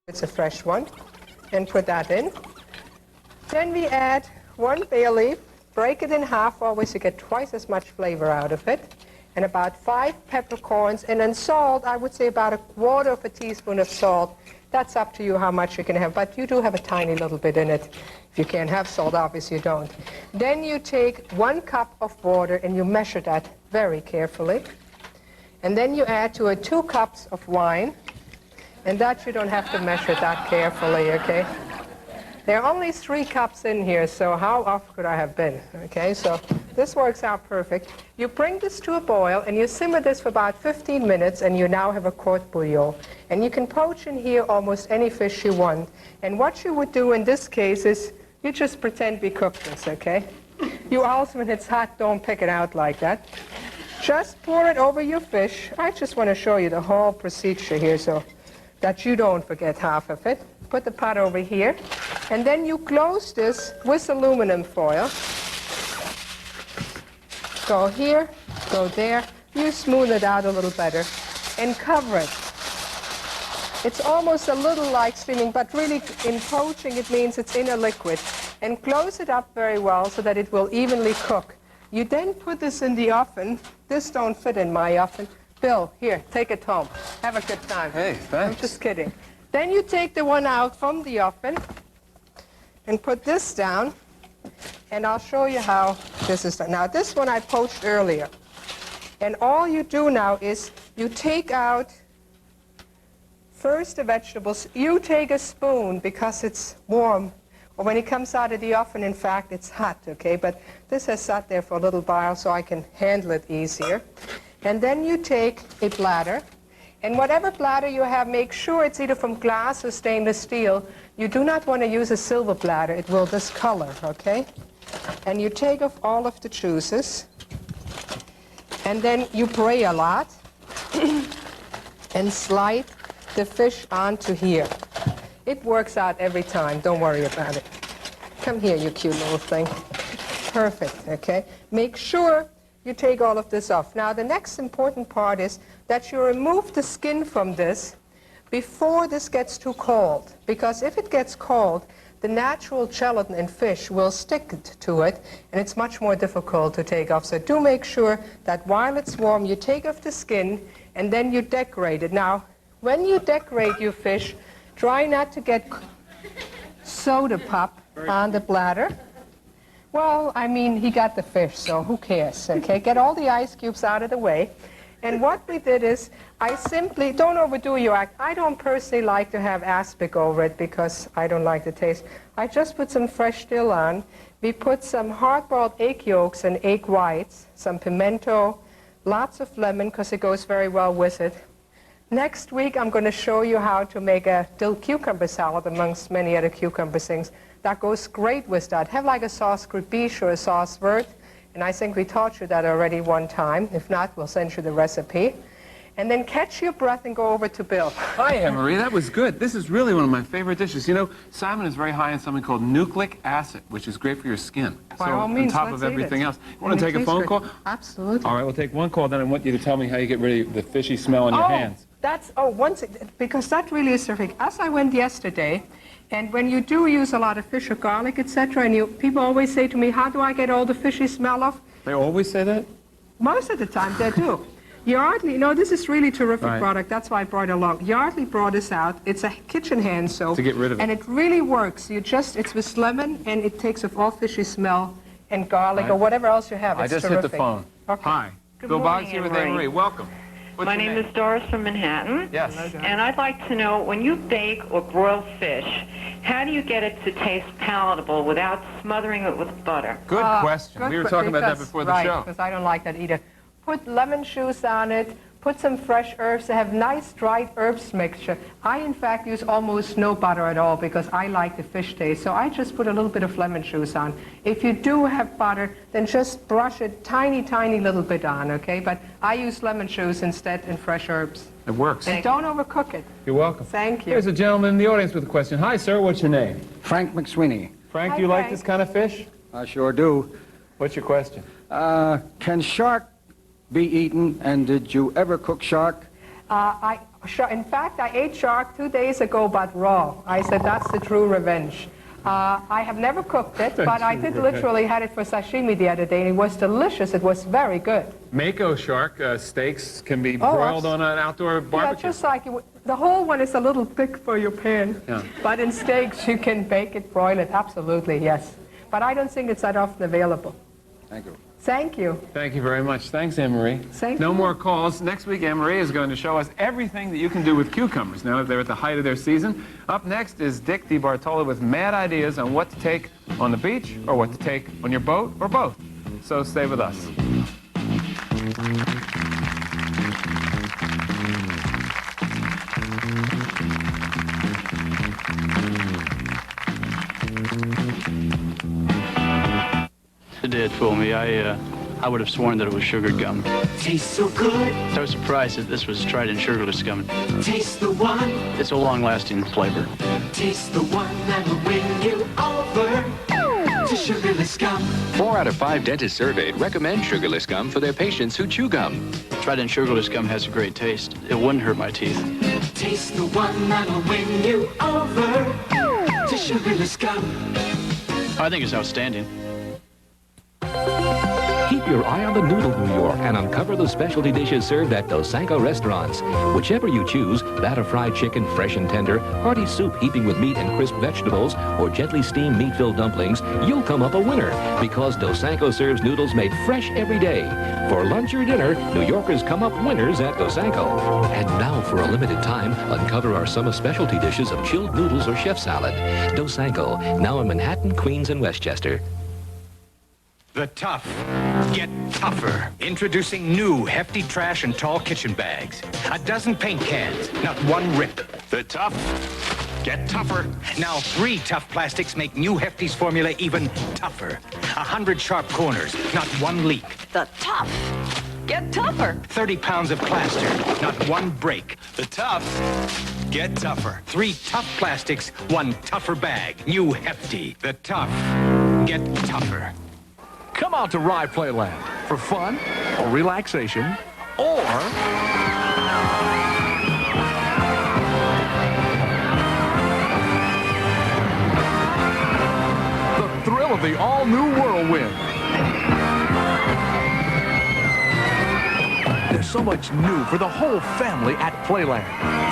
It's a fresh one, and put that in. Then we add 1 bay leaf, break it in half, always to get twice as much flavor out of it, and about 5 peppercorns, and then salt, I would say about 1/4 teaspoon of salt. That's up to you how much you can have, but you do have a tiny little bit in it. If you can't have salt, obviously you don't. Then you take 1 cup of water and you measure that very carefully. And then you add to it 2 cups of wine, and that you don't have to measure that carefully, okay? There are only 3 cups in here, so how off could I have been? Okay, so this works out perfect. You bring this to a boil, and you simmer this for about 15 minutes, and you now have a court bouillon. And you can poach in here almost any fish you want. And what you would do in this case is you just pretend we cooked this, okay? You also, when it's hot, don't pick it out like that. Just pour it over your fish. I just want to show you the whole procedure here so that you don't forget half of it. Put the pot over here, and then you close this with aluminum foil. Go here, go there. You smooth it out a little better, and cover it. It's almost a little like steaming, but really in poaching it means it's in a liquid. And close it up very well so that it will evenly cook. You then put this in the oven. This don't fit in my oven. Bill, here, take it home. Have a good time. Hey, thanks. I'm just kidding. Then you take the one out from the oven and put this down, and I'll show you how this is done. Now, this one I poached earlier. And all you do now is you take out first the vegetables. You take a spoon because it's warm. Or when it comes out of the oven, in fact, it's hot, okay? But this has sat there for a little while so I can handle it easier. And then you take a bladder. And whatever bladder you have, make sure it's either from glass or stainless steel. You do not want to use a silver bladder. It will discolor, okay? And you take off all of the juices. And then you bray a lot and slide the fish onto here. It works out every time. Don't worry about it. Come here, you cute little thing. Perfect, okay? Make sure you take all of this off. Now, the next important part is that you remove the skin from this before this gets too cold. Because if it gets cold, the natural gelatin in fish will stick to it, and it's much more difficult to take off. So do make sure that while it's warm, you take off the skin, and then you decorate it. Now, when you decorate your fish, try not to get soda pop on the bladder. Well, I mean, he got the fish, so who cares, okay? Get all the ice cubes out of the way. And what we did is, I simply, don't overdo your act. I don't personally like to have aspic over it because I don't like the taste. I just put some fresh dill on. We put some hard-boiled egg yolks and egg whites, some pimento, lots of lemon because it goes very well with it. Next week, I'm going to show you how to make a dill cucumber salad amongst many other cucumber things. That goes great with that. Have like a sauce gribiche or a sauce vert. And I think we taught you that already one time. If not, we'll send you the recipe. And then catch your breath and go over to Bill. Hi, Anne-Marie. That was good. This is really one of my favorite dishes. You know, Simon is very high in something called nucleic acid, which is great for your skin. By all means, on top of everything else. You want to take a phone call? Absolutely. All right, we'll take one call. Then I want you to tell me how you get rid of the fishy smell on your hands. Because that really is terrific. As I went yesterday, and when you do use a lot of fish or garlic, etc., and people always say to me, how do I get all the fishy smell off? They always say that? Most of the time they do. Yardley, this is really terrific product. That's why I brought it along. Yardley brought this out. It's a kitchen hand soap. To get rid of it. And it really works. It's with lemon, and it takes off all fishy smell and garlic or whatever else you have. It's I just terrific. hit the phone. Okay. Hi. Good Bill morning, Boggs here with Anne-Marie. Anne-Marie. Welcome. What's My your name is Doris from Manhattan. Yes. And I'd like to know, when you bake or broil fish, how do you get it to taste palatable without smothering it with butter? Good question. We were talking about that before the show. Because I don't like that either. Put lemon juice on it. Put some fresh herbs. They have nice dried herbs mixture. I, in fact, use almost no butter at all because I like the fish taste. So I just put a little bit of lemon juice on. If you do have butter, then just brush it tiny, tiny little bit on, okay? But I use lemon juice instead and fresh herbs. It works. And don't overcook it. You're welcome. Thank you. Here's a gentleman in the audience with a question. Hi, sir. What's your name? Frank McSweeney. Frank, Hi, do you like Frank. this kind of fish? I sure do. What's your question? Can shark be eaten, and did you ever cook shark? In fact, I ate shark 2 days ago, but raw. I said that's the true revenge. I have never cooked it, but I did literally had it for sashimi the other day, and it was delicious. It was very good. Mako shark steaks can be broiled on an outdoor barbecue. Yeah, just like the whole one is a little thick for your pan. Yeah. But in steaks, you can bake it, broil it, absolutely, yes. But I don't think it's that often available. Thank you. Thank you. Thank you very much. Thanks, Anne-Marie. Thank No you. more calls. Next week, Anne-Marie is going to show us everything that you can do with cucumbers now that they're at the height of their season. Up next is Dick DeBartolo with mad ideas on what to take on the beach or what to take on your boat or both. So stay with us. It did fool me. I would have sworn that it was sugared gum. Tastes so good. I was surprised that this was tried and sugarless gum. Taste the one. It's a long-lasting flavor. Taste the one that'll win you over to sugarless gum. 4 out of 5 dentists surveyed recommend sugarless gum for their patients who chew gum. Tried and sugarless gum has a great taste. It wouldn't hurt my teeth. Taste the one that'll win you over to sugarless gum. I think it's outstanding. Keep your eye on the noodle, New York, and uncover the specialty dishes served at Dos Sanco restaurants. Whichever you choose, that of fried chicken, fresh and tender, hearty soup heaping with meat and crisp vegetables, or gently steamed meat-filled dumplings, you'll come up a winner, because Dos Sanco serves noodles made fresh every day. For lunch or dinner, New Yorkers come up winners at Dos Sanco. And now, for a limited time, uncover our summer specialty dishes of chilled noodles or chef salad. Dos Sanco, now in Manhattan, Queens, and Westchester. The tough get tougher. Introducing new hefty trash and tall kitchen bags. A dozen paint cans, not one rip. The tough get tougher. Now 3 tough plastics make new Hefty's formula even tougher. 100 sharp corners, not one leak. The tough get tougher. 30 pounds of plaster, not one break. The tough get tougher. 3 tough plastics, 1 tougher bag. New Hefty. The tough get tougher. Come out to Rye Playland for fun or relaxation or the thrill of the all-new whirlwind. There's so much new for the whole family at Playland.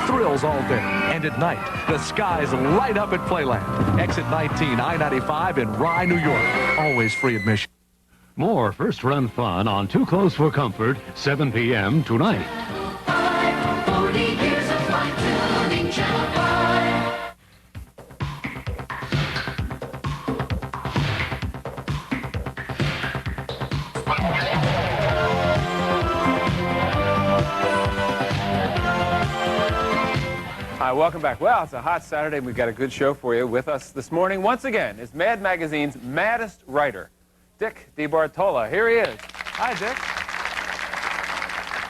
Thrills all day and at night. The skies light up at Playland. Exit 19, I-95 in Rye, New York. Always free admission. More first-run fun on Too Close for Comfort, 7 p.m. tonight. 40 years of fine-tuning Channel 5. Hi, welcome back. Well, it's a hot Saturday, and we've got a good show for you. With us this morning, once again, is Mad Magazine's maddest writer, Dick DeBartolo. Here he is. Hi, Dick.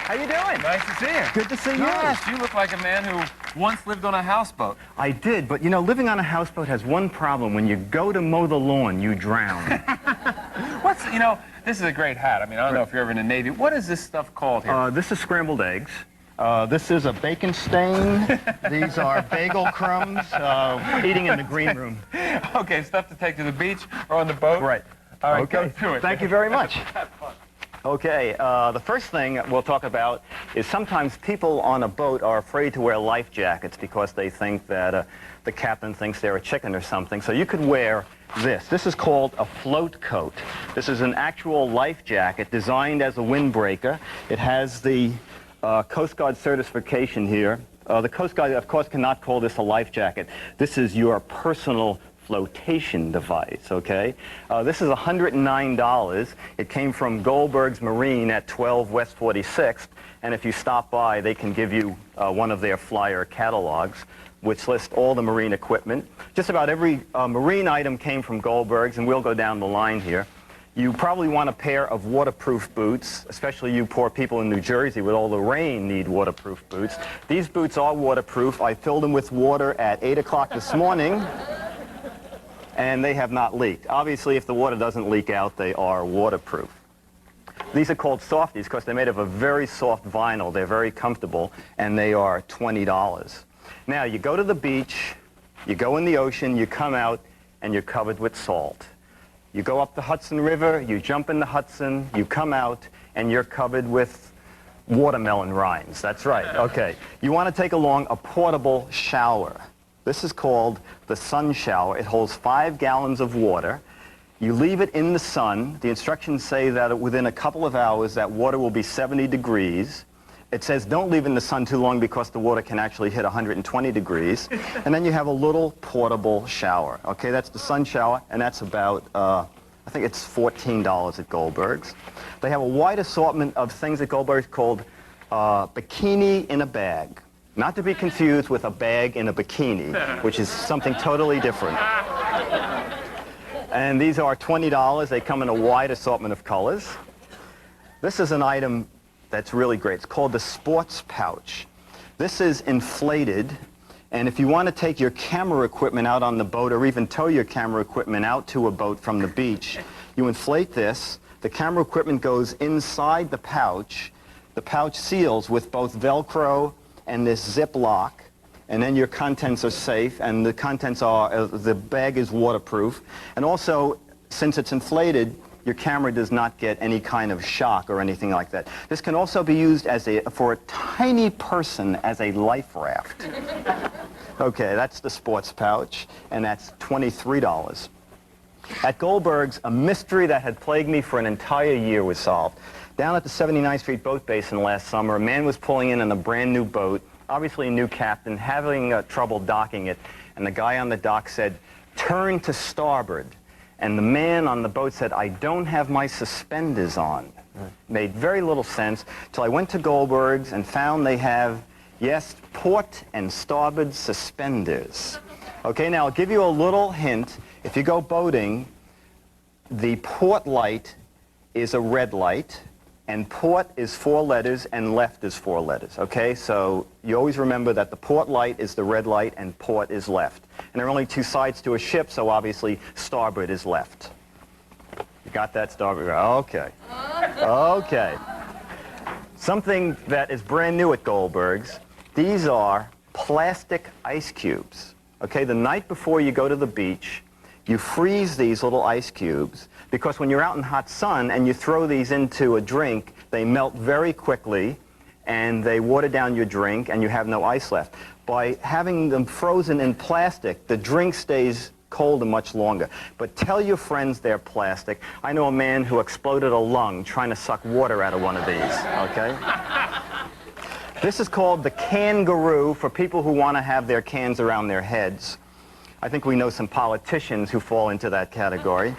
How you doing? Nice to see you. Good to see you. Yes, you look like a man who once lived on a houseboat. I did, but you know, living on a houseboat has one problem. When you go to mow the lawn, you drown. You know, this is a great hat. I mean, I don't know if you're ever in the Navy. What is this stuff called here? This is scrambled eggs. This is a bacon stain. These are bagel crumbs. Eating in the green room. Okay, stuff to take to the beach or on the boat? Right. All right, Okay. go through it. Thank you very much. Okay, the first thing we'll talk about is sometimes people on a boat are afraid to wear life jackets because they think that the captain thinks they're a chicken or something. So you could wear this. This is called a float coat. This is an actual life jacket designed as a windbreaker. It has the Coast Guard certification here. The Coast Guard, of course, cannot call this a life jacket. This is your personal flotation device, okay? This is $109. It came from Goldberg's Marine at 12 West 46th, and if you stop by, they can give you one of their flyer catalogs, which lists all the marine equipment. Just about every marine item came from Goldberg's, and we'll go down the line here. You probably want a pair of waterproof boots, especially you poor people in New Jersey with all the rain need waterproof boots. These boots are waterproof. I filled them with water at 8 o'clock this morning, and they have not leaked. Obviously, if the water doesn't leak out, they are waterproof. These are called softies because they're made of a very soft vinyl. They're very comfortable, and they are $20. Now, you go to the beach, you go in the ocean, you come out, and you're covered with salt. You go up the Hudson River, you jump in the Hudson, you come out, and you're covered with watermelon rinds. That's right. Okay. You want to take along a portable shower. This is called the sun shower. It holds 5 gallons of water. You leave it in the sun. The instructions say that within a couple of hours, that water will be 70 degrees. It says don't leave it in the sun too long because the water can actually hit 120 degrees. And then you have a little portable shower. Okay, that's the sun shower, and that's about, I think it's $14 at Goldberg's. They have a wide assortment of things at Goldberg's called bikini in a bag. Not to be confused with a bag in a bikini, which is something totally different. And these are $20. They come in a wide assortment of colors. This is an item that's really great. It's called the sports pouch. This is inflated, and if you want to take your camera equipment out on the boat or even tow your camera equipment out to a boat from the beach, you inflate this. The camera equipment goes inside the pouch. The pouch seals with both Velcro and this zip lock, and then your contents are safe, and the contents are, the bag is waterproof. And also, since it's inflated, your camera does not get any kind of shock or anything like that. This can also be used as for a tiny person as a life raft. Okay, that's the sports pouch, and that's $23. At Goldberg's, a mystery that had plagued me for an entire year was solved. Down at the 79th Street Boat Basin last summer, a man was pulling in on a brand new boat, obviously a new captain, having trouble docking it, and the guy on the dock said, "Turn to starboard." And the man on the boat said, "I don't have my suspenders on." Made very little sense till I went to Goldberg's and found they have, yes, port and starboard suspenders. Okay, now I'll give you a little hint. If you go boating, the port light is a red light, and port is 4 letters and left is 4 letters, okay? So you always remember that the port light is the red light and port is left. And there are only 2 sides to a ship, so obviously starboard is left. You got that, starboard? Okay. Okay. Something that is brand new at Goldberg's, these are plastic ice cubes. Okay, the night before you go to the beach, you freeze these little ice cubes, because when you're out in hot sun and you throw these into a drink, they melt very quickly and they water down your drink and you have no ice left. By having them frozen in plastic, the drink stays cold and much longer. But tell your friends they're plastic. I know a man who exploded a lung trying to suck water out of one of these, okay? This is called the kangaroo for people who want to have their cans around their heads. I think we know some politicians who fall into that category.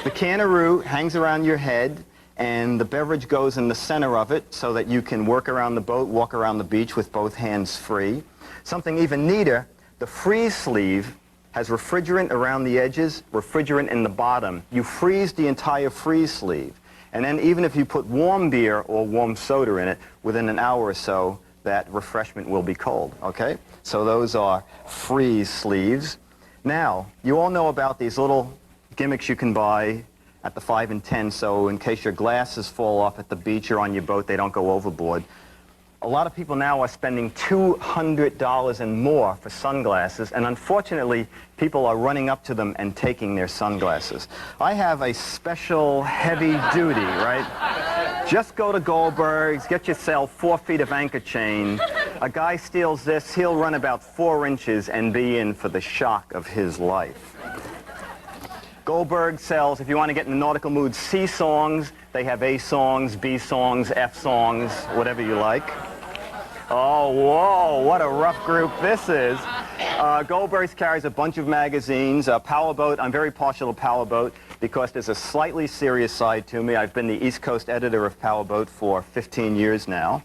The kangaroo hangs around your head, and the beverage goes in the center of it so that you can work around the boat, walk around the beach with both hands free. Something even neater, the freeze sleeve has refrigerant around the edges, refrigerant in the bottom. You freeze the entire freeze sleeve. And then even if you put warm beer or warm soda in it, within an hour or so, that refreshment will be cold, okay? So those are freeze sleeves. Now, you all know about these little gimmicks you can buy at the 5 and 10, so in case your glasses fall off at the beach or on your boat, they don't go overboard. A lot of people now are spending $200 and more for sunglasses, and unfortunately, people are running up to them and taking their sunglasses. I have a special heavy duty, right? Just go to Goldberg's, get yourself 4 feet of anchor chain. A guy steals this, he'll run about 4 inches and be in for the shock of his life. Goldberg sells, if you want to get in the nautical mood, C songs. They have A songs, B songs, F songs, whatever you like. Oh, whoa, what a rough group this is. Goldberg's carries a bunch of magazines. Powerboat, I'm very partial to Powerboat because there's a slightly serious side to me. I've been the East Coast editor of Powerboat for 15 years now.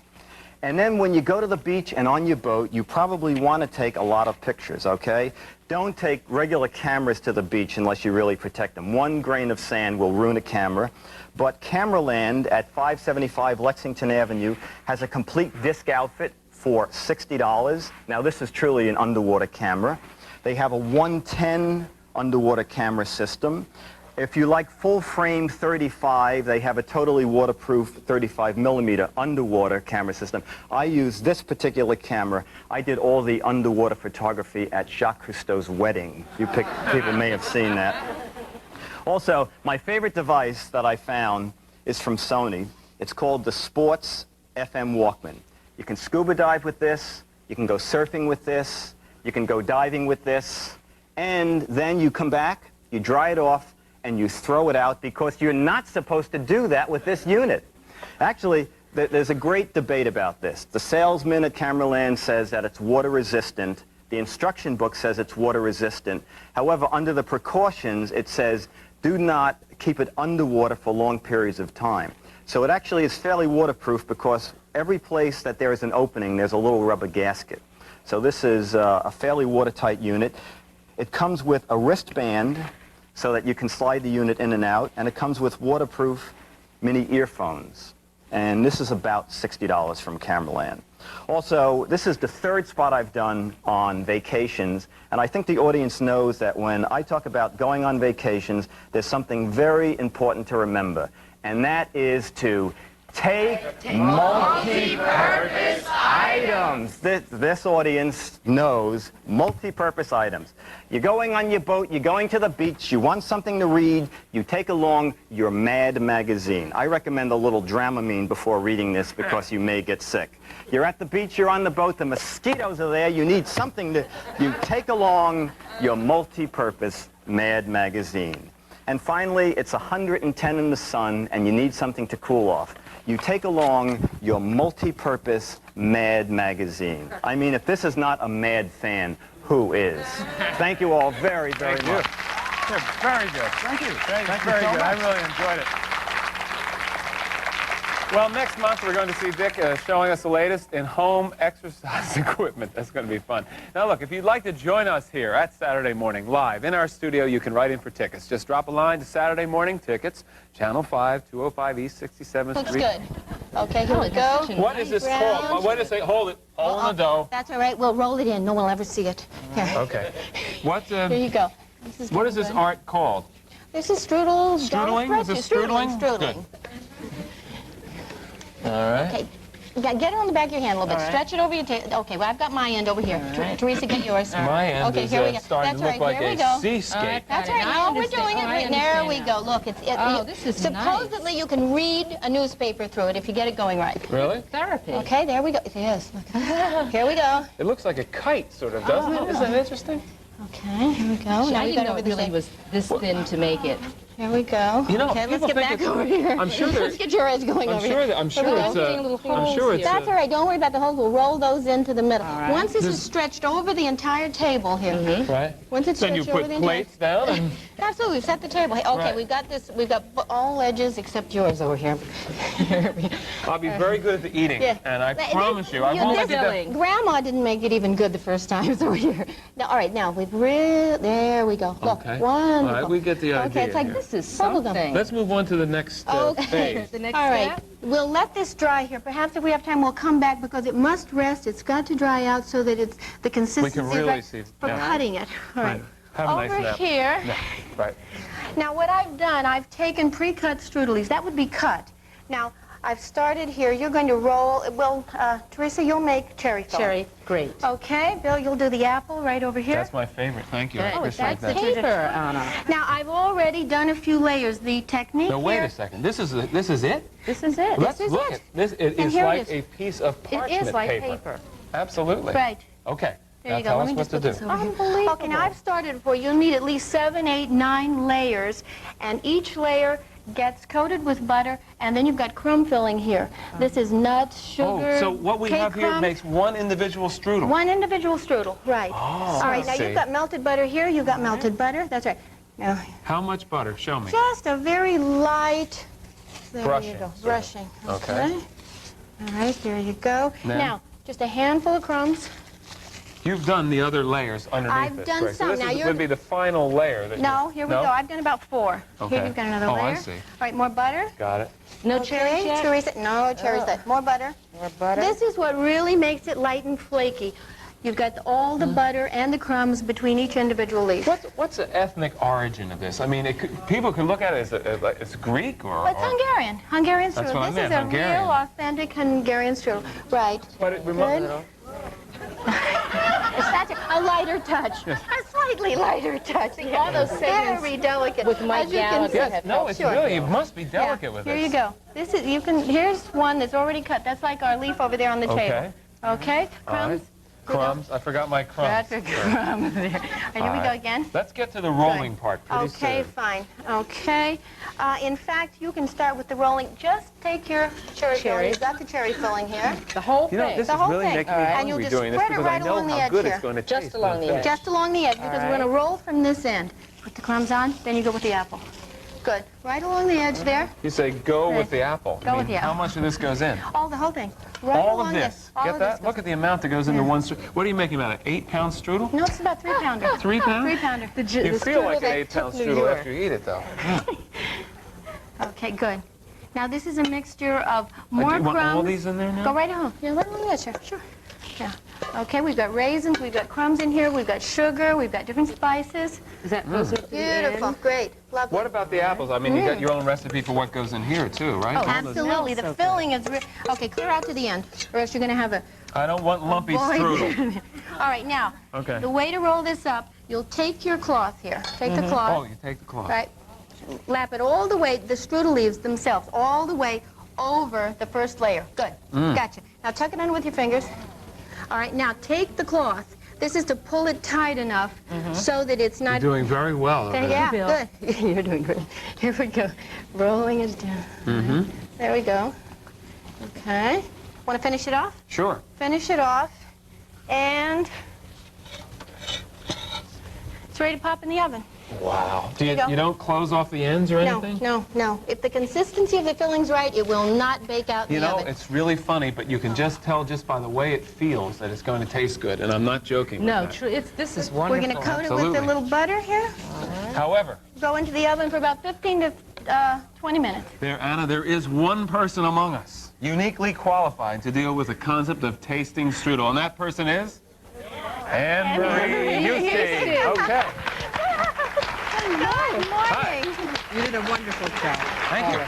And then when you go to the beach and on your boat, you probably want to take a lot of pictures, okay? Don't take regular cameras to the beach unless you really protect them. 1 grain of sand will ruin a camera. But Cameraland at 575 Lexington Avenue has a complete disc outfit for $60. Now this is truly an underwater camera. They have a 110 underwater camera system. If you like full frame 35, they have a totally waterproof 35 millimeter underwater camera system. I use this particular camera. I did all the underwater photography at Jacques Cousteau's wedding. People may have seen that. Also, my favorite device that I found is from Sony. It's called the Sports FM Walkman. You can scuba dive with this, you can go surfing with this, you can go diving with this, and then you come back, you dry it off, and you throw it out because you're not supposed to do that with this unit. Actually, there's a great debate about this. The salesman at Cameraland says that it's water resistant. The instruction book says it's water resistant. However, under the precautions, it says do not keep it underwater for long periods of time. So it actually is fairly waterproof because every place that there is an opening, there's a little rubber gasket. So this is a fairly watertight unit. It comes with a wristband so that you can slide the unit in and out, and it comes with waterproof mini earphones. And this is about $60 from Cameraland. Also, this is the third spot I've done on vacations, and I think the audience knows that when I talk about going on vacations, there's something very important to remember, and that is to take multi-purpose items. This audience knows multi-purpose items. You're going on your boat, you're going to the beach, you want something to read, you take along your Mad magazine. I recommend a little Dramamine before reading this because you may get sick. You're at the beach, you're on the boat, the mosquitoes are there, you need something to... You take along your multi-purpose Mad magazine. And finally, it's 110 in the sun and you need something to cool off. You take along your multi-purpose Mad magazine. I mean, if this is not a Mad fan, who is? Thank you all very, very much. You're very good. Thank you. Thank you very good. I really enjoyed it. Well, next month we're going to see Dick showing us the latest in home exercise equipment. That's going to be fun. Now, look, if you'd like to join us here at Saturday Morning Live in our studio, you can write in for tickets. Just drop a line to Saturday Morning Tickets, Channel 5, 205 East 67th Looks Street. good. Okay, here we go. What is this called? Wait a second. Hold it. Hold on the dough. That's all right. We'll roll it in. No one will ever see it. Here. Okay. What? Here you go. What is this art called? This is strudel. Strudling? Is this strudling? Strudling. All right. Okay. Get it on the back of your hand a little bit. Stretch it over your table. Okay, well, I've got my end over here. Teresa, get yours. My end okay, is here we go. starting That's to look right. like Here a we go. seascape. That's right. No, we're doing it. There we go. Look, this is supposedly you can read a newspaper through it if you get it going right. Really? Therapy. Okay, there we go. It is. Here we go. It looks like a kite, sort of, doesn't it? Isn't that interesting? Okay, here we go. I didn't know it really was this thin to make it. Here we go. You know, okay, let's people get think back it's- over here. I'm sure they're- Let's get your edge going over here. I'm sure it's That's all right. Don't worry about the holes. We'll roll those into the middle. All right. Once this is stretched over the entire table here. Right. Once it's Then you stretched over put the entire... plates down and... Absolutely. We've set the table. Hey, okay, Right. we've got this. We've got all edges except yours over here. I'll be very good at the eating, Yeah. and I promise you, I won't let you down. Grandma didn't make it even good the first time. It's over here. Now, all right, now we've there we go. Look, Okay. wonderful. All right, we get the idea Okay, it's like here. this is something. Let's move on to the next phase. The next All right, step? we'll let this dry here. Perhaps if we have time, we'll come back because it must rest. It's got to dry out so that it's the consistency is really right see, for yeah. cutting it. All right. Have a nice Over nap. here. Yeah, right. Now, what I've done, I've taken pre-cut strudelies. That would be cut. Now, I've started here. You're going to roll. Well, Teresa, you'll make cherry foam. Cherry, great. Okay, Bill, you'll do the apple right over here. That's my favorite. Thank you. I Oh, appreciate that's that. paper, Anna. Now, I've already done a few layers. The technique Now, wait here... a second. This is it? This is it. Let's look at this. It is here it like is. a piece of parchment It is like paper. paper. Absolutely. Right. Okay. There Now you go. tell Let us me what just to put do. this over here. Okay, now I've started for you. You'll need at least 7, 8, 9 layers, and each layer gets coated with butter, and then you've got crumb filling here. This is nuts, sugar, Oh, so what we cake have here crumbs. makes one individual strudel. One individual strudel, right. Oh, all right, now I see. you've got melted butter here. You've got melted butter. That's right. Now, How much butter? Show me. just a very light... There Brushing, you go. sort of. Brushing. Okay. All right, there you go. Then- Now, just a handful of crumbs. You've done the other layers underneath I've this, done correct? some. So this Now is, you're- would be the final layer. That No, you, here we go. I've done about 4. Okay. Here you've got another Oh, layer. I see. All right, more butter. Got it. No cherries yet? Teresa, no cherries yet. More butter. More butter? This is what really makes it light and flaky. You've got all the butter and the crumbs between each individual leaf. What's the ethnic origin of this? I mean, people could look at it as like it's Greek or... Well, it's Hungarian. Hungarian That's strudel. what I This meant, is a Hungarian. real, authentic Hungarian strudel. Right. But it Good. It's such a lighter touch. Yes. A slightly lighter touch. See, all those segments very delicate. with Mike As you can Gallagher see. have No, it's Sure. really, you must be delicate Yeah. with Here this. you go. This is, you can, here's one that's already cut. That's like our leaf over there on the table. Okay? All right. Crumbs. Crumbs. I forgot my crumbs. That's a crumb there. And here we go again. Let's get to the rolling part pretty Okay, soon. fine. Okay. In fact, you can start with the rolling. Just take your cherry filling. You've got the cherry filling here. The whole You know, thing. this The is whole really thing. making me And you'll hungry just doing this spread it because I right know along the how edge good here. it's going to Just taste. along the edge. Just along the edge, because we're going to roll from this end. Put the crumbs on, then you go with the apple. Good. Right along the edge there. You say go Okay. with the apple. Go with the apple. How much of this goes in? The whole thing. Right All along of this. All Get of that? this Look at the amount that goes into one strudel. What are you making, about an 8-pound strudel? No, it's about 3-pounder. 3 pound? 3-pounder. You feel like an 8-pound strudel after you eat it, though. Okay, good. Now this is a mixture of Do more you want crumbs. all these in there now? Go right home. Yeah, right along the edge here. Sure. Yeah. Okay, we've got raisins, we've got crumbs in here, we've got sugar, we've got different spices. Is that closer to the Beautiful. end? Great. Lovely. What about the apples? I mean, you got your own recipe for what goes in here, too, right? Oh, All those- absolutely. The filling is... Okay, clear out to the end, or else you're going to have a... I don't want lumpy void. strudel. All right, now, Okay. the way to roll this up, you'll take your cloth here. Take the Oh, cloth, you take the cloth. right? Lap it all the way, the strudel leaves themselves, all the way over the first layer. Good. Gotcha. Now tuck it in with your fingers. All right, now take the cloth. This is to pull it tight enough so that it's not... You're doing very well. Okay, yeah, good. You're doing great. Here we go. Rolling it down. There we go. Okay. Want to finish it off? Sure. Finish it off. And it's ready to pop in the oven. Wow. There you go. You don't close off the ends or No, anything? no, no. If the consistency of the filling's right, it will not bake out in You the know, oven. it's really funny, but you can just tell just by the way it feels that it's going to taste good, and I'm not joking No, with that. this is We're wonderful. going to coat it with Absolutely. a little butter here. However, Go into the oven for about 15 to 20 minutes. Anna, there is one person among us uniquely qualified to deal with the concept of tasting strudel, and that person is? Anne-Marie Houston. Okay. Good morning. You did a wonderful job. Thank you.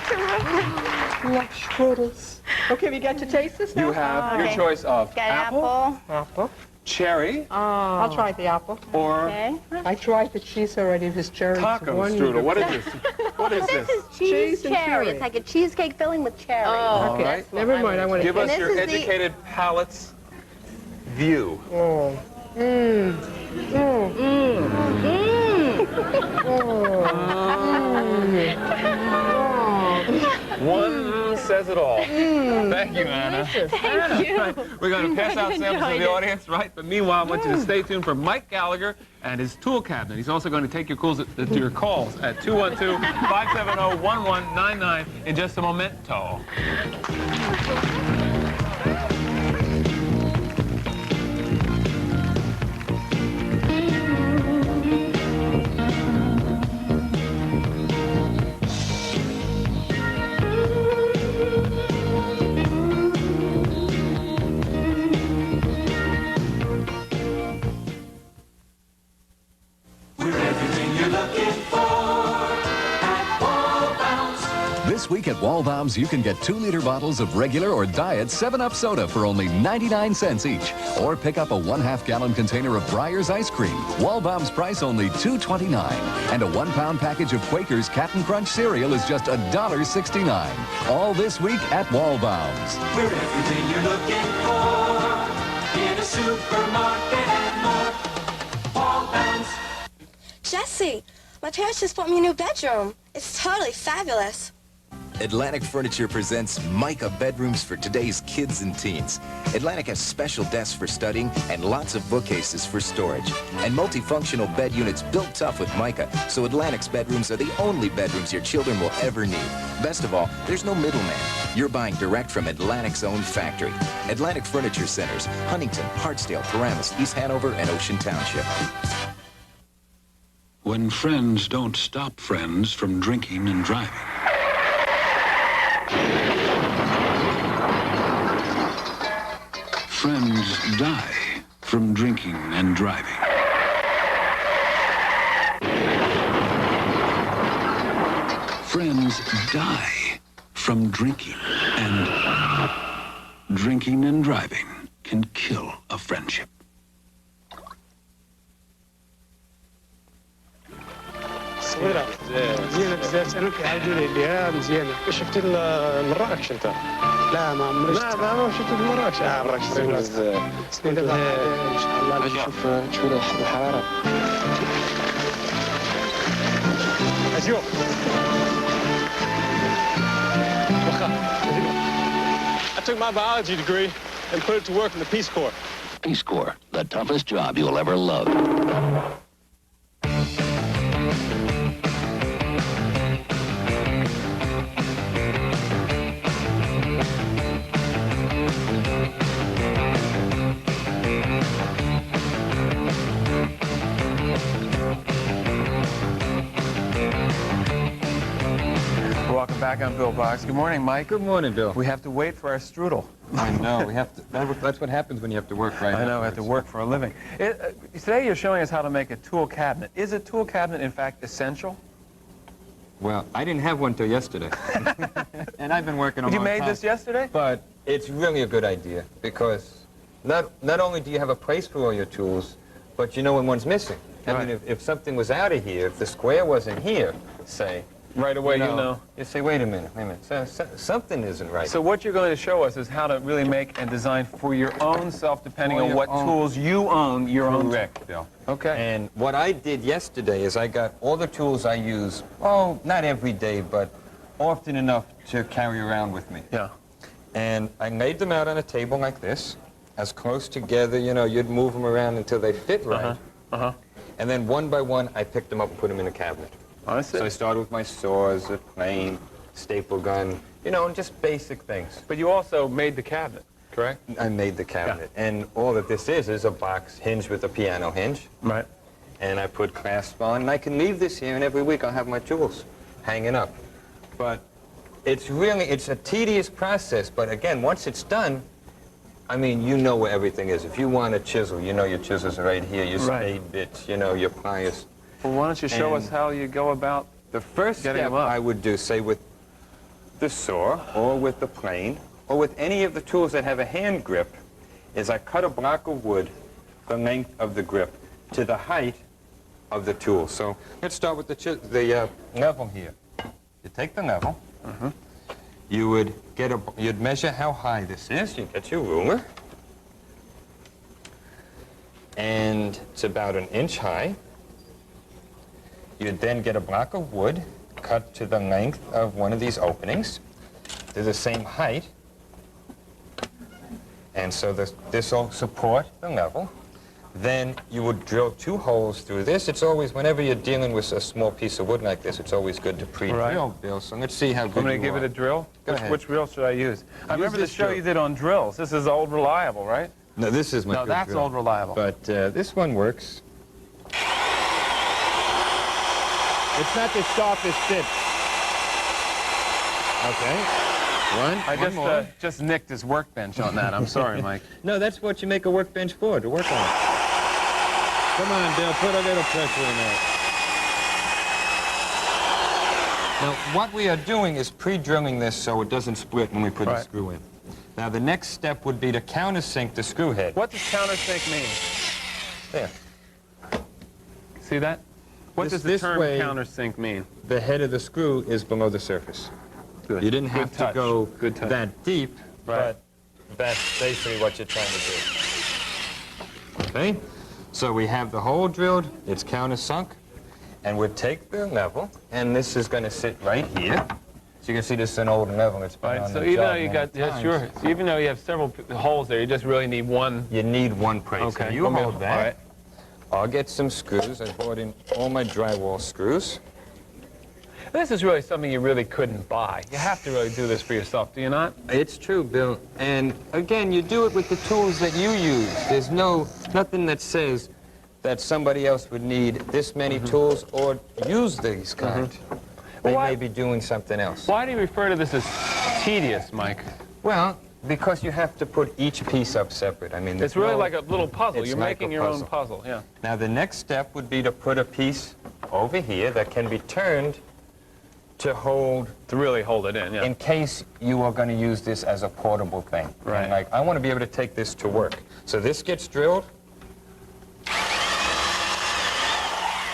Like strudels. Okay, we got to taste this now? You have your Okay. choice of Got apple. Apple. cherry, I'll try the apple. or Okay. I tried the cheese already. This cherry is taco wonderful. strudel. What is this? What is This this? is cheese Cheese and cherry. cherry. It's like a cheesecake filling with cherry. All Okay, right. never mind. I want to Give us this your is the- educated palate's view. Oh. One says it all. Thank you, Anna. Thank you. We're going to pass out samples to Enjoyed the it. audience, right? But meanwhile, I want you to stay tuned for Mike Gallagher and his tool cabinet. He's also going to take your calls at 212-570-1199 in just a momento. We're everything you're looking for at Wallbounds. This week at Wallbaum's, you can get 2-liter bottles of regular or diet 7-Up soda for only 99 cents each. Or pick up a 1/2-gallon container of Breyer's ice cream. Wallbaum's price only $2.29. And a 1-pound package of Quaker's Cap'n Crunch cereal is just $1.69. All this week at Wallbaum's. We're everything you're looking for in a supermarket and more. Wallbounds. Jesse, my parents just bought me a new bedroom. It's totally fabulous. Atlantic Furniture presents Mica bedrooms for today's kids and teens. Atlantic has special desks for studying and lots of bookcases for storage. And multifunctional bed units built tough with Mica, so Atlantic's bedrooms are the only bedrooms your children will ever need. Best of all, there's no middleman. You're buying direct from Atlantic's own factory. Atlantic Furniture Centers, Huntington, Hartsdale, Paramus, East Hanover, and Ocean Township. When friends don't stop friends from drinking and driving. Friends die from drinking and driving. Friends die from drinking and driving can kill a friendship. صغيرة زينة بزاف أنا كيعاودوا لي عليها مزيانة. شفتي مراكش أنت؟ لا ما عمري شفت. ما شفت مراكش. مراكش زينة بزاف. سنين دابا إن شاء الله نجي نشوف شوية الحرارة. أجيو. I took my biology degree and put it to work in the Peace Corps. Peace Corps, the toughest job you'll ever love. Welcome back. I'm Bill Box. Good morning, Mike. Good morning, Bill. We have to wait for our strudel. I know. We have to. That's what happens when you have to work right. I know. We have to work for a living. Today you're showing us how to make a tool cabinet. Is a tool cabinet, in fact, essential? Well, I didn't have one till yesterday, and I've been working on. You made this yesterday? But it's really a good idea because not only do you have a place for all your tools, but you know when one's missing. I mean, if something was out of here, if the square wasn't here, say. Right away, you know. You say, wait a minute. Something isn't right. So what you're going to show us is how to really make and design for your own self, depending on what tools you own, your own Correct, Bill. Okay. And what I did yesterday is I got all the tools I use, oh, not every day, but often enough to carry around with me. Yeah. And I laid them out on a table like this, as close together, you know, you'd move them around until they fit right. And then one by one, I picked them up and put them in a cabinet. I see. So I started with my saws, a plane, staple gun, you know, and just basic things. But you also made the cabinet, correct? I made the cabinet. Yeah. And all that this is a box hinge with a piano hinge. Right. And I put clasps on, and I can leave this here, and every week I'll have my tools hanging up. But it's a tedious process, but again, once it's done, I mean, you know where everything is. If you want a chisel, you know your chisels are right here, your spade bits, you know, your pliers. Well, why don't you show us how you go about the first getting step them up? I would do, say, with the saw or with the plane or with any of the tools that have a hand grip, is I cut a block of wood the length of the grip to the height of the tool. So let's start with the level here. You take the level. You would you'd measure how high this is. You get your ruler. And it's about 1 inch high. You'd then get a block of wood, cut to the length of one of these openings. They're the same height. And so this will support the level. Then you would drill 2 holes through this. It's always, whenever you're dealing with a small piece of wood like this, it's always good to pre-drill, Bill. So let's see how good you are. I'm going to give it a drill? Go ahead. Which drill should I use? I remember the show you did on drills. This is old reliable, right? No, this is my No, that's drill. old reliable. But this one works. It's not the sharpest tip. Okay. I just nicked his workbench on that. I'm sorry, Mike. No, that's what you make a workbench for, to work on it. Come on, Bill, put a little pressure in there. Now, what we are doing is pre-drilling this so it doesn't split when we put the screw in. Now, the next step would be to countersink the screw head. What does countersink mean? There. See that? What does the term countersink mean? The head of the screw is below the surface. Good. You didn't have to go that deep, right. But that's basically what you're trying to do. Okay? So we have the hole drilled, it's countersunk, and we'll take the level, and this is going to sit right here. So you can see this is an old level. It's been on so the even job though you many got, times. So even though you have several holes there, you just really need one. You need one place. Okay. So you hold that. All right. I'll get some screws. I brought in all my drywall screws. This is really something you really couldn't buy. You have to really do this for yourself, do you not? It's true, Bill. And again, you do it with the tools that you use. There's nothing that says that somebody else would need this many tools or use these kind. They may be doing something else. Why do you refer to this as tedious, Mike? Well, Because you have to put each piece up separate. I mean, It's really like a little puzzle. It's You're like making a your own puzzle. puzzle, yeah. Now, the next step would be to put a piece over here that can be turned to hold... To really hold it in, yeah. In case you are going to use this as a portable thing. Right. And, like, I want to be able to take this to work. So this gets drilled.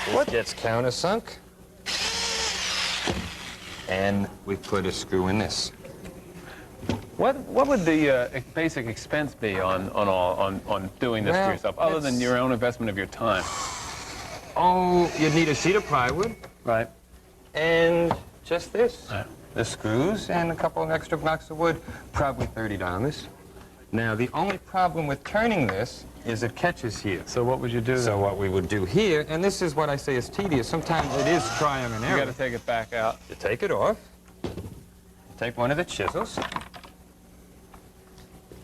This gets countersunk. And we put a screw in this. What would the basic expense be on doing this Well, for yourself, other than your own investment of your time? Oh, you'd need a sheet of plywood. Right. And just this. The screws and a couple of extra blocks of wood, probably $30. Now, the only problem with turning this is it catches here. So what would you do? So what we would do here, and this is what I say is tedious. Sometimes it is trial and error. You got to take it back out. You take it off. Take one of the chisels.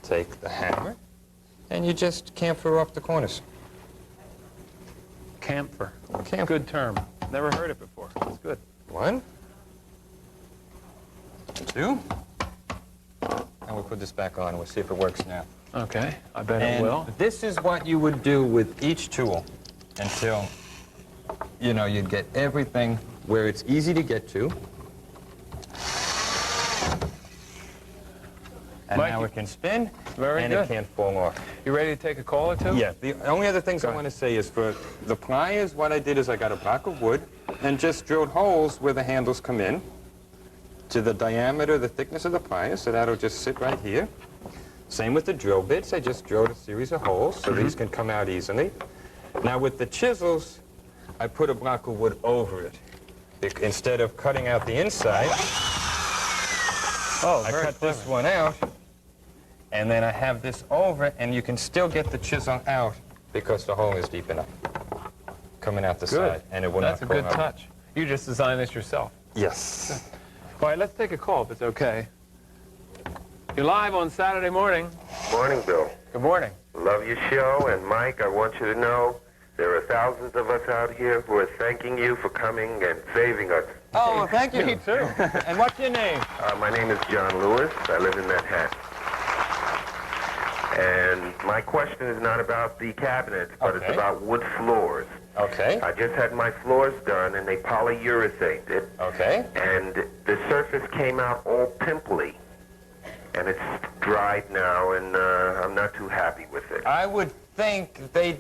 Take the hammer, and you just chamfer off the corners. Camphor. Camphor. Good term. Never heard it before. It's good. 1, 2, and we'll put this back on. We'll see if it works now. Okay, I bet And it will. this is what you would do with each tool until, you know, you'd get everything where it's easy to get to. And Mike, now it can spin, very and good. it can't fall off. You ready to take a call or two? Yeah, the only other things I want to say is for the pliers, what I did is I got a block of wood and just drilled holes where the handles come in to the diameter, the thickness of the pliers, so that'll just sit right here. Same with the drill bits. I just drilled a series of holes so these can come out easily. Now with the chisels, I put a block of wood over it. Instead of cutting out the inside, I cut this one out, and then I have this over, and you can still get the chisel out because the hole is deep enough coming out the side, and it will That's not a good fall out. touch. You just designed this yourself. Yes. All right, let's take a call if it's okay. You're live on Saturday morning. Morning, Bill. Good morning. Love your show, and Mike, I want you to know there are thousands of us out here who are thanking you for coming and saving us. Oh, well, thank you. Me too. And what's your name? My name is John Lewis. I live in Manhattan. And my question is not about the cabinets, but it's about wood floors. Okay. I just had my floors done, and they polyurethaned. Okay. And the surface came out all pimply. And it's dried now, and I'm not too happy with it. I would think they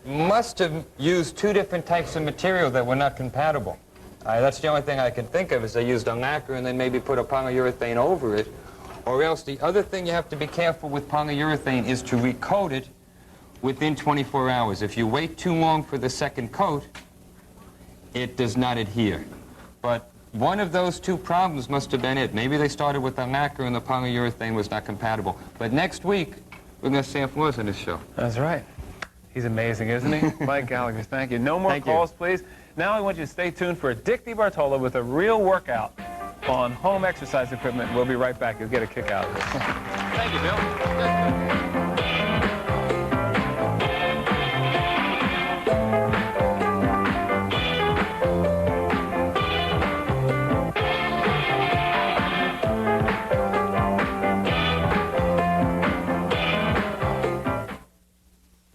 must have used two different types of material that were not compatible. That's the only thing I can think of is they used a lacquer and then maybe put a polyurethane over it. Or else the other thing you have to be careful with polyurethane is to recoat it within 24 hours. If you wait too long for the second coat, it does not adhere. But one of those two problems must have been it. Maybe they started with the lacquer and the polyurethane was not compatible. But next week, we're going to sand floors on this show. That's right. He's amazing, isn't he? Mike Gallagher, thank you. No more calls, please. Now I want you to stay tuned for Dick DeBartolo with a real workout on home exercise equipment. We'll be right back. You'll get a kick out of this. Thank you, Bill.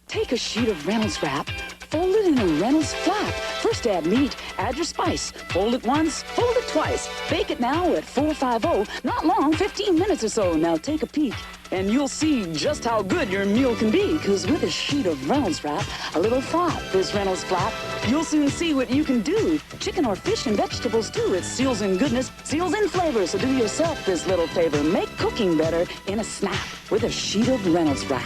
Take a sheet of Reynolds wrap, fold it in a Reynolds flap. First add meat, add your spice. Fold it once, fold it twice. Bake it now at 450. Not long, 15 minutes or so. Now take a peek, and you'll see just how good your meal can be. Because with a sheet of Reynolds wrap, a little flap, this Reynolds flap, you'll soon see what you can do. Chicken or fish and vegetables too. It seals in goodness, seals in flavor. So do yourself this little favor. Make cooking better in a snap with a sheet of Reynolds wrap.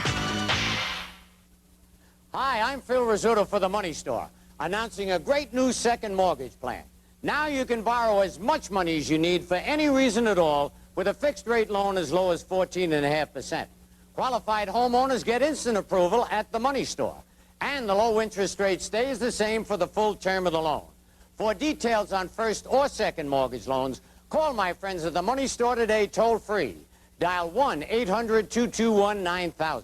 Hi, I'm Phil Rizzuto for the Money Store, announcing a great new second mortgage plan. Now you can borrow as much money as you need for any reason at all with a fixed rate loan as low as 14.5%. Qualified homeowners get instant approval at the Money Store. And the low interest rate stays the same for the full term of the loan. For details on first or second mortgage loans, call my friends at the Money Store today toll free. Dial 1-800-221-9000.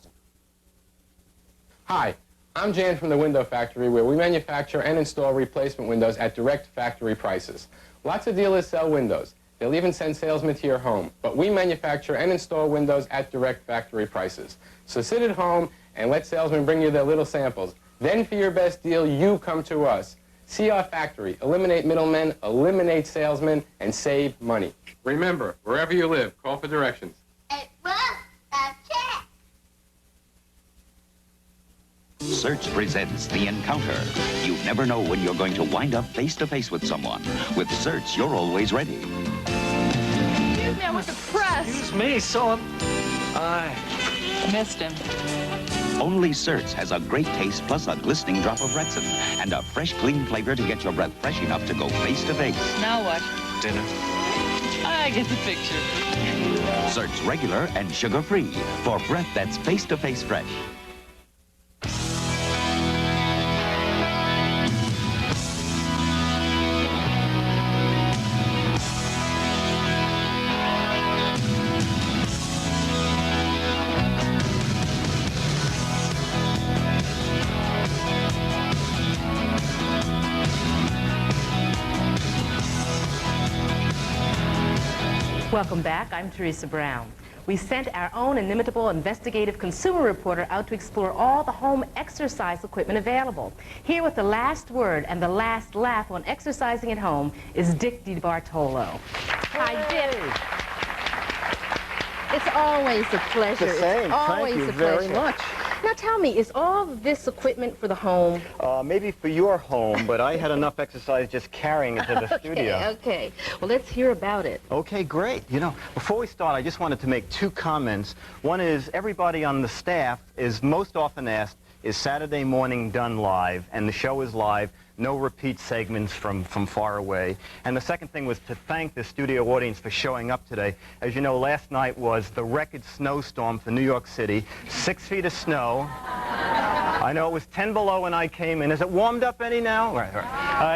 Hi, I'm Jan from the Window Factory, where we manufacture and install replacement windows at direct factory prices. Lots of dealers sell windows. They'll even send salesmen to your home. But we manufacture and install windows at direct factory prices. So sit at home and let salesmen bring you their little samples. Then for your best deal, you come to us. See our factory. Eliminate middlemen, eliminate salesmen, and save money. Remember, wherever you live, call for directions. Search presents The Encounter. You never know when you're going to wind up face-to-face with someone. With Search, you're always ready. Excuse me, I was impressed. Excuse me, so I missed him. Only Search has a great taste plus a glistening drop of Retsin and a fresh, clean flavor to get your breath fresh enough to go face-to-face. Now what? Dinner. I get the picture. Search regular and sugar-free for breath that's face-to-face fresh. Welcome back. I'm Teresa Brown. We sent our own inimitable investigative consumer reporter out to explore all the home exercise equipment available. Here with the last word and the last laugh on exercising at home is Dick DeBartolo. Hi, Dick. It's always a pleasure. The same. It's always Thank you a very pleasure. much. Now tell me, is all this equipment for the home? Maybe for your home, but I had enough exercise just carrying it to the studio. Okay. Well, let's hear about it. Okay, great. You know, before we start, I just wanted to make two comments. One is everybody on the staff is most often asked, is Saturday morning done live? And the show is live. No repeat segments from far away. And the second thing was to thank the studio audience for showing up today. As you know, last night was the record snowstorm for New York City. 6 feet of snow. I know it was 10 below when I came in. Is it warmed up any now? Right.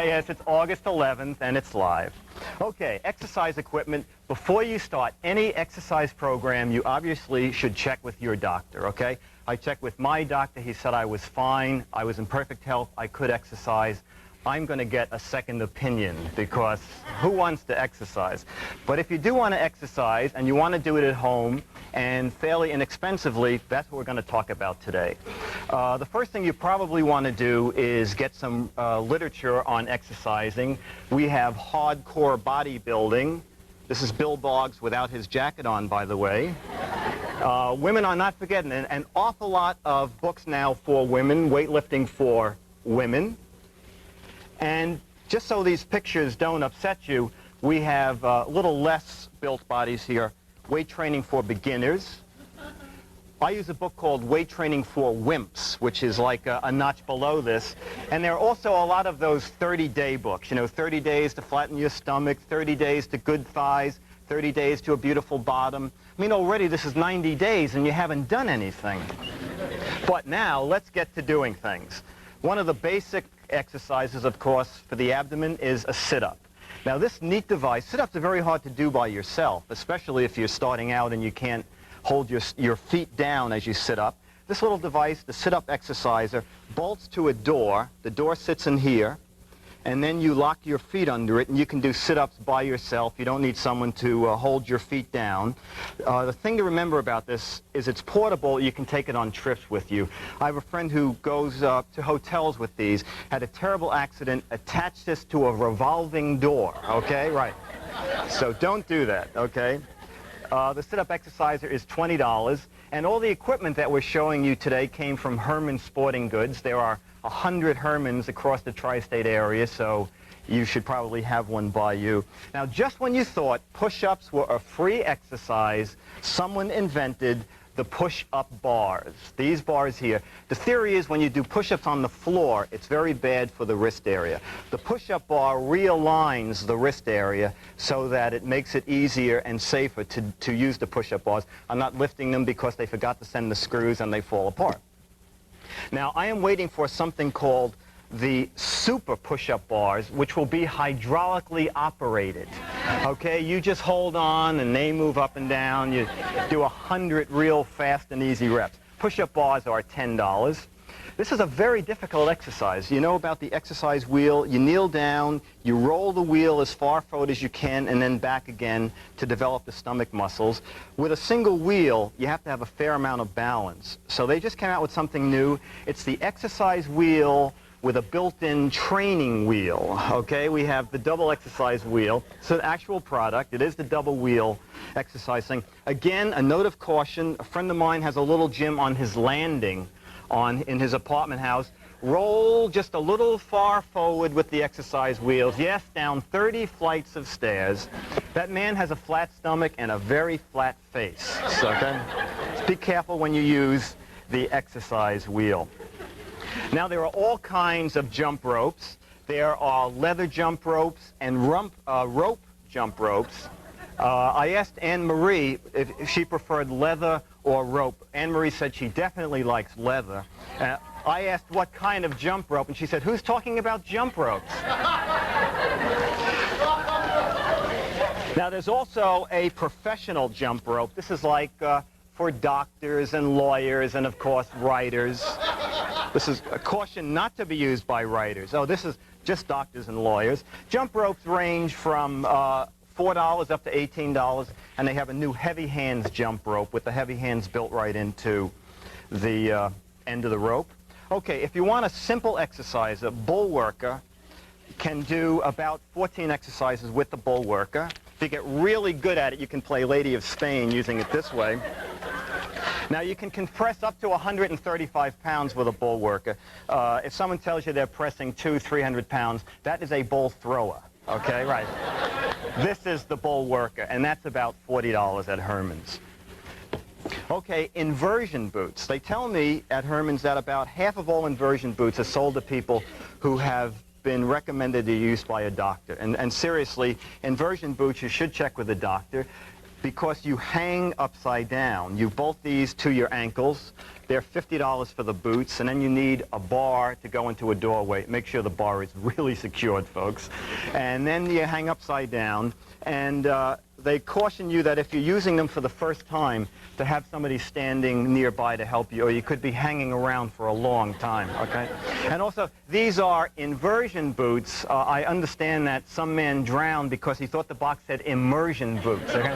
Yes, it's August 11th, and it's live. Okay, exercise equipment. Before you start any exercise program, you obviously should check with your doctor, okay? I checked with my doctor. He said I was fine. I was in perfect health. I could exercise. I'm going to get a second opinion because who wants to exercise? But if you do want to exercise and you want to do it at home and fairly inexpensively, that's what we're going to talk about today. The first thing you probably want to do is get some literature on exercising. We have hardcore bodybuilding. This is Bill Boggs without his jacket on, by the way. Women are not forgetting an awful lot of books now for women, weightlifting for women. And just so these pictures don't upset you, we have a little less built bodies here. Weight training for beginners. I use a book called Weight Training for Wimps, which is like a notch below this. And there are also a lot of those 30-day books. You know, 30 days to flatten your stomach, 30 days to good thighs, 30 days to a beautiful bottom. I mean, already this is 90 days and you haven't done anything. But now, let's get to doing things. One of the basic exercises, of course, for the abdomen is a sit-up. Now, this neat device, sit-ups are very hard to do by yourself, especially if you're starting out and you can't hold your feet down as you sit up. This little device, the sit-up exerciser, bolts to a door. The door sits in here, and then you lock your feet under it, and you can do sit-ups by yourself. You don't need someone to hold your feet down. The thing to remember about this is it's portable. You can take it on trips with you. I have a friend who goes to hotels with these, had a terrible accident, attached this to a revolving door, okay? Right. So don't do that, okay? The sit-up exerciser is $20, and all the equipment that we're showing you today came from Herman Sporting Goods. There are 100 Hermans across the tri-state area, so you should probably have one by you. Now, just when you thought push-ups were a free exercise, someone invented the push-up bars. These bars here. The theory is when you do push-ups on the floor, it's very bad for the wrist area. The push-up bar realigns the wrist area so that it makes it easier and safer to use the push-up bars. I'm not lifting them because they forgot to send the screws and they fall apart. Now, I am waiting for something called the super push-up bars, which will be hydraulically operated. Okay, you just hold on and they move up and down. You do 100 real fast and easy reps. Push-up bars are $10. This is a very difficult exercise. You know about the exercise wheel. You kneel down, you roll the wheel as far forward as you can, and then back again to develop the stomach muscles. With a single wheel, you have to have a fair amount of balance. So they just came out with something new. It's the exercise wheel with a built-in training wheel. Okay, we have the double exercise wheel. It's an actual product. It is the double wheel exercise thing. Again, a note of caution. A friend of mine has a little gym on his landing in his apartment house. Roll just a little far forward with the exercise wheels. Yes, down 30 flights of stairs. That man has a flat stomach and a very flat face. Okay? Be careful when you use the exercise wheel. Now, there are all kinds of jump ropes. There are leather jump ropes and rope jump ropes. I asked Anne-Marie if she preferred leather or rope. Anne-Marie said she definitely likes leather. I asked what kind of jump rope, and she said, who's talking about jump ropes? Now, there's also a professional jump rope. This is like for doctors and lawyers and, of course, writers. This is a caution not to be used by writers. Oh, this is just doctors and lawyers. Jump ropes range from $4 up to $18, and they have a new heavy hands jump rope with the heavy hands built right into the end of the rope. Okay, if you want a simple exercise, a bull worker can do about 14 exercises with the bull worker. If you get really good at it, you can play Lady of Spain using it this way. Now, you can compress up to 135 pounds with a bull worker. If someone tells you they're pressing 200-300 pounds, that is a bull thrower. Okay, right. This is the bull worker, and that's about $40 at Herman's. Okay, inversion boots. They tell me at Herman's that about half of all inversion boots are sold to people who have been recommended to use by a doctor. And seriously, inversion boots, you should check with a doctor because you hang upside down. You bolt these to your ankles. They're $50 for the boots, and then you need a bar to go into a doorway. Make sure the bar is really secured, folks. And then you hang upside down, and they caution you that if you're using them for the first time, to have somebody standing nearby to help you, or you could be hanging around for a long time, okay? And also, these are inversion boots. I understand that some man drowned because he thought the box said immersion boots. Okay?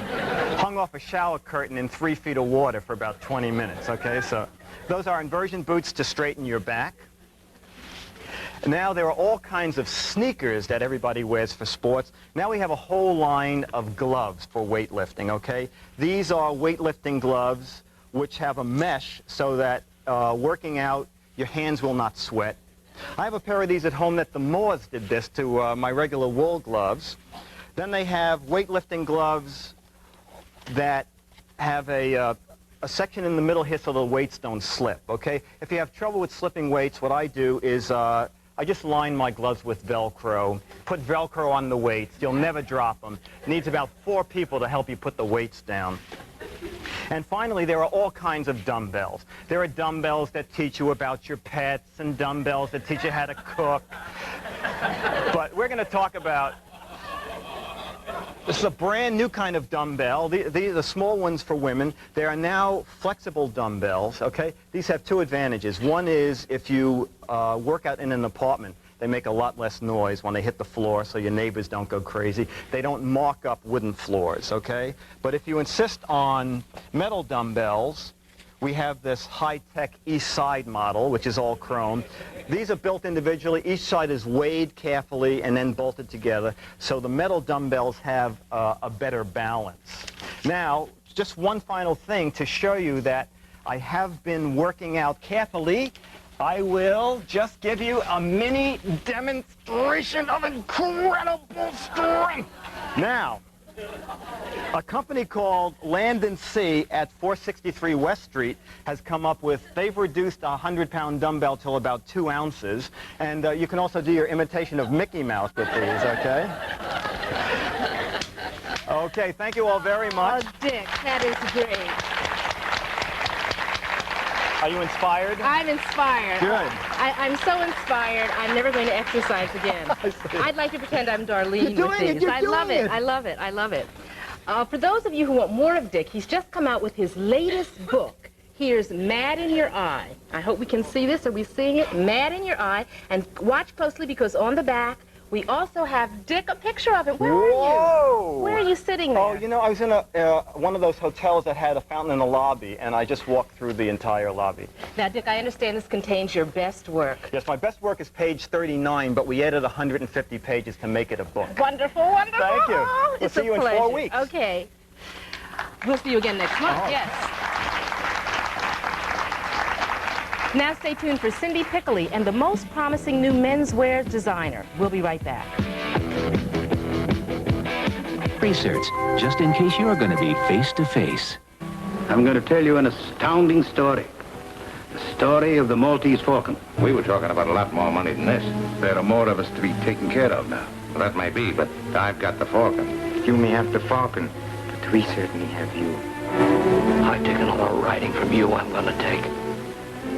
Hung off a shower curtain in 3 feet of water for about 20 minutes, okay? So those are inversion boots to straighten your back. Now, there are all kinds of sneakers that everybody wears for sports. Now we have a whole line of gloves for weightlifting, okay? These are weightlifting gloves which have a mesh so that working out, your hands will not sweat. I have a pair of these at home that the Moors did this to my regular wool gloves. Then they have weightlifting gloves that have a section in the middle here so the weights don't slip, okay? If you have trouble with slipping weights, what I do is I just line my gloves with Velcro, put Velcro on the weights. You'll never drop them. It needs about 4 people to help you put the weights down. And finally, there are all kinds of dumbbells. There are dumbbells that teach you about your pets and dumbbells that teach you how to cook. But we're going to talk about this is a brand new kind of dumbbell. These are the small ones for women. They are now flexible dumbbells, okay? These have 2 advantages. One is if you work out in an apartment, they make a lot less noise when they hit the floor so your neighbors don't go crazy. They don't mark up wooden floors, okay? But if you insist on metal dumbbells, we have this high-tech east side model, which is all chrome. These are built individually. Each side is weighed carefully and then bolted together, so the metal dumbbells have a better balance. Now, just one final thing to show you that I have been working out carefully. I will just give you a mini demonstration of incredible strength. Now, a company called Land & Sea at 463 West Street has come up with, they've reduced a 100-pound dumbbell to about 2 ounces. And you can also do your imitation of Mickey Mouse with these, okay? Okay, thank you all very much. Oh, Dick, that is great. Are you inspired? I'm inspired. Good. I'm so inspired, I'm never going to exercise again. I'd like to pretend I'm Darlene with these. I love it. I love it. I love it. For those of you who want more of Dick, he's just come out with his latest book. Here's Mad in Your Eye. I hope we can see this. Are we seeing it? Mad in Your Eye. And watch closely because on the back, we also have Dick, a picture of it. Where are you? Where are you sitting there? Oh, you know, I was in one of those hotels that had a fountain in the lobby, and I just walked through the entire lobby. Now, Dick, I understand this contains your best work. Yes, my best work is page 39, but we added 150 pages to make it a book. Wonderful, wonderful. Thank you. Oh, We'll see you in 4 weeks. Okay. We'll see you again next month, yes. Now stay tuned for Cindy Pickley and the most promising new menswear designer. We'll be right back. Research, just in case you're going to be face to face. I'm going to tell you an astounding story. The story of the Maltese Falcon. We were talking about a lot more money than this. There are more of us to be taken care of now. Well, that may be, but I've got the Falcon. You may have the Falcon, but we certainly have you. I've taken all the riding from you I'm going to take.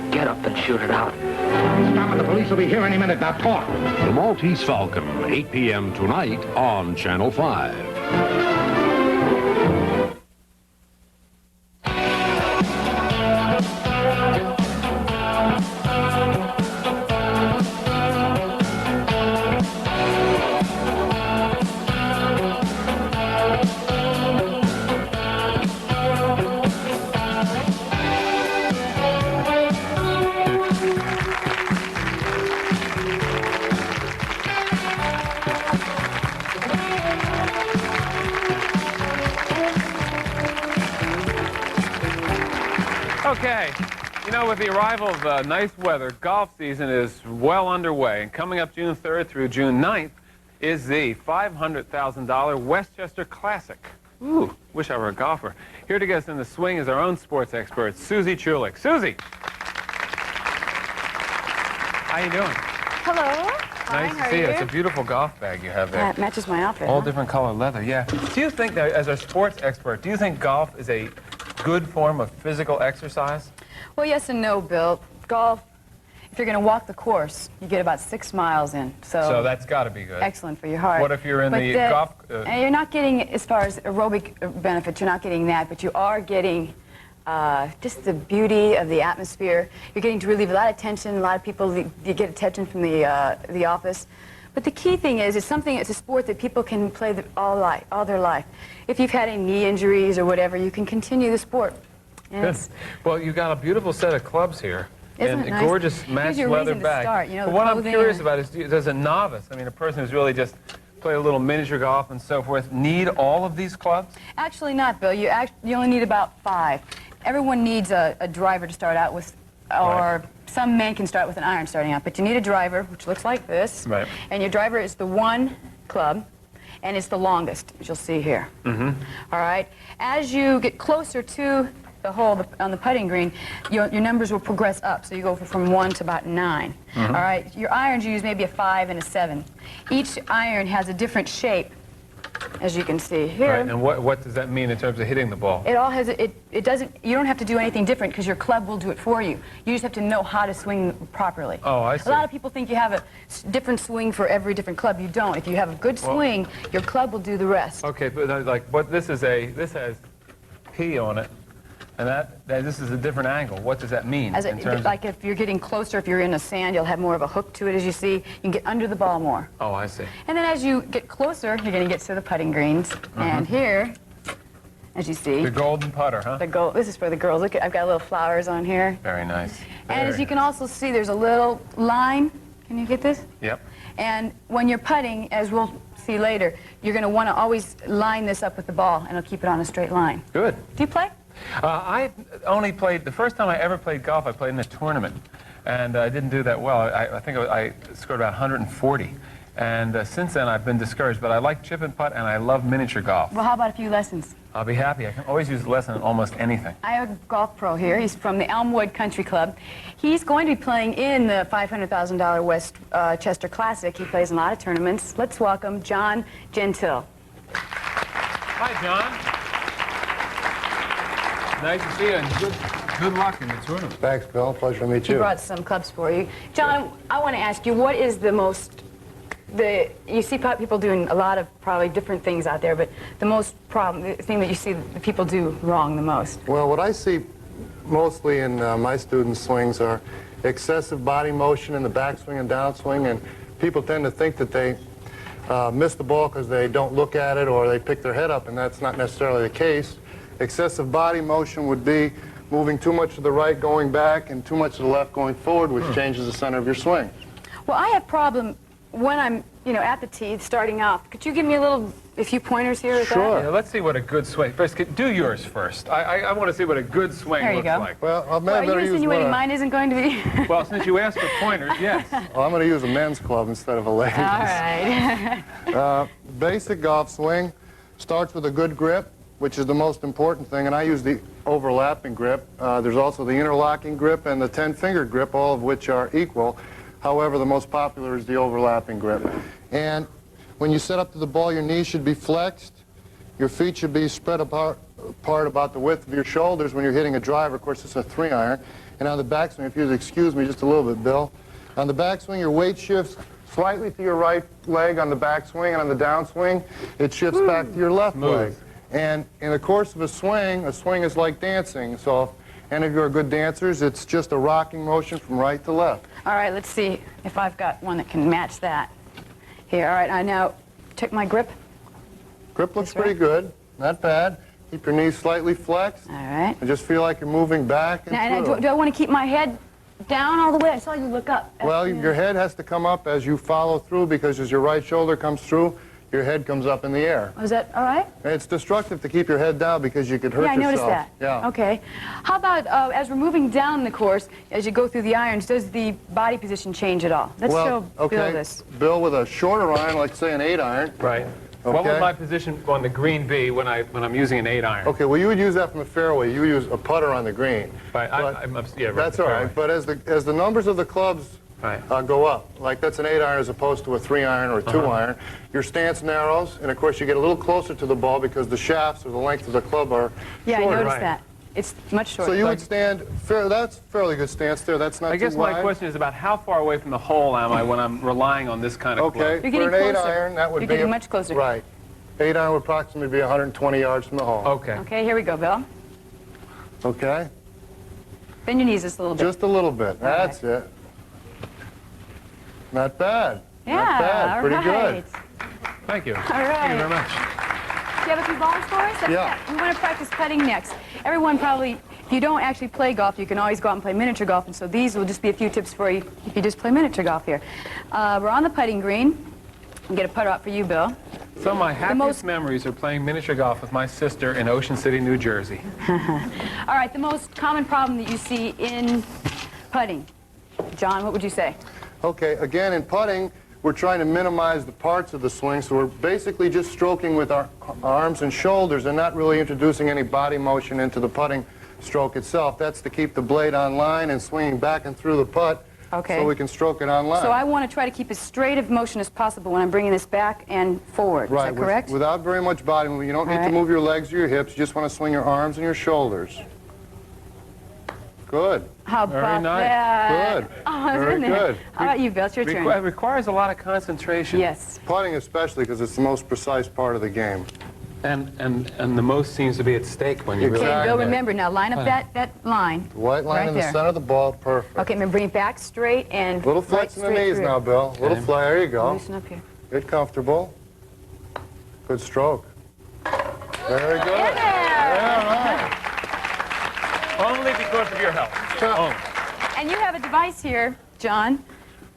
Get up and shoot it out. Stop it, the police will be here any minute. Now talk. The Maltese Falcon, 8 p.m. tonight on Channel 5. Okay, you know, with the arrival of nice weather, golf season is well underway. And coming up June 3rd through June 9th is the $500,000 Westchester Classic. Ooh, wish I were a golfer. Here to get us in the swing is our own sports expert, Susie Chulik. Susie! How you doing? Hello. Nice to see you. It's a beautiful golf bag you have there. That matches my outfit. All different color leather, yeah. Do you think that, as a sports expert, do you think golf is a good form of physical exercise? Well, yes and no, Bill. Golf, if you're going to walk the course, you get about 6 miles in. So that's got to be good. Excellent for your heart. What if you're in the golf... and you're not getting, as far as aerobic benefits, you're not getting that, but you are getting just the beauty of the atmosphere. You're getting to relieve a lot of tension. A lot of people, you get attention from the office. But the key thing is, it's a sport that people can play all their life. If you've had any knee injuries or whatever, you can continue the sport. Good. Well, you've got a beautiful set of clubs here. Isn't and it a nice? gorgeous matched leather bag. Start, you know, but what I'm curious about is, does a novice, I mean, a person who's really just played a little miniature golf and so forth, need all of these clubs? Actually not, Bill. You only need about 5. Everyone needs a driver to start out with, or some men can start with an iron starting out, but you need a driver, which looks like this. Right. And your driver is the 1 club, and it's the longest, as you'll see here. Mm-hmm. All right? As you get closer to the hole on the putting green, your numbers will progress up, so you go from 1 to about 9. Mm-hmm. All right? Your irons you use maybe a 5 and a 7. Each iron has a different shape, as you can see here. Right. And what does that mean in terms of hitting the ball? It all has, it doesn't, you don't have to do anything different because your club will do it for you. You just have to know how to swing properly. Oh, I see. A lot of people think you have a different swing for every different club. You don't. If you have a good swing, your club will do the rest. Okay, but like, what this has P on it, and this is a different angle. What does that mean? Like if you're getting closer, if you're in the sand, you'll have more of a hook to it, as you see. You can get under the ball more. Oh, I see. And then as you get closer, you're going to get to the putting greens. And here, as you see. The golden putter, huh? This is for the girls. Look, I've got little flowers on here. Very nice. And as you can also see, there's a little line. Can you get this? Yep. And when you're putting, as we'll see later, you're going to want to always line this up with the ball, and it'll keep it on a straight line. Good. Do you play? I only played, the first time I ever played golf, I played in a tournament. And I didn't do that well. I think I scored about 140. And since then, I've been discouraged. But I like chip and putt, and I love miniature golf. Well, how about a few lessons? I'll be happy. I can always use a lesson in almost anything. I have a golf pro here. He's from the Elmwood Country Club. He's going to be playing in the $500,000 Westchester Classic. He plays in a lot of tournaments. Let's welcome John Gentile. Hi, John. Nice to see you, and good luck in the tournament. Thanks, Bill. Pleasure to meet you. He brought some clubs for you. John, I want to ask you, what is you see people doing a lot of probably different things out there, but the thing that you see the people do wrong the most? Well, what I see mostly in my students' swings are excessive body motion in the backswing and downswing, and people tend to think that they miss the ball because they don't look at it or they pick their head up, and that's not necessarily the case. Excessive body motion would be moving too much to the right going back and too much to the left going forward, which changes the center of your swing. Well, I have a problem when I'm, at the tee, starting off. Could you give me a few pointers here? Sure. Yeah, let's see what a good swing. First, do yours first. I want to see what a good swing There you looks go. like. Well, Are you insinuating mine isn't going to be? Well, since you asked for pointers, yes. Well, I'm going to use a men's club instead of a ladies. All right. Basic golf swing starts with a good grip, which is the most important thing, and I use the overlapping grip. There's also the interlocking grip and the 10-finger grip, all of which are equal. However, the most popular is the overlapping grip. And when you set up to the ball, your knees should be flexed. Your feet should be spread apart about the width of your shoulders when you're hitting a driver. Of course, it's a 3-iron. And on the backswing, if you'd excuse me just a little bit, Bill. On the backswing, your weight shifts slightly to your right leg on the backswing, and on the downswing, it shifts back to your left leg. And in the course of a swing is like dancing. So if any of you are good dancers, it's just a rocking motion from right to left. All right, let's see if I've got one that can match that. Here, all right, I now check my grip. Grip looks pretty good, not bad. Keep your knees slightly flexed. All right. And just feel like you're moving back and Now, through. do I want to keep my head down all the way? I saw you look up. Well, your head has to come up as you follow through, because as your right shoulder comes through, your head comes up in the air. Oh, is that all right? And it's destructive to keep your head down because you could hurt yourself. Yeah, I noticed that. Yeah. Okay. How about as we're moving down the course, as you go through the irons, does the body position change at all? Let's show Bill this. Bill with a shorter iron, like say an 8-iron. Right. Okay. What would my position on the green be when I'm using an 8-iron? Okay, well, you would use that from the fairway. You use a putter on the green. Right. Yeah, right, that's all right. But as the numbers of the clubs go up, like that's an 8-iron as opposed to a 3-iron or a 2-iron, your stance narrows, and of course you get a little closer to the ball because the shafts or the length of the club are Yeah, shorter. I noticed that. It's much shorter. So you would stand, that's fairly good stance there. That's not I guess too wide. my question is about how far away from the hole am I when I'm relying on this kind of club? Okay, for an 8-iron, that would be... You're getting much closer. Right. 8-iron would approximately be 120 yards from the hole. Okay. Okay, here we go, Bill. Okay. Bend your knees just a little bit. Just a little bit. That's it. Not bad. Yeah, not bad. Pretty good. Thank you. All right. Thank you very much. Do you have a few balls for us? Yeah. We want to practice putting next. Everyone probably, if you don't actually play golf, you can always go out and play miniature golf, and so these will just be a few tips for you if you just play miniature golf here. We're on the putting green. I'll get a putter out for you, Bill. Some of my happiest memories are playing miniature golf with my sister in Ocean City, New Jersey. All right, the most common problem that you see in putting. John, what would you say? Okay, again, in putting, we're trying to minimize the parts of the swing, so we're basically just stroking with our arms and shoulders and not really introducing any body motion into the putting stroke itself. That's to keep the blade on line and swinging back and through the putt so we can stroke it on line. So I want to try to keep as straight of motion as possible when I'm bringing this back and forward. Right, Is that correct? Without very much body movement. You don't need to move your legs or your hips. You just want to swing your arms and your shoulders. Good. How about that? Good. Oh, Very good. How about you, Bill? It's your turn. It requires a lot of concentration. Yes. Putting especially because it's the most precise part of the game. And the most seems to be at stake when you really... Okay, Bill, remember, now line up that line. The white line right in the there. center of the ball, perfect. Okay, now bring it back straight and Little flex in the knees now, Bill. Little flex, there you go. Loosen up here. Get comfortable. Good stroke. Very good. Yeah. Only because of your help. And you have a device here, John,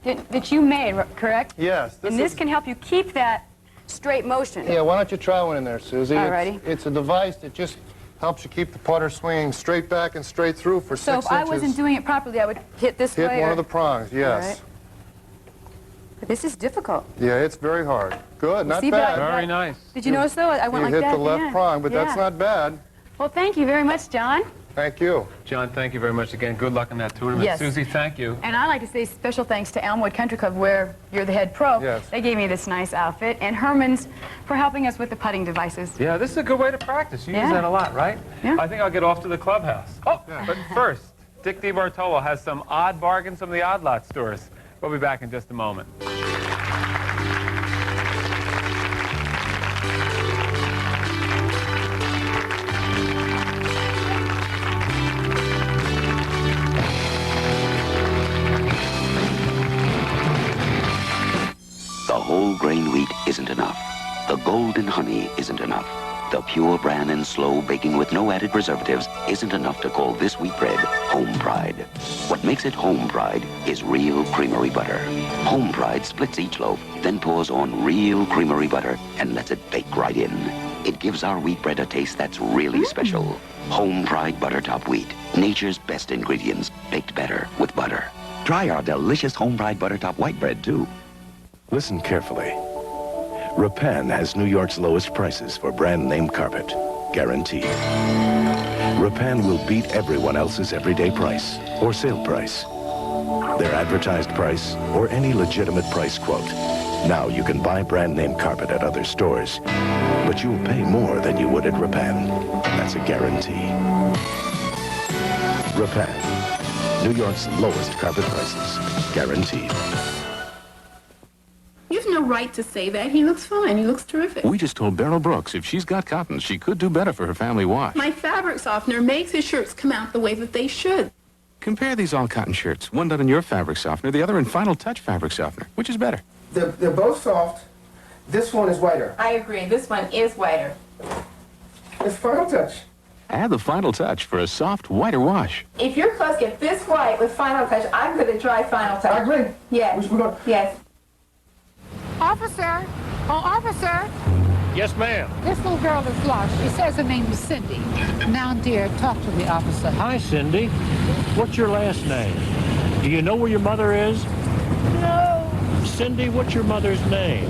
that you made, correct? Yes. This can help you keep that straight motion. Yeah, why don't you try one in there, Susie? Alrighty. It's a device that just helps you keep the putter swinging straight back and straight through for 6 inches. So if I wasn't doing it properly, I would hit this way? Hit one of the prongs, yes. All right. But this is difficult. Yeah, it's very hard. Good, not See, bad. Very nice. Did you notice, though? I went like that. You hit the left prong, but that's not bad. Well, thank you very much, John. Thank you. John, thank you very much again. Good luck in that tournament. Yes. Susie, thank you. And I'd like to say special thanks to Elmwood Country Club, where you're the head pro. Yes. They gave me this nice outfit. And Herman's for helping us with the putting devices. Yeah, this is a good way to practice. You use that a lot, right? Yeah. I think I'll get off to the clubhouse. Oh, but first, Dick DeBartolo has some odd bargains from the Odd Lot stores. We'll be back in just a moment. golden honey isn't enough. The pure bran and slow baking with no added preservatives isn't enough to call this wheat bread Home Pride. What makes it Home Pride is real creamery butter. Home Pride splits each loaf, then pours on real creamery butter and lets it bake right in. It gives our wheat bread a taste that's really special. Home Pride Butter Top Wheat. Nature's best ingredients, baked better with butter. Try our delicious Home Pride Butter Top White Bread, too. Listen carefully. Rapan has New York's lowest prices for brand name carpet, guaranteed. Rapan will beat everyone else's everyday price or sale price, their advertised price, or any legitimate price quote. Now you can buy brand name carpet at other stores, but you'll pay more than you would at Rapan. That's a guarantee. Rapan, New York's lowest carpet prices, guaranteed. You've no right to say that. He looks fine. He looks terrific. We just told Beryl Brooks if she's got cotton, she could do better for her family wash. My fabric softener makes his shirts come out the way that they should. Compare these all-cotton shirts. One done in your fabric softener, the other in Final Touch fabric softener. Which is better? They're both soft. This one is whiter. I agree. This one is whiter. It's Final Touch. Add the Final Touch for a soft, whiter wash. If your clothes get this white with Final Touch, I'm going to try Final Touch. I agree. Yes. Yes. Officer! Oh, officer! Yes, ma'am. This little girl is lost. She says her name is Cindy. Now, dear, talk to the officer. Hi, Cindy. What's your last name? Do you know where your mother is? No. Cindy, what's your mother's name?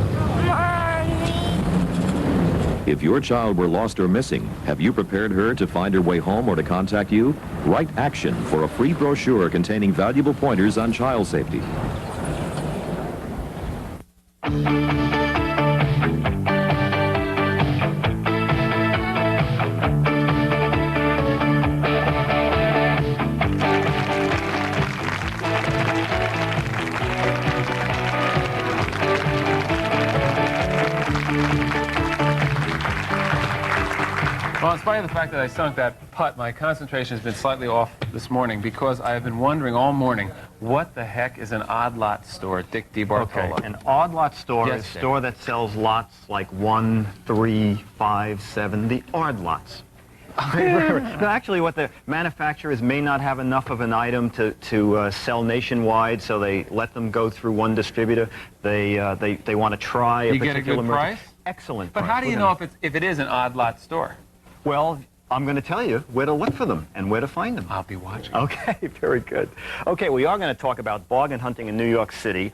If your child were lost or missing, have you prepared her to find her way home or to contact you? Write ACTION for a free brochure containing valuable pointers on child safety. Well, in spite of the fact that I sunk that putt, my concentration has been slightly off this morning because I have been wondering all morning, what the heck is an odd lot store, Dick DeBartolo? Okay, an odd lot store Yes, is a Dick. store that sells lots like 1, 3, 5, 7, the odd lots. No, actually, what the manufacturers may not have enough of an item to sell nationwide, so they let them go through one distributor. They want to try a You get a particular good merchant. price? Excellent But price. how do you know if it is an odd lot store? Well, I'm going to tell you where to look for them and where to find them. I'll be watching. Okay, very good. Okay, we are going to talk about bargain hunting in New York City.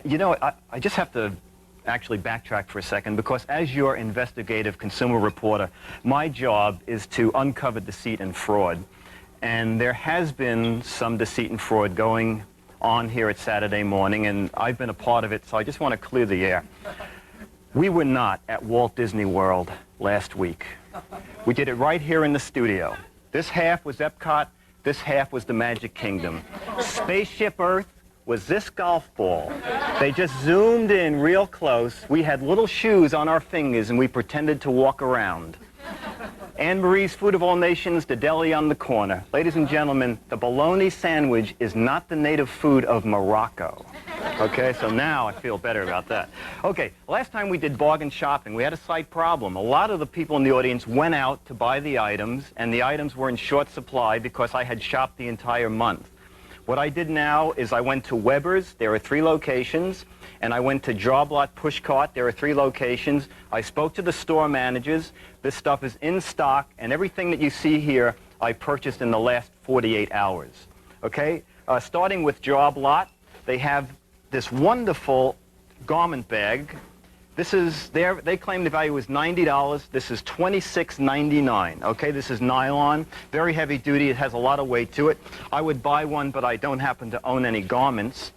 You know, I just have to actually backtrack for a second because as your investigative consumer reporter, my job is to uncover deceit and fraud. And there has been some deceit and fraud going on here at Saturday morning, and I've been a part of it, so I just want to clear the air. We were not at Walt Disney World last week. We did it right here in the studio. This half was Epcot, this half was the Magic Kingdom. Spaceship Earth was this golf ball. They just zoomed in real close. We had little shoes on our fingers and we pretended to walk around. Anne Marie's Food of All Nations, the deli on the corner. Ladies and gentlemen, the bologna sandwich is not the native food of Morocco. Okay, so now I feel better about that. Okay, last time we did bargain shopping, we had a slight problem. A lot of the people in the audience went out to buy the items, and the items were in short supply because I had shopped the entire month. What I did now is I went to Weber's, there are 3 locations, and I went to Job Lot Pushcart, there are 3 locations. I spoke to the store managers. This stuff is in stock, and everything that you see here I purchased in the last 48 hours. Okay, starting with Job Lot, they have this wonderful garment bag. This is they claim the value is $90. This is $26.99. Okay, this is nylon, very heavy duty. It has a lot of weight to it. I would buy one, but I don't happen to own any garments.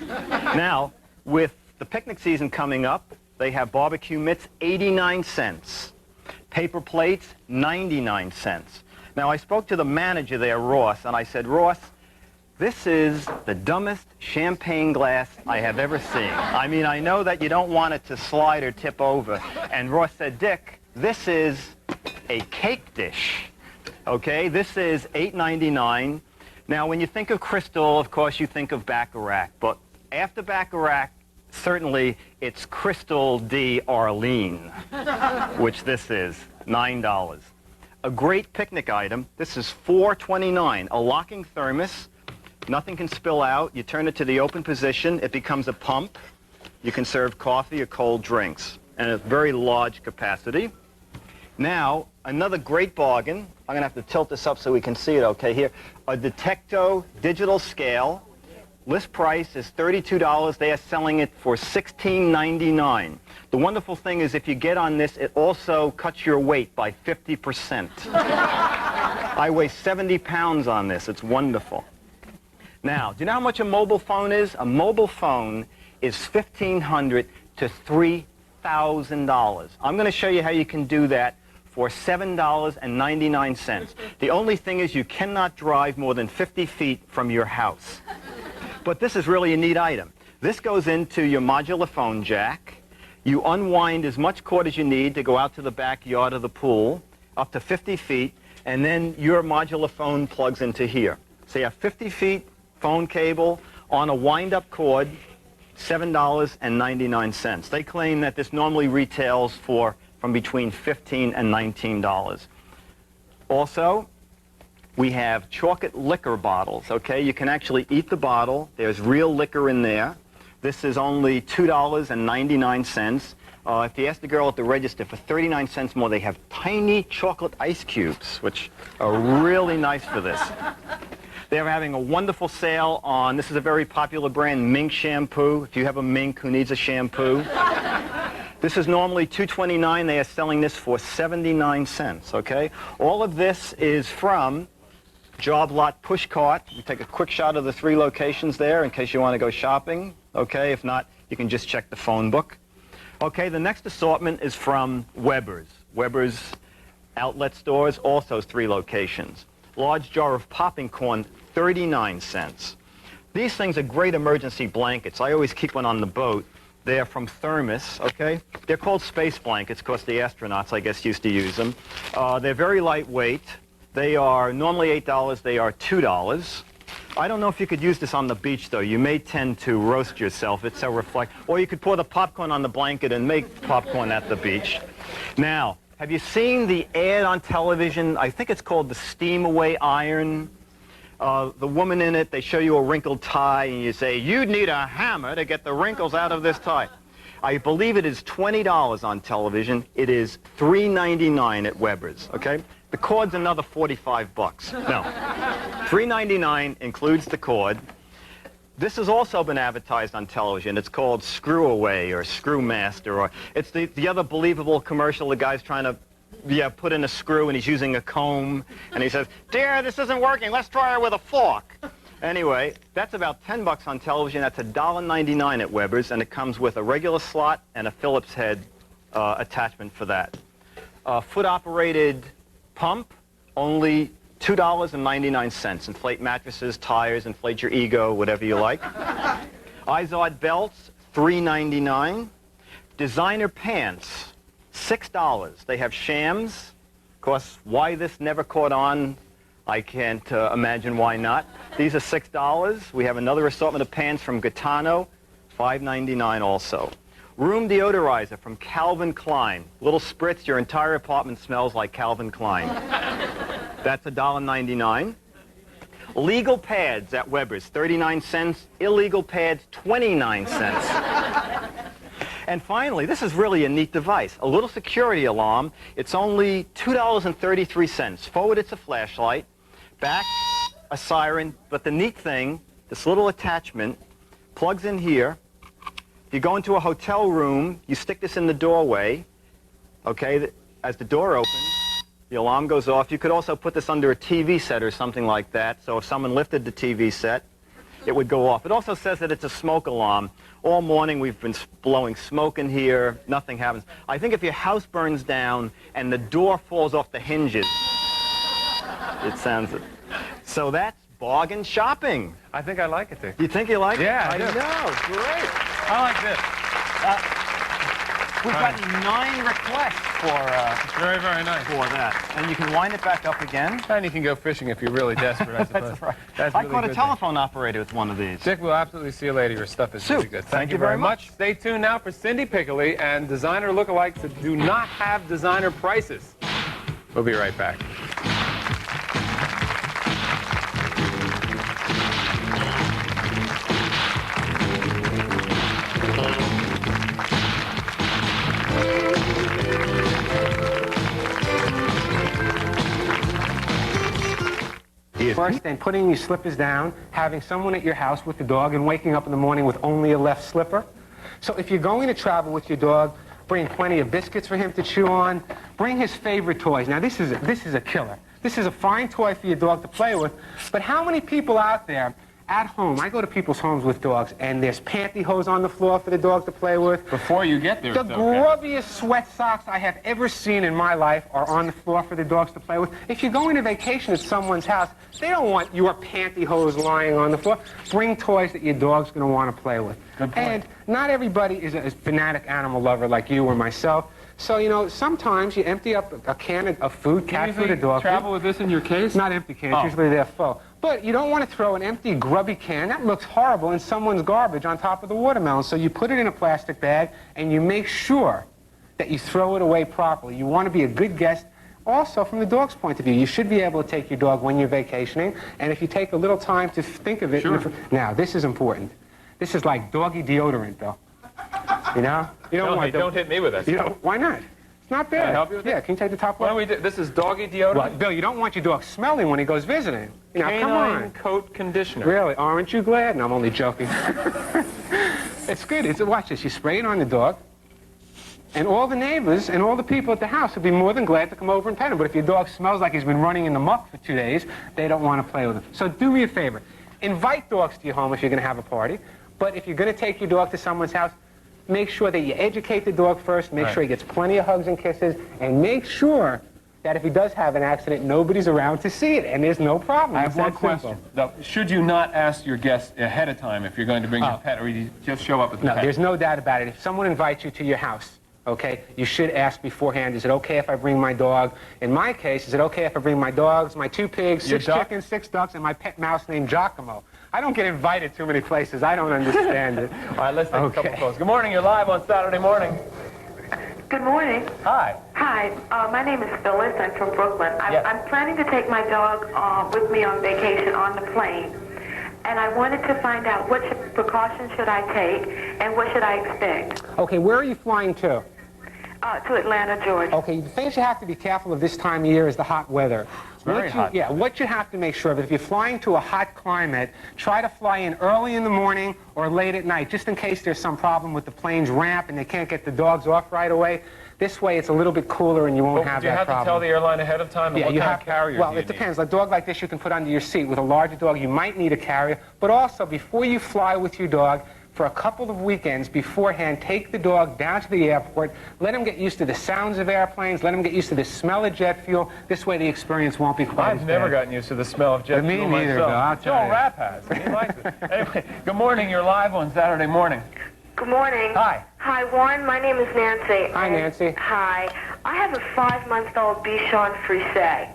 Now, with the picnic season coming up, they have barbecue mitts, 89 cents. Paper plates, 99 cents. Now, I spoke to the manager there, Ross, and I said, Ross, this is the dumbest champagne glass I have ever seen. I mean, I know that you don't want it to slide or tip over. And Ross said, Dick, this is a cake dish. Okay, this is $8.99. Now, when you think of Crystal, of course, you think of Bacharach. But after Bacharach, certainly it's Crystal D. Arlene, which this is, $9. A great picnic item. This is $4.29. A locking thermos. Nothing can spill out. You turn it to the open position. It becomes a pump. You can serve coffee or cold drinks. And a very large capacity. Now, another great bargain. I'm going to have to tilt this up so we can see it okay here. A Detecto digital scale. List price is $32. They are selling it for $16.99. The wonderful thing is if you get on this, it also cuts your weight by 50%. I weigh 70 pounds on this. It's wonderful. Now, do you know how much a mobile phone is? A mobile phone is $1,500 to $3,000. I'm going to show you how you can do that for $7.99. The only thing is you cannot drive more than 50 feet from your house. But this is really a neat item. This goes into your modular phone jack. You unwind as much cord as you need to go out to the backyard of the pool, up to 50 feet, and then your modular phone plugs into here. So you have 50 feet phone cable on a wind-up cord, $7.99. They claim that this normally retails for from between $15 and $19. Also, we have chocolate liquor bottles, okay? You can actually eat the bottle. There's real liquor in there. This is only $2.99. If you ask the girl at the register for 39 cents more, they have tiny chocolate ice cubes, which are really nice for this. They're having a wonderful sale on, this is a very popular brand, Mink shampoo. If you have a mink who needs a shampoo. This is normally $2.29. They are selling this for 79 cents, okay? All of this is from Job Lot Push Cart. You take a quick shot of the 3 locations there in case you want to go shopping, okay? If not, you can just check the phone book. Okay, the next assortment is from Weber's. Weber's outlet stores, also 3 locations. Large jar of popping corn, 39 cents. These things are great emergency blankets. I always keep one on the boat. They're from Thermos, okay? They're called space blankets because the astronauts, I guess, used to use them. They're very lightweight. They are normally $8. They are $2. I don't know if you could use this on the beach, though. You may tend to roast yourself. It's so reflect. Or you could pour the popcorn on the blanket and make popcorn at the beach. Now, have you seen the ad on television? I think it's called the Steam Away Iron. The woman in it, they show you a wrinkled tie, and you say, you need a hammer to get the wrinkles out of this tie. I believe it is $20 on television. It is $3.99 at Weber's, okay? The cord's another 45 bucks. No, $3.99 includes the cord. This has also been advertised on television. It's called Screw Away or Screw Master, or it's the other believable commercial. The guy's trying to put in a screw and he's using a comb and he says, dear, this isn't working. Let's try it with a fork. Anyway, that's about 10 bucks on television. That's $1.99 at Weber's, and it comes with a regular slot and a Phillips head attachment for that. Foot-operated pump, only $2.99. Inflate mattresses, tires, inflate your ego, whatever you like. Izod belts, $3.99. Designer pants, $6. They have shams. Of course, why this never caught on, I can't imagine why not. These are $6. We have another assortment of pants from Gaetano, $5.99 also. Room deodorizer from Calvin Klein. Little spritz, your entire apartment smells like Calvin Klein. That's $1.99. Legal pads at Weber's, 39 cents. Illegal pads, 29 cents. And finally, this is really a neat device, a little security alarm. It's only $2.33. Forward, it's a flashlight. Back, a siren. But the neat thing, this little attachment plugs in here. If you go into a hotel room, you stick this in the doorway, okay? As the door opens, the alarm goes off. You could also put this under a TV set or something like that, so if someone lifted the TV set, it would go off. It also says that it's a smoke alarm. All morning we've been blowing smoke in here. Nothing happens. I think if your house burns down and the door falls off the hinges, it sounds it. So that's bargain shopping. I think I like it, Dick. You think you like it? Yeah, I do. know. Great. I like this. We've gotten 9 requests for very, very nice. For that. And you can wind it back up again. And you can go fishing if you're really desperate, I suppose. That's right. That's I really caught a good telephone operator with one of these. Dick, we'll absolutely see you later. Your stuff is really good. Thank you very much. Stay tuned now for Cindy Pickley and designer lookalikes that do not have designer prices. We'll be right back. First, then putting your slippers down, having someone at your house with the dog, and waking up in the morning with only a left slipper. So if you're going to travel with your dog, bring plenty of biscuits for him to chew on. Bring his favorite toys. Now, this is a killer. This is a fine toy for your dog to play with, but how many people out there at home, I go to people's homes with dogs, and there's pantyhose on the floor for the dog to play with. Before you get there, the grubbiest sweat socks I have ever seen in my life are on the floor for the dogs to play with. If you're going to vacation at someone's house, they don't want your pantyhose lying on the floor. Bring toys that your dog's going to want to play with. Good point. And not everybody is a fanatic animal lover like you or myself. So, you know, sometimes you empty up a can of food, cat food, or dog food. Travel with this in your case? Not empty cans, usually they're full. But you don't want to throw an empty, grubby can. That looks horrible in someone's garbage on top of the watermelon. So you put it in a plastic bag, and you make sure that you throw it away properly. You want to be a good guest. Also, from the dog's point of view, you should be able to take your dog when you're vacationing. And if you take a little time to think of it... Sure. Now, this is important. This is like doggy deodorant, Bill. You know? You don't hit me with that. You know, why not? It's not bad. Can I help you with Yeah, can you take the top What off? do we do? This is doggy deodorant? Well, Bill, you don't want your dog smelling when he goes visiting. You know, come Canine on. coat conditioner. Really? Aren't you glad? No, I'm only joking. It's good. Watch this. You spray it on the dog, and all the neighbors and all the people at the house would be more than glad to come over and pet him. But if your dog smells like he's been running in the muck for 2 days, they don't want to play with him. So do me a favor. Invite dogs to your home if you're going to have a party. But if you're going to take your dog to someone's house, make sure that you educate the dog first, make sure he gets plenty of hugs and kisses, and make sure that if he does have an accident, nobody's around to see it, and there's no problem. I have one question. Though, should you not ask your guests ahead of time if you're going to bring your pet, or you just show up with the pet? No, there's no doubt about it. If someone invites you to your house, okay, you should ask beforehand, is it okay if I bring my dog? In my case, is it okay if I bring my dogs, my 2 pigs, 6 chickens, 6 ducks, and my pet mouse named Giacomo? I don't get invited too many places. I don't understand it. All right, let's take a couple calls. Good morning. You're live on Saturday morning. Good morning. Hi. Hi. My name is Phyllis. I'm from Brooklyn. I'm planning to take my dog with me on vacation on the plane. And I wanted to find out what precautions should I take and what should I expect? Okay, where are you flying to? To Atlanta, Georgia. Okay, the things you have to be careful of this time of year is the hot weather. Very hot. Yeah, what you have to make sure of, if you're flying to a hot climate, try to fly in early in the morning or late at night, just in case there's some problem with the plane's ramp and they can't get the dogs off right away. This way it's a little bit cooler and you won't have that problem. Do you have to tell the airline ahead of time? Yeah, what you kind have of carrier Well, do you it depends. A dog like this you can put under your seat. With a larger dog, you might need a carrier. But also, before you fly with your dog, for a couple of weekends beforehand, take the dog down to the airport, let him get used to the sounds of airplanes, let him get used to the smell of jet fuel. This way the experience won't be quite as bad. I've never gotten used to the smell of jet fuel Me neither, myself. Bill, I'll tell Joel you. Rapp has. He likes it. Anyway, good morning. You're live on Saturday morning. Good morning. Hi. Hi, Warren. My name is Nancy. Hi, Nancy. Hi. I have a 5-month-old Bichon Frise.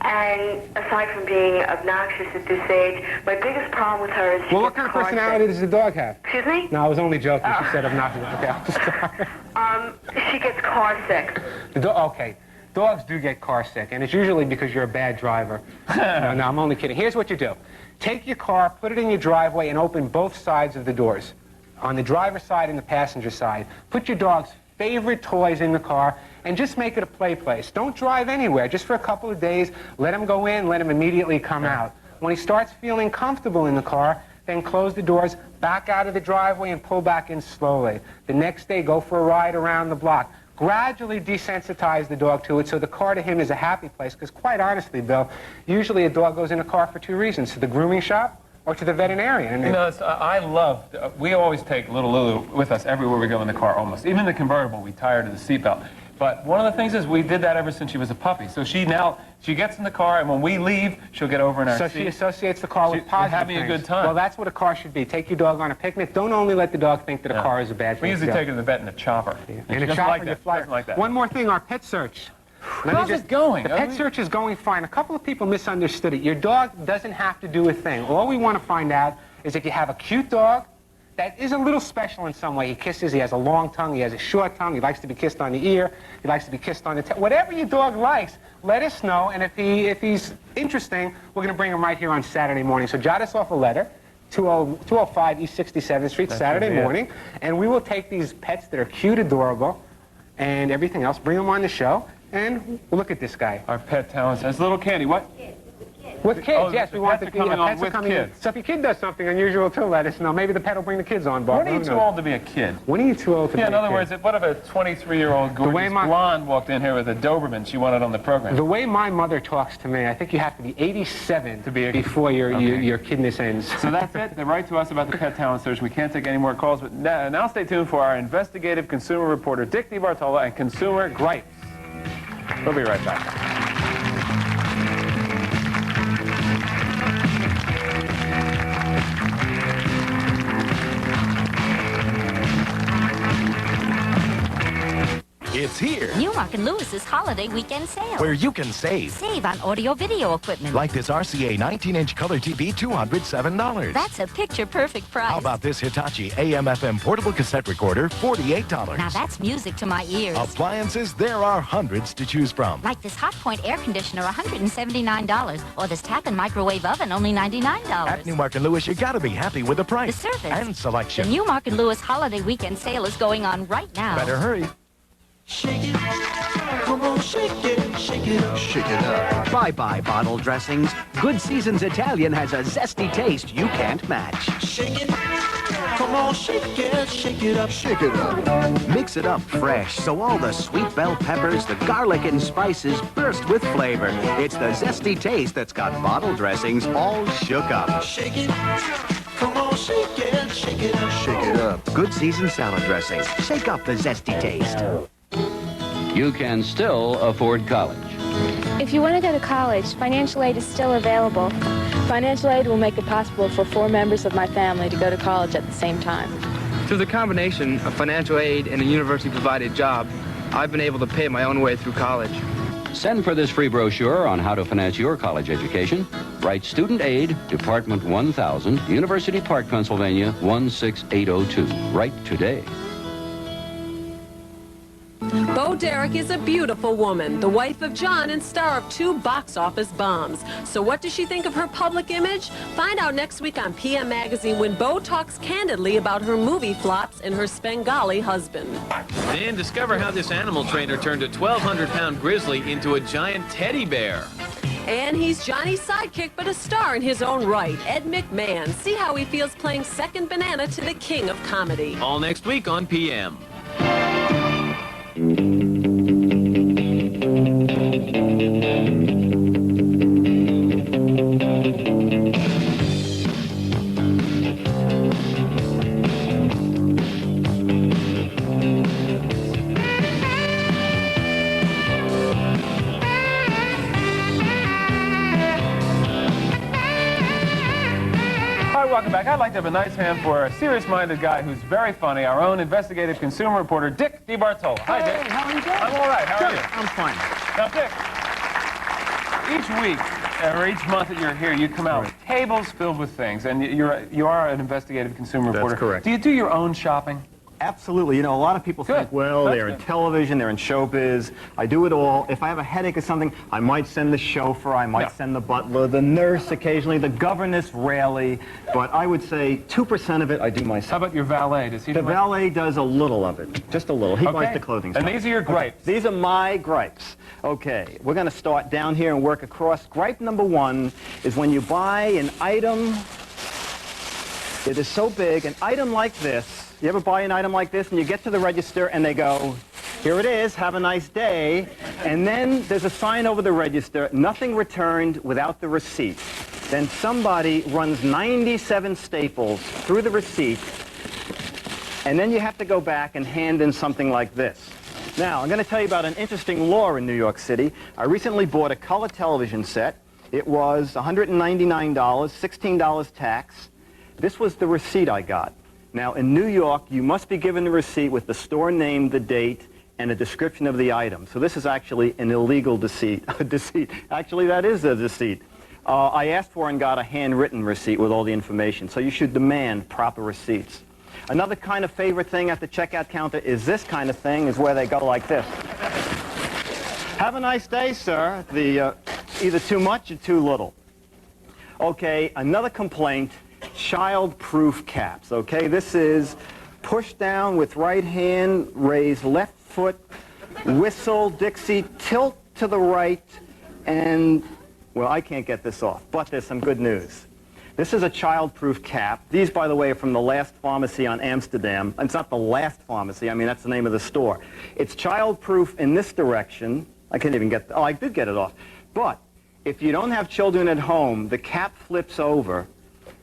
And aside from being obnoxious at this age, my biggest problem with her is she Well, what gets kind of car personality sick. does the dog have? Excuse me? No, I was only joking. She said I'm not. Okay, I'm sorry. She gets car sick. Okay. Dogs do get car sick, and it's usually because you're a bad driver. No, I'm only kidding. Here's what you do. Take your car, put it in your driveway, and open both sides of the doors. On the driver's side and the passenger side. Put your dog's favorite toys in the car, and just make it a play place. Don't drive anywhere. Just for a couple of days, let him go in, let him immediately come out. When he starts feeling comfortable in the car, then close the doors, back out of the driveway, and pull back in slowly. The next day, go for a ride around the block. Gradually desensitize the dog to it so the car to him is a happy place, because quite honestly, Bill, usually a dog goes in a car for 2 reasons: to the grooming shop or to the veterinarian. You know, I love, we always take little Lulu with us everywhere we go in the car almost. Even the convertible, we tie her to the seatbelt. But one of the things is we did that ever since she was a puppy. So she gets in the car, and when we leave, she'll get over in our seat. So she associates the car with positive having things. a good time. Well, that's what a car should be. Take your dog on a picnic. Don't only let the dog think that a car is a bad thing. We usually take her to the vet in a chopper. In a chopper, you fly. Like that. One more thing, our pet search. How's it going? The pet search is going fine. A couple of people misunderstood it. Your dog doesn't have to do a thing. All we want to find out is if you have a cute dog that is a little special in some way. He kisses, he has a long tongue, he has a short tongue, he likes to be kissed on the ear, he likes to be kissed on the tail. Whatever your dog likes, let us know, and if he's interesting, we're going to bring him right here on Saturday morning. So jot us off a letter, 205 East 67th Street, Saturday morning, and we will take these pets that are cute, adorable, and everything else, bring them on the show, and we'll look at this guy. Our pet talent says, little Candy, what? With kids, Oh, yes, the we want pets the are coming on pets with are coming kids. in. So if your kid does something unusual too, let us know. Maybe the pet will bring the kids on, Bob. When are you too old to be a kid? When are you too old to be a kid? Yeah, in other words, what if a 23-year-old gorgeous blonde walked in here with a Doberman she wanted on the program? The way my mother talks to me, I think you have to be 87 to be before your kidness ends. So that's it. They write to us about the pet talent search. We can't take any more calls, but now stay tuned for our investigative consumer reporter, Dick DeBartolo, and Consumer Gripes. We'll be right back. It's here, Newmark and Lewis's holiday weekend sale. where you can save. Save on audio-video equipment. Like this RCA 19-inch color TV, $207. That's a picture-perfect price. How about this Hitachi AM/FM portable cassette recorder, $48. Now that's music to my ears. Appliances, there are hundreds to choose from. Like this Hot Point air conditioner, $179. Or this Tappan microwave oven, only $99. At Newmark and Lewis, you gotta be happy with the price. The service. And The selection. Newmark and Lewis holiday weekend sale is going on right now. Better hurry. Shake it, come on, shake it up. Shake it up. Bye-bye bottle dressings. Good Seasons Italian has a zesty taste you can't match. Shake it, come on, shake it up. Shake it up. Mix it up fresh so all the sweet bell peppers, the garlic and spices burst with flavor. It's the zesty taste that's got bottle dressings all shook up. Shake it, come on, shake it up. Shake it up. Good Seasons salad dressing. Shake up the zesty taste. You can still afford college. If you want to go to college, financial aid is still available. Financial aid will make it possible for 4 members of my family to go to college at the same time. Through the combination of financial aid and a university-provided job, I've been able to pay my own way through college. Send for this free brochure on how to finance your college education. Write Student Aid, Department 1000, University Park, Pennsylvania, 16802. Write today. Bo Derek is a beautiful woman, the wife of John and star of 2 box office bombs. So what does she think of her public image? Find out next week on PM Magazine when Bo talks candidly about her movie flops and her Spengali husband. And discover how this animal trainer turned a 1,200-pound grizzly into a giant teddy bear. And he's Johnny's sidekick, but a star in his own right, Ed McMahon. See how he feels playing second banana to the king of comedy. All next week on PM. Welcome back. I'd like to have a nice hand for a serious-minded guy who's very funny, our own investigative consumer reporter, Dick DeBartolo. Hi, Dick. How are you doing? I'm all right. How are you? I'm fine. Now, Dick, each week or each month that you're here, you come out with tables filled with things, and you are an investigative consumer reporter. That's correct. Do you do your own shopping? Absolutely. You know, a lot of people think, well, they're in television, they're in showbiz. I do it all. If I have a headache or something, I might send the chauffeur, I might send the butler, the nurse occasionally, the governess rarely. But I would say 2% of it I do myself. How about your valet? Does he do The valet does a little of it, just a little. He buys the clothing And stuff. these are your gripes. These are my gripes. Okay, we're going to start down here and work across. Gripe number 1 is when you buy an item that is so big, an item like this. You ever buy an item like this and you get to the register and they go, here it is, have a nice day. And then there's a sign over the register, nothing returned without the receipt. Then somebody runs 97 staples through the receipt, and then you have to go back and hand in something like this. Now, I'm going to tell you about an interesting law in New York City. I recently bought a color television set. It was $199, $16 tax. This was the receipt I got. Now, in New York, you must be given the receipt with the store name, the date, and a description of the item. So this is actually an illegal deceit. Actually, that is a deceit. I asked for and got a handwritten receipt with all the information. So you should demand proper receipts. Another kind of favorite thing at the checkout counter is this kind of thing, is where they go like this. Have a nice day, sir. Either too much or too little. Okay, another complaint, child-proof caps. Okay, this is push down with right hand, raise left foot, whistle, Dixie, tilt to the right, and, well, I can't get this off, but there's some good news. This is a child-proof cap. These, by the way, are from the last pharmacy on Amsterdam. It's not the last pharmacy. I mean, that's the name of the store. It's child-proof in this direction. I can't even get, oh, I did get it off. But if you don't have children at home, the cap flips over,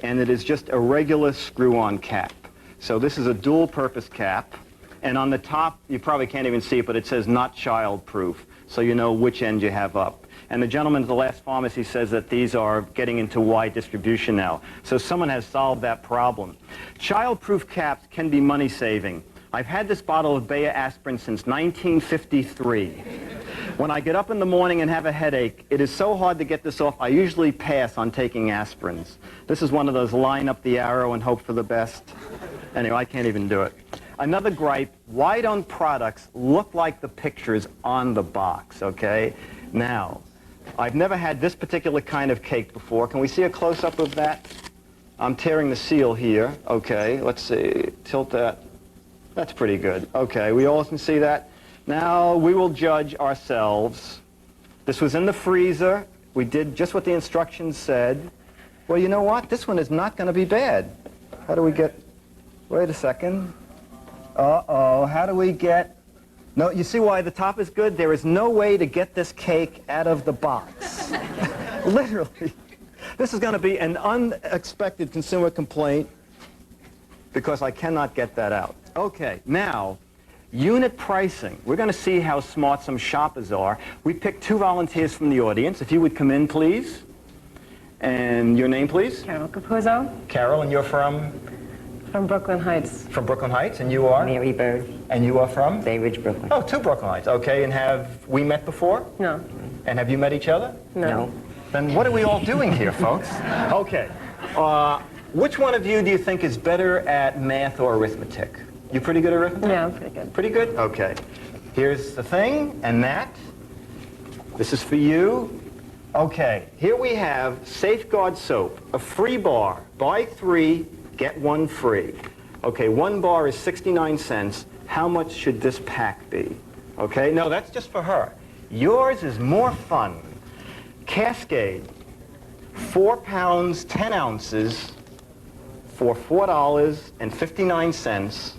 and it is just a regular screw-on cap. So this is a dual-purpose cap. And on the top, you probably can't even see it, but it says not child-proof, so you know which end you have up. And the gentleman at the last pharmacy says that these are getting into wide distribution now. So someone has solved that problem. Child-proof caps can be money-saving. I've had this bottle of Bayer aspirin since 1953. When I get up in the morning and have a headache, it is so hard to get this off, I usually pass on taking aspirins. This is one of those line up the arrow and hope for the best. Anyway, I can't even do it. Another gripe, why don't products look like the pictures on the box, okay? Now, I've never had this particular kind of cake before. Can we see a close-up of that? I'm tearing the seal here. Okay, let's see. Tilt that. That's pretty good. Okay, we all can see that. Now, we will judge ourselves. This was in the freezer. We did just what the instructions said. Well, you know what? This one is not going to be bad. How do we get... Wait a second. Uh-oh, how do we get... No, you see why the top is good? There is no way to get this cake out of the box. Literally. This is going to be an unexpected consumer complaint because I cannot get that out. Okay, now, unit pricing. We're going to see how smart some shoppers are. We picked 2 volunteers from the audience. If you would come in, please. And your name, please? Carol Capuzzo. Carol, and you're from? From Brooklyn Heights. From Brooklyn Heights, and you are? Mary Bird. And you are from? Bay Ridge, Brooklyn. Oh, 2 Brooklyn Heights. Okay, and have we met before? No. And have you met each other? No. Then what are we all doing here, folks? Okay. Which one of you do you think is better at math or arithmetic? You pretty good at arithmetic? Yeah, I'm pretty good. Pretty good? Okay. Here's the thing, and that. This is for you. Okay, here we have Safeguard Soap, a free bar. Buy 3, get 1 free. Okay, 1 bar is 69 cents. How much should this pack be? Okay, no, that's just for her. Yours is more fun. Cascade, 4 pounds, 10 ounces for $4.59,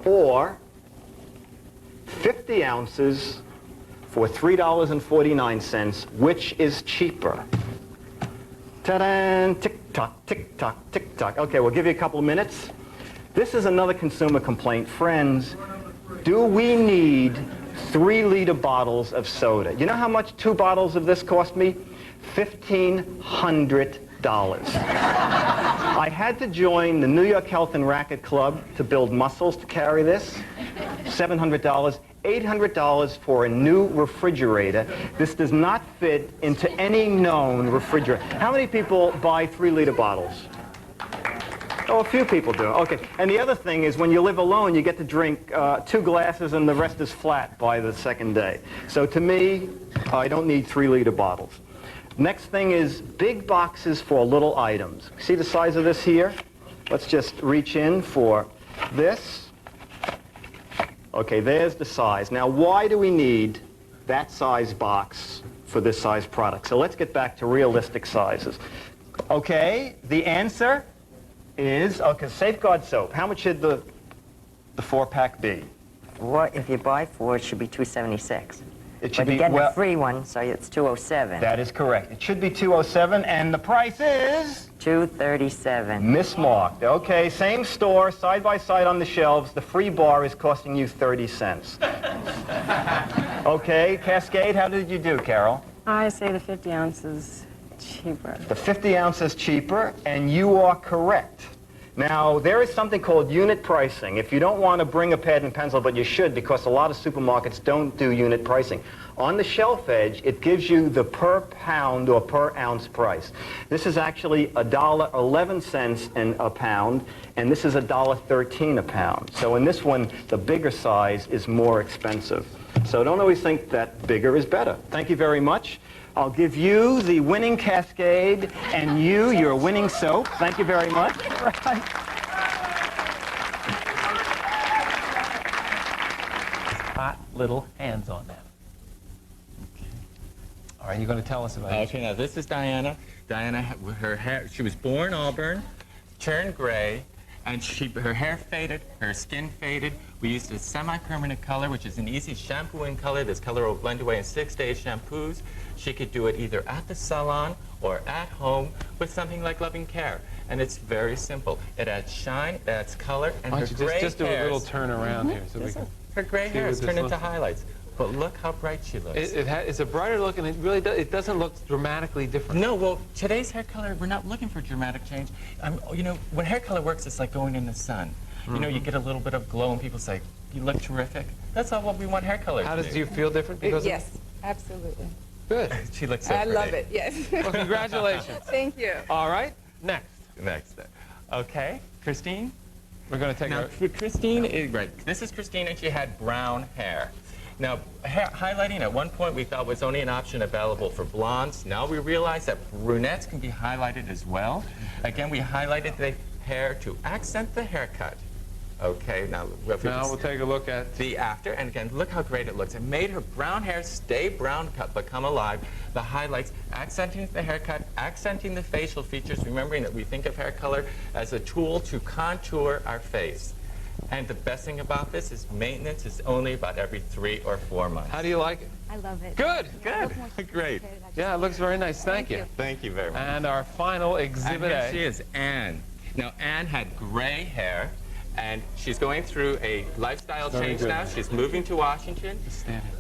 or 50 ounces for $3.49, which is cheaper. Ta-da! Tick-tock, tick-tock, tick-tock. Okay, we'll give you a couple of minutes. This is another consumer complaint. Friends, do we need 3-liter bottles of soda? You know how much 2 bottles of this cost me? $1,500. I had to join the New York Health and Racquet Club to build muscles to carry this. $700. $800 for a new refrigerator. This does not fit into any known refrigerator. How many people buy 3-liter bottles? Oh, a few people do. Okay. And the other thing is when you live alone, you get to drink 2 glasses and the rest is flat by the second day. So to me, I don't need 3-liter bottles. Next thing is big boxes for little items. See the size of this here? Let's just reach in for this. Okay, there's the size. Now, why do we need that size box for this size product? So let's get back to realistic sizes. Okay, the answer is, okay, Safeguard Soap. How much should the 4-pack be? What if you buy 4? It should be $276. It should but you be, get well, a free one, so it's $207. That is correct. It should be $207, and the price is? $237. Mismarked. Okay, same store, side by side on the shelves. The free bar is costing you 30 cents. Okay, Cascade, how did you do, Carol? I say the 50 ounces cheaper. The 50 ounces cheaper, and you are correct. Now, there is something called unit pricing. If you don't want to bring a pad and pencil, but you should, because a lot of supermarkets don't do unit pricing. On the shelf edge, it gives you the per pound or per ounce price. This is actually $1.11 a pound, and this is $1.13 a pound. So in this one, the bigger size is more expensive. So don't always think that bigger is better. Thank you very much. I'll give you the winning Cascade, and you your winning soap. Thank you very much. Hot little hands on them. Okay. All right, you're going to tell us about it. Okay, now this is Diana. Diana, her hair, she was born auburn, turned gray, and her hair faded, her skin faded. We used a semi-permanent color, which is an easy shampooing color. This color will blend away in 6-day shampoos. She could do it either at the salon or at home with something like Loving Care. And it's very simple. It adds shine, it adds color, and her gray just do a little turn around here so we can. Her gray hairs turn into highlights. But look how bright she looks. It's a brighter look, and it really it doesn't look dramatically different. No, well, today's hair color, we're not looking for dramatic change. You know, when hair color works, it's like going in the sun. You know, you get a little bit of glow, and people say, you look terrific. That's all what we want hair color to do. Do you feel different? Because yes, absolutely. Good. She looks so pretty. I love it, yes. Well, congratulations. Thank you. All right, next. Okay, Christine? We're going to take now, for Christine, right, this is Christine, and she had brown hair. Now, highlighting at one point we thought was only an option available for blondes. Now we realize that brunettes can be highlighted as well. Again, we highlighted the hair to accent the haircut. Okay, now we'll take a look at the after, and again, look how great it looks. It made her brown hair stay brown but come alive. The highlights, accenting the haircut, accenting the facial features, remembering that we think of hair color as a tool to contour our face. And the best thing about this is maintenance is only about every 3 or 4 months. How do you like it? I love it. Good. Good. Great. Yeah, it looks very nice. Thank you. Thank you very much. And our final exhibit and here she is, Anne. Now, Anne had gray hair, and she's going through a lifestyle change now. She's moving to Washington,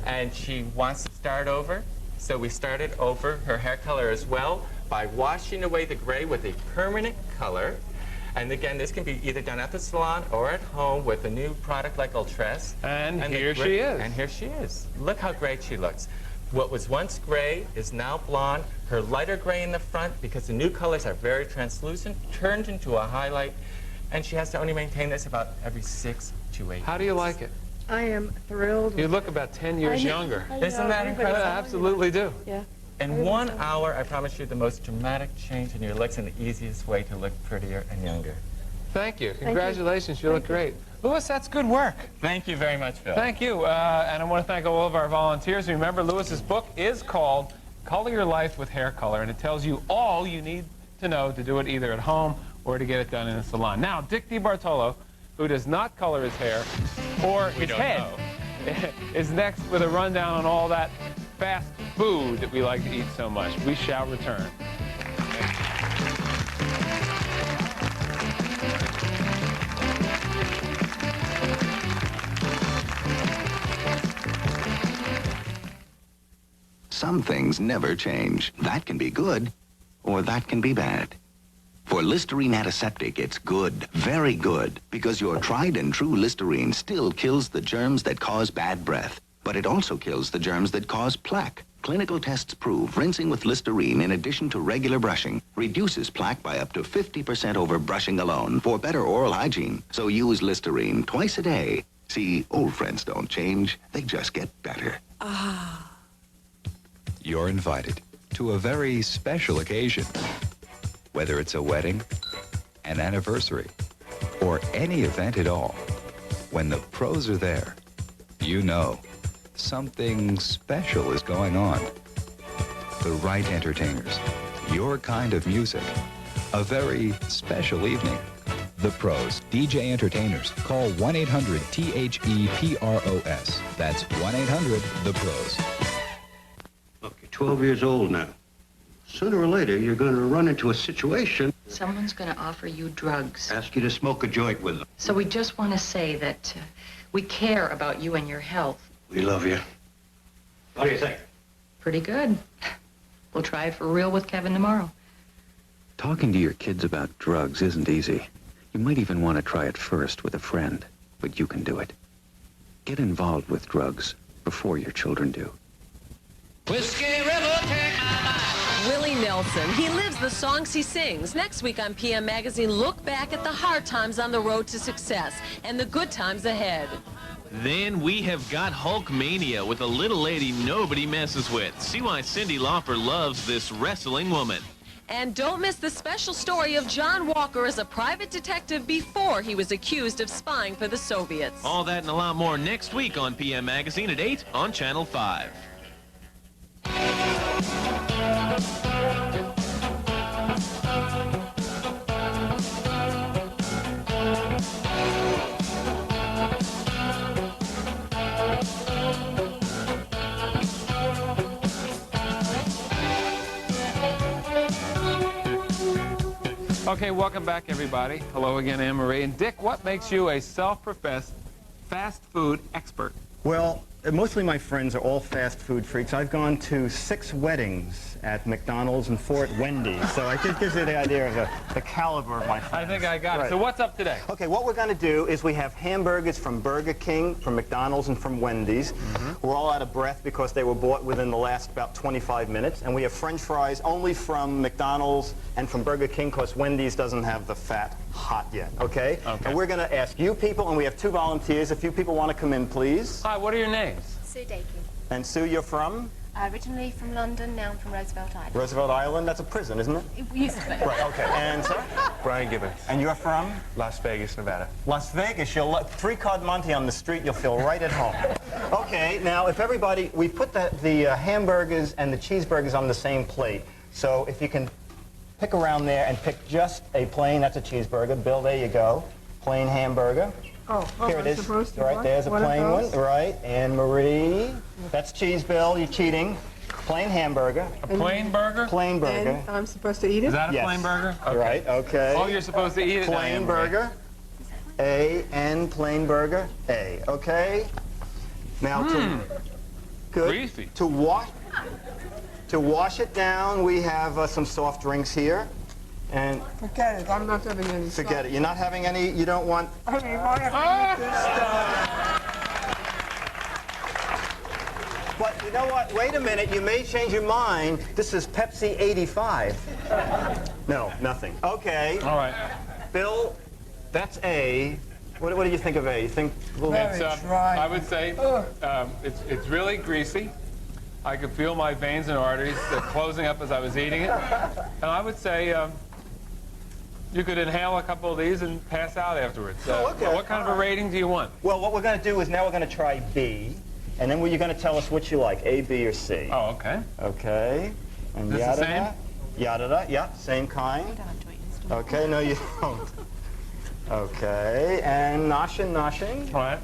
and she wants to start over. So we started over her hair color as well by washing away the gray with a permanent color. And again, this can be either done at the salon or at home with a new product like Ultress. And here she is. And here she is. Look how great she looks. What was once gray is now blonde. Her lighter gray in the front, because the new colors are very translucent, turned into a highlight. And she has to only maintain this about every 6 to 8 weeks. How do you like it? I am thrilled. You look about 10 years younger. Isn't that incredible? I absolutely do. Yeah. In 1 hour, I promise you the most dramatic change in your looks and the easiest way to look prettier and younger. Thank you. Congratulations. You look great. Louis, that's good work. Thank you very much, Phil. Thank you. And I want to thank all of our volunteers. Remember, Louis's book is called Color Your Life with Hair Color, and it tells you all you need to know to do it either at home or to get it done in a salon. Now, Dick DeBartolo, who does not color his hair or his head, is next with a rundown on all that fast food that we like to eat so much. We shall return. Some things never change. That can be good, or that can be bad. For Listerine Antiseptic, it's good, very good, because your tried and true Listerine still kills the germs that cause bad breath, but it also kills the germs that cause plaque. Clinical tests prove rinsing with Listerine in addition to regular brushing reduces plaque by up to 50% over brushing alone for better oral hygiene. So use Listerine twice a day. See, old friends don't change, they just get better. You're invited to a very special occasion. Whether it's a wedding, an anniversary, or any event at all, when the pros are there, you know something special is going on. The right entertainers, your kind of music, a very special evening. The pros, DJ entertainers. Call 1-800-THEPROS. That's 1-800-THE-PROS. Look, you're 12 years old now. Sooner or later, you're going to run into a situation. Someone's going to offer you drugs. Ask you to smoke a joint with them. So we just want to say that we care about you and your health. We love you. What do you think? Pretty good. We'll try it for real with Kevin tomorrow. Talking to your kids about drugs isn't easy. You might even want to try it first with a friend, but you can do it. Get involved with drugs before your children do. Whiskey River, take my mind. Willie Nelson. He lives the songs he sings. Next week on PM Magazine, look back at the hard times on the road to success and the good times ahead. Then we have got Hulkmania with a little lady nobody messes with. See why Cyndi Lauper loves this wrestling woman. And don't miss the special story of John Walker as a private detective before he was accused of spying for the Soviets. All that and a lot more next week on PM Magazine at 8 on Channel 5. Okay, welcome back, everybody. Hello again, Anne-Marie. And Dick, what makes you a self-professed fast food expert? Well, mostly my friends are all fast food freaks. I've gone to 6 weddings at McDonald's and 4 at Wendy's, so it just gives you the idea of the caliber of my friends. I think I got it. So what's up today? Okay, what we're going to do is we have hamburgers from Burger King, from McDonald's, and from Wendy's. We're all out of breath because they were bought within the last about 25 minutes. And we have French fries only from McDonald's and from Burger King because Wendy's doesn't have the fat hot yet, okay? And we're going to ask you people, and we have 2 volunteers. If you people want to come in, please. Hi, what are your names? Sue Dakin. And Sue, you're from? Originally from London, now I'm from Roosevelt Island. Roosevelt Island? That's a prison, isn't it? It used to be. Right, okay. And sir? Brian Gibbons. And you're from? Las Vegas, Nevada. Las Vegas. You'll 3-card Monte on the street, you'll feel right at home. Okay, now if everybody, we put the hamburgers and the cheeseburgers on the same plate. So if you can pick around there and pick just a plain, that's a cheeseburger. Bill, there you go. Plain hamburger. Oh, Here it is. Right, there's a plain one. Right, Anne Marie. That's cheese, Bill. You're cheating. Plain hamburger. A plain burger? Plain burger. And I'm supposed to eat it? Is that a plain burger? Okay. Right, okay. Oh, you're supposed to eat it. Plain burger. A and plain burger. A. Okay. Now good. Greasy. To wash it down, we have some soft drinks here. And forget it. I'm not having any. Forget it. You're not having any. You don't want. I mean, why have to eat this stuff? But you know what? Wait a minute. You may change your mind. This is Pepsi 85. No, nothing. Okay. All right. Bill, that's A. What do you think of A? You think a little It's, I would say it's really greasy. I could feel my veins and arteries closing up as I was eating it. And I would say you could inhale a couple of these and pass out afterwards. Okay. What kind of a rating do you want? Well, what we're going to do is now we're going to try B, and then you're going to tell us which you like, A, B, or C. Oh, okay. Okay. And Is this the same? Yada, yeah, same kind. Okay, no, you don't. Okay, and noshing. All right.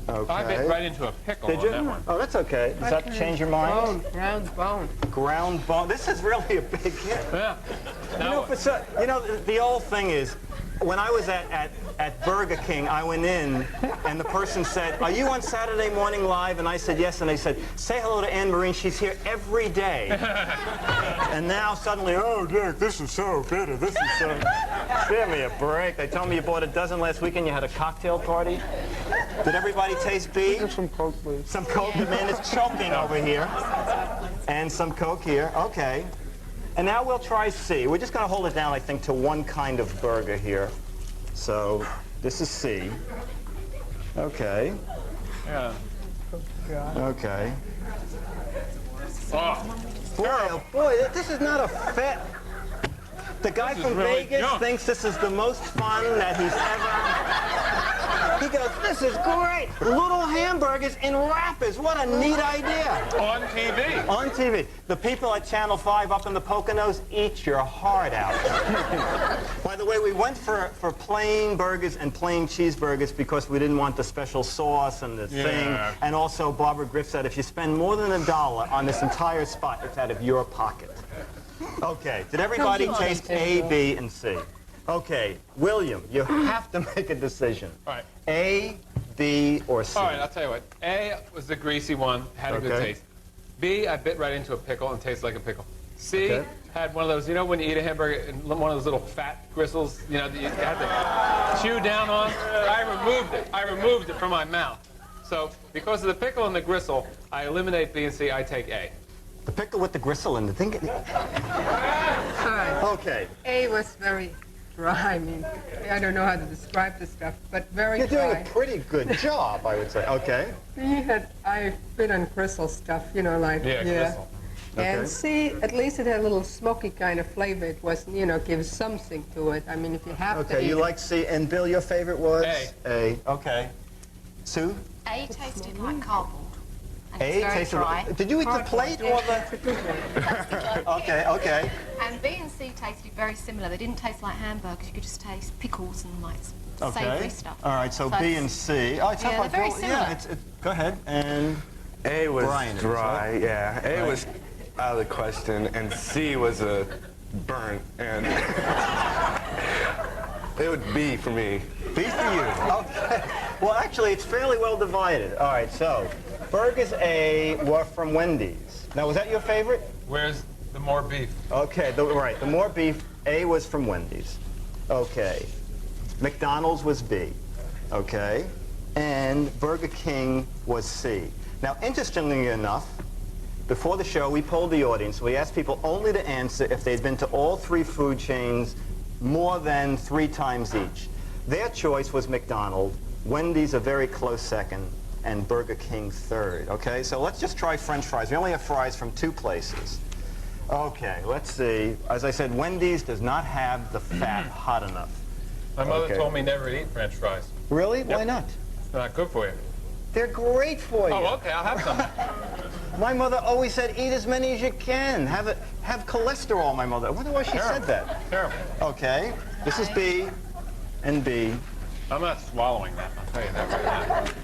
Okay. I bit right into a pickle Did on you? that one. Oh, that's okay. Does that change your mind? Ground bone. Ground bone. This is really a big hit. Yeah. The old thing is, when I was at Burger King, I went in, and the person said, "Are you on Saturday Morning Live?" And I said, "Yes." And they said, "Say hello to Anne Marie. She's here every day." And now suddenly, "Oh, Dick, this is so bitter. This is so..." Give me a break. They told me you bought a dozen last weekend. You had a cocktail party. Did everybody taste B? Some Coke, please. Some Coke. The man is choking over here. And some Coke here. Okay. And now we'll try C. We're just going to hold it down, I think, to one kind of burger here. So this is C. Okay. Yeah. Okay. Oh. Boy, this is not a fat... The guy from really Vegas junk. thinks this is the most fun that he's ever... He goes, "This is great! Little hamburgers in wrappers. What a neat idea!" On TV. On TV. The people at Channel 5 up in the Poconos eat your heart out. By the way, we went for plain burgers and plain cheeseburgers because we didn't want the special sauce and the thing. And also, Barbara Griff said, if you spend more than $1 on this entire spot, it's out of your pocket. Okay. Did everybody taste A, B, and C? Okay, William, you have to make a decision. Right. A, B, or C? All right, I'll tell you what. A was the greasy one, had a good Okay. taste. B, I bit right into a pickle and tasted like a pickle. C, Okay. had one of those, you know when you eat a hamburger, and one of those little fat gristles, you know, that you had to chew down on? I removed it from my mouth. So, because of the pickle and the gristle, I eliminate B and C, I take A. The pickle with the gristle and the thing. Okay. A was very dry. I mean, I don't know how to describe the stuff, but very You're dry. doing a pretty good job, I would say. Okay. I bit on gristle stuff, you know, like, gristle. And Okay. C, at least it had a little smoky kind of flavor. It was, you know, gives something to it. I mean, if you have to Okay, eat you it. like C. And Bill, your favorite was? A. A. Okay. Sue? A tasted like cardboard. And A it's very tasted dry. Did you eat the plate or the? Okay, okay. And B and C tasted very similar. They didn't taste like hamburgers. You could just taste pickles and like Okay. savoury stuff. All right, so B and C. All right, so Yeah, they're very similar. Yeah, go ahead. And A was Brian, dry, right? yeah. A Right. was out of the question, and C was a burnt, and it would be for me. B for you. Okay. Well, actually, it's fairly well divided. All right, so burgers A were from Wendy's. Now, was that your favorite? Where's the more beef? Okay, right. The more beef, A was from Wendy's. Okay. McDonald's was B. Okay. And Burger King was C. Now, interestingly enough, before the show, we polled the audience. We asked people only to answer if they'd been to all three food chains more than 3 times each. Their choice was McDonald's, Wendy's a very close second, and Burger King third. Okay, so let's just try French fries. We only have fries from 2 places. Okay, let's see. As I said, Wendy's does not have the fat hot enough. My mother Okay. told me never to eat French fries. Really? Yep. Why not? They're not good for you. They're great for you. Oh, okay, I'll have some. My mother always said, eat as many as you can. Have cholesterol, my mother. I wonder why she said that. Terrible. Okay, this is B and B. I'm not swallowing that, I'll tell you that right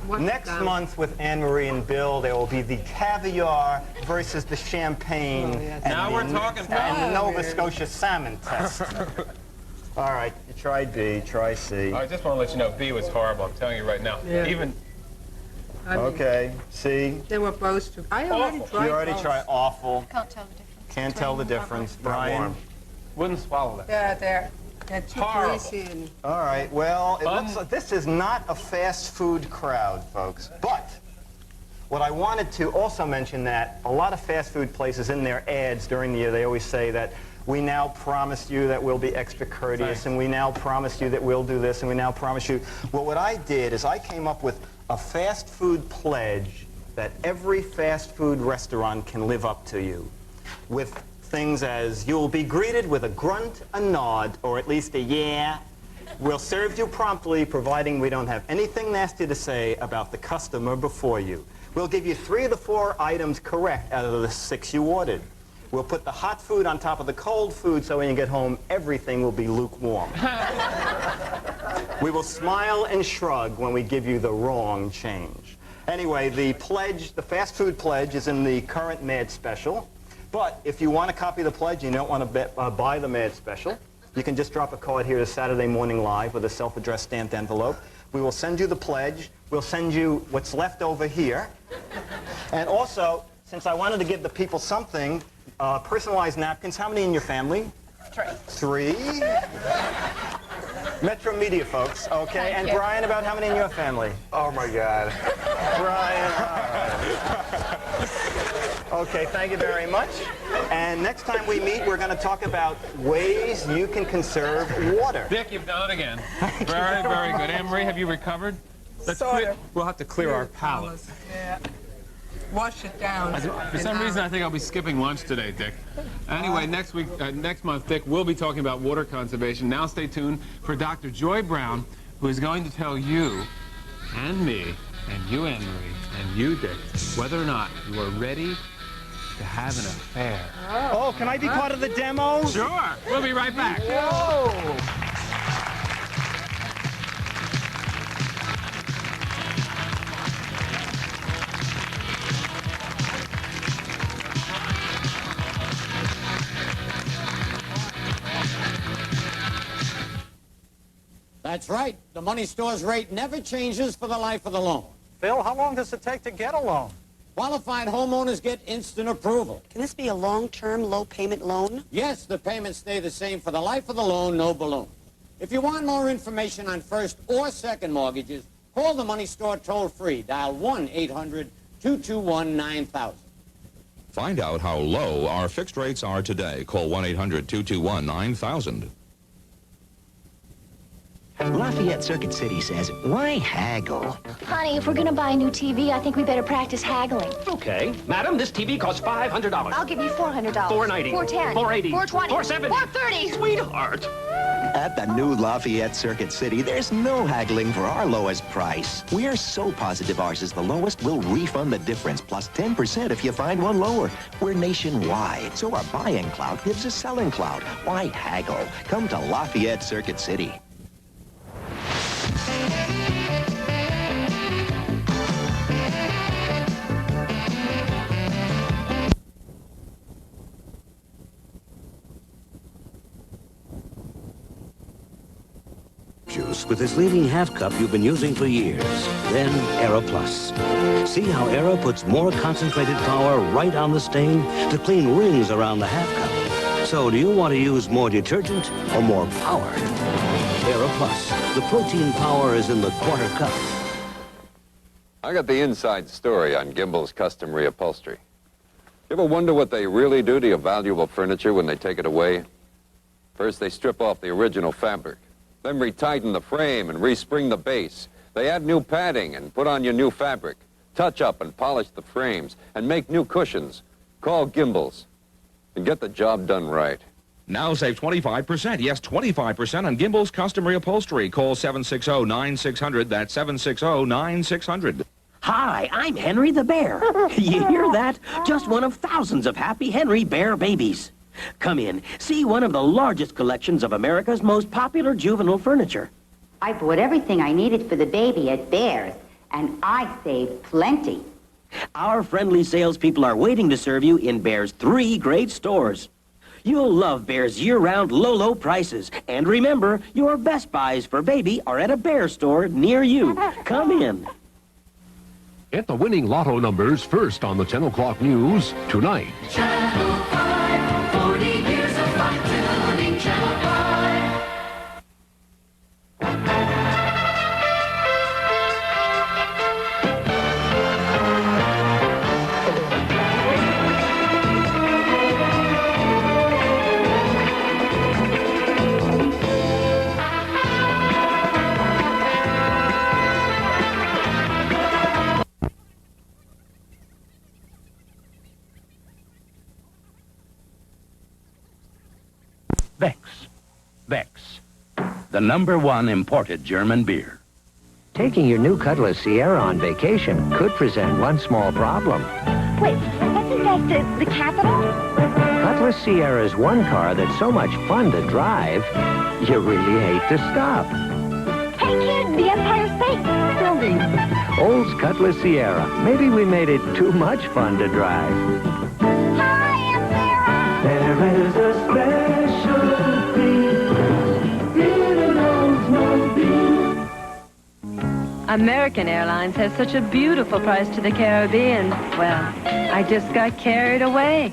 now. Next month with Anne-Marie and Bill, there will be the caviar versus the champagne. And Now we're the- talking And the about Nova Scotia salmon test. All right, you tried B, try C. I just want to let you know, B was horrible, I'm telling you right now. Yeah. Even, I mean, Okay, C. They were both too. I already tried You already both. tried awful. Can't tell the difference. Can't tell the difference. Brian? wouldn't swallow that. They're too Horrible. greasy and All right, well, it looks like this is not a fast food crowd, folks. But what I wanted to also mention that a lot of fast food places in their ads during the year, they always say that we now promise you that we'll be extra courteous, and we now promise you that we'll do this, and we now promise you. Well, what I did is I came up with a fast food pledge that every fast food restaurant can live up to you, with things as you'll be greeted with a grunt, a nod, or at least a yeah. We'll serve you promptly, providing we don't have anything nasty to say about the customer before you. We'll give you 3 of the 4 items correct out of the 6 you ordered. We'll put the hot food on top of the cold food, so when you get home, everything will be lukewarm. We will smile and shrug when we give you the wrong change. Anyway, the pledge, the fast food pledge, is in the current Mad Special. But if you want a copy of the pledge and you don't want to buy the Mad Special, you can just drop a card here to Saturday Morning Live with a self-addressed stamped envelope. We will send you the pledge. We'll send you what's left over here. And also, since I wanted to give the people something, personalized napkins. How many in your family? 3. Metro Media folks, okay? Thank And you. Brian, about how many in your family? Oh my God. Brian, all right. Okay, thank you very much. And next time we meet, we're going to talk about ways you can conserve water. Dick, you've done it again. Very, very good. Anne-Marie, have you recovered? We'll have to clear our palate. yeah. Wash it down. For some reason, I think I'll be skipping lunch today, Dick. Anyway, next month, Dick, we'll be talking about water conservation. Now stay tuned for Dr. Joy Brown, who is going to tell you and me and you, Anne-Marie, and you, Dick, whether or not you are ready to have an affair. Oh, can I be part of the demo? Sure. We'll be right back. Whoa. That's right. The money store's rate never changes for the life of the loan. Bill, how long does it take to get a loan? Qualified homeowners get instant approval. Can this be a long-term, low-payment loan? Yes, the payments stay the same for the life of the loan, no balloon. If you want more information on first or second mortgages, call the money store toll-free. Dial 1-800-221-9000. Find out how low our fixed rates are today. Call 1-800-221-9000. Lafayette Circuit City says, why haggle? Honey, if we're gonna buy a new TV, I think we better practice haggling. Okay. Madam, this TV costs $500. I'll give you $400. $490. $410. $480. $420. $470. $430. Sweetheart. At the new Lafayette Circuit City, there's no haggling for our lowest price. We're so positive ours is the lowest, we'll refund the difference, plus 10% if you find one lower. We're nationwide, so our buying clout gives us selling clout. Why haggle? Come to Lafayette Circuit City. Juice with this leading half cup you've been using for years. Then Aero Plus. See how Aero puts more concentrated power right on the stain to clean rings around the half cup. So do you want to use more detergent or more power? Aero Plus. The protein power is in the quarter cup. I got the inside story on Gimbel's Custom Reupholstery. You ever wonder what they really do to your valuable furniture when they take it away? First, they strip off the original fabric. Then retighten the frame and respring the base. They add new padding and put on your new fabric. Touch up and polish the frames and make new cushions. Call Gimbel's and get the job done right. Now save 25%. Yes, 25% on Gimbel's Custom Reupholstery. Call 760-9600. That's 760-9600. Hi, I'm Henry the Bear. You hear that? Just one of thousands of happy Henry Bear babies. Come in, see one of the largest collections of America's most popular juvenile furniture. I bought everything I needed for the baby at Bear's, and I saved plenty. Our friendly salespeople are waiting to serve you in Bear's 3 great stores. You'll love Bear's year-round low prices. And remember, your best buys for baby are at a Bear store near you. Come in. Get the winning lotto numbers first on the 10 o'clock news tonight. Channel 5, 40 years of fine tuning, Channel 5. Beck's, the #1 imported German beer. Taking your new Cutlass Sierra on vacation could present one small problem. Wait, wasn't that the capital? Cutlass Sierra is one car that's so much fun to drive, you really hate to stop. Hey, kid, the Empire State Building. Olds Cutlass Sierra. Maybe we made it too much fun to drive. Hi, Aunt Sarah. There is a special thing in an Oldsmobile. American Airlines has such a beautiful price to the Caribbean. Well, I just got carried away.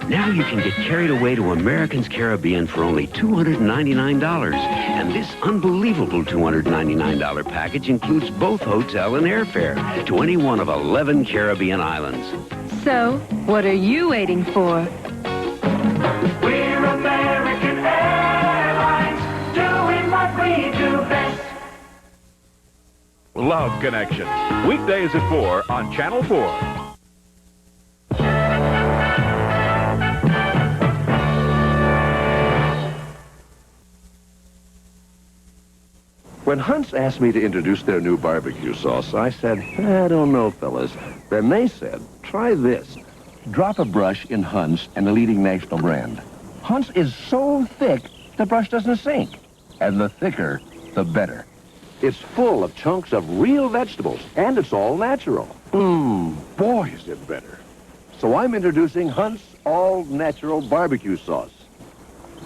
Now you can get carried away to American's Caribbean for only $299. And this unbelievable $299 package includes both hotel and airfare to any one of 11 Caribbean islands. So, what are you waiting for? We're American Airlines, doing what we do best. Love Connection. Weekdays at 4 on Channel 4. When Hunt's asked me to introduce their new barbecue sauce, I said, I don't know, fellas. Then they said, try this. Drop a brush in Hunt's, and a leading national brand. Hunt's is so thick, the brush doesn't sink. And the thicker, the better. It's full of chunks of real vegetables, and it's all natural. Boy, is it better. So I'm introducing Hunt's all-natural barbecue sauce.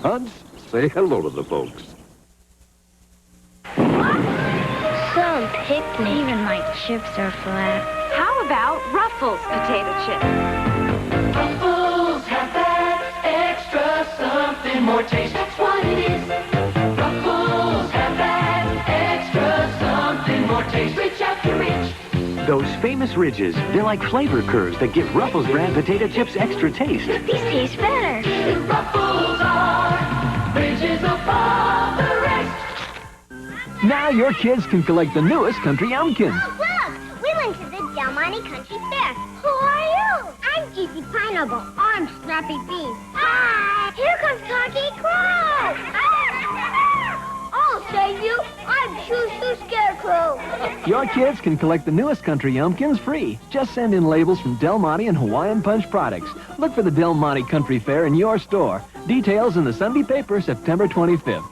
Hunt's, say hello to the folks. don't pick me. Even my chips are flat. How about Ruffles potato chips? Ruffles have that extra something more taste. That's what it is. Ruffles have that extra something more taste. Reach out to reach. Those famous ridges, they're like flavor curves that give Ruffles brand potato chips extra taste. These taste better. The Ruffles are ridges above the rest. Now your kids can collect the newest country umpkins. Look, we went to the Del Monte Country Fair. Who are you? I'm Juicy Pineapple. I'm Snappy Bean. Hi. Here comes Cocky Crow. I'll save you. I'm Shoo Shoo Scarecrow. Your kids can collect the newest country umpkins free. Just send in labels from Del Monte and Hawaiian Punch products. Look for the Del Monte Country Fair in your store. Details in the Sunday paper, September 25th.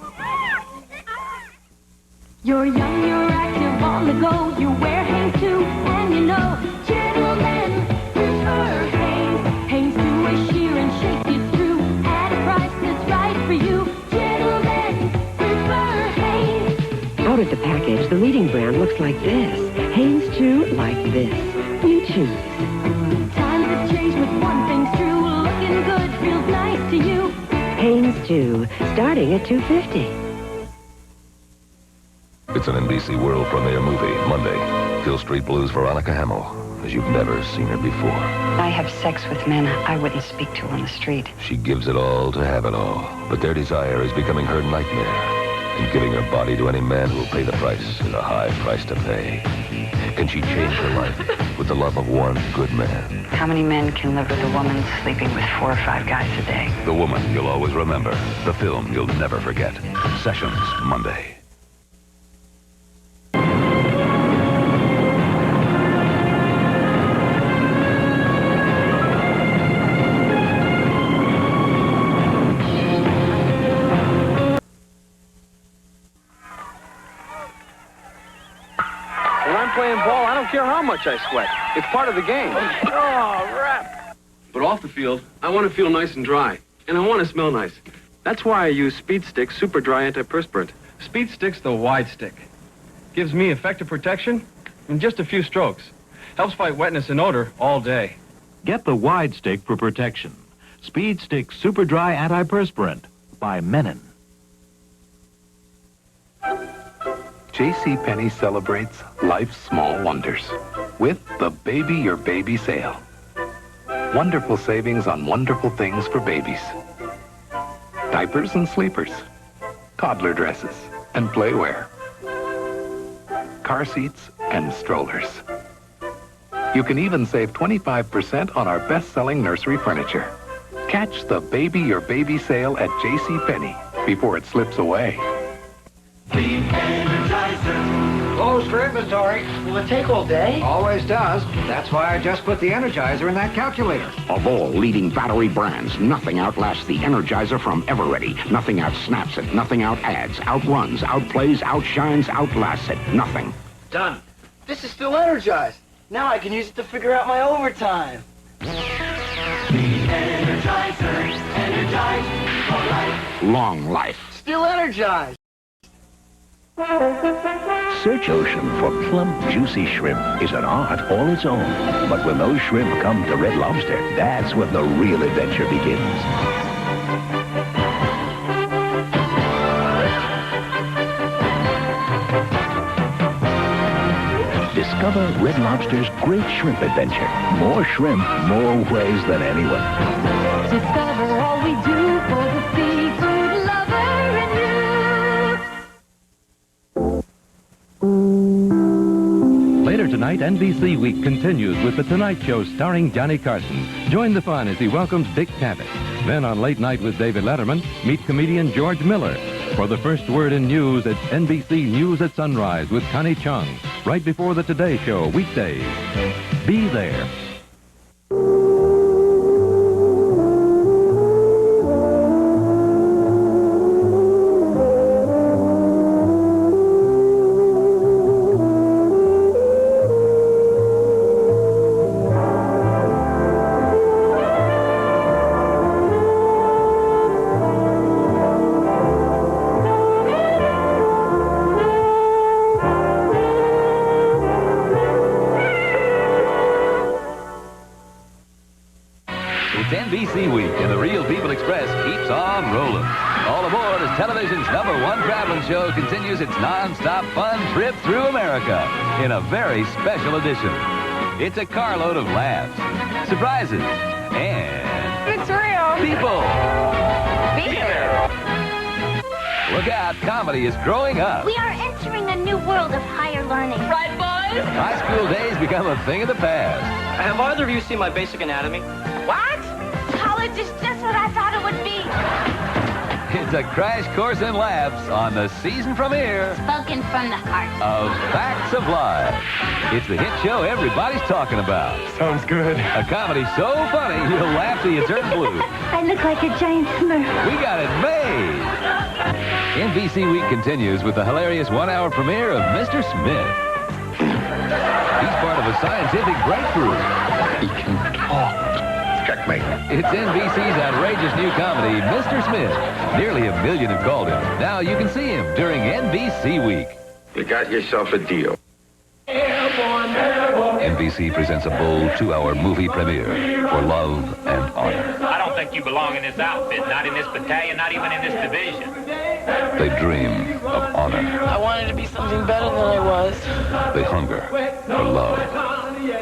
You're young, you're active, on the go. You wear Hanes too, and you know gentlemen prefer Hanes. Hanes do a sheer and shake you through at a price that's right for you. Gentlemen prefer Hanes. Out of the package, the leading brand looks like this. Hanes too, like this. You choose. Times have changed, but one thing's true. Looking good feels nice to you. Hanes too, starting at $2.50. It's an NBC World premiere movie, Monday. Hill Street Blues Veronica Hamill, as you've never seen her before. I have sex with men I wouldn't speak to on the street. She gives it all to have it all, but their desire is becoming her nightmare. And giving her body to any man who will pay the price is a high price to pay. Can she change her life with the love of one good man? How many men can live with a woman sleeping with 4 or 5 guys a day? The woman you'll always remember. The film you'll never forget. Sessions, Monday. Playing ball, I don't care how much I sweat. It's part of the game. Oh, rap. But off the field, I want to feel nice and dry. And I want to smell nice. That's why I use Speed Stick Super Dry Antiperspirant. Speed Stick's the wide stick. Gives me effective protection in just a few strokes. Helps fight wetness and odor all day. Get the wide stick for protection. Speed Stick Super Dry Antiperspirant by Menon. JCPenney celebrates life's small wonders with the Baby Your Baby sale. Wonderful savings on wonderful things for babies. Diapers and sleepers, toddler dresses and playwear, car seats and strollers. You can even save 25% on our best-selling nursery furniture. Catch the Baby Your Baby sale at JCPenney before it slips away. The Energizer. Closed for inventory. Will it take all day? Always does. That's why I just put the Energizer in that calculator. Of all leading battery brands, nothing outlasts the Energizer from Everready. Nothing outsnaps it. Nothing out-adds, outruns, outplays, outshines, outlasts it. Nothing. Done. This is still energized. Now I can use it to figure out my overtime. The Energizer. Energized for life. Long life. Still energized. Search Ocean for plump, juicy shrimp is an art all its own. But when those shrimp come to Red Lobster, that's when the real adventure begins. Discover Red Lobster's great shrimp adventure. More shrimp, more ways than anyone. Discover all we do for the seafood lover in you. Later tonight, NBC Week continues with The Tonight Show starring Johnny Carson. Join the fun as he welcomes Dick Cavett. Then on Late Night with David Letterman, meet comedian George Miller. For the first word in news, it's NBC News at Sunrise with Connie Chung, right before the Today Show, weekdays. Be there. NBC's #1 traveling show continues its non-stop fun trip through America in a very special edition. It's a carload of laughs, surprises, and... It's real. People. Be there. Look out, comedy is growing up. We are entering a new world of higher learning. Right, boys? High school days become a thing of the past. Have either of you seen my basic anatomy? What? College is just what I thought it would be. It's a crash course in laughs on the season premiere Spoken from the heart. of Facts of Life. It's the hit show everybody's talking about. Sounds good. A comedy so funny you'll laugh till you turn blue. I look like a giant smurf. We got it made. NBC Week continues with the hilarious one-hour premiere of Mr. Smith. He's part of a scientific breakthrough. He can talk. Checkmate. It's NBC's outrageous new comedy, Mr. Smith. Nearly 1 million have called him. Now you can see him during NBC Week. You got yourself a deal. NBC presents a bold 2-hour movie premiere for Love and Honor. I don't think you belong in this outfit, not in this battalion, not even in this division. They dream of honor. I wanted to be something better than I was. They hunger for love. You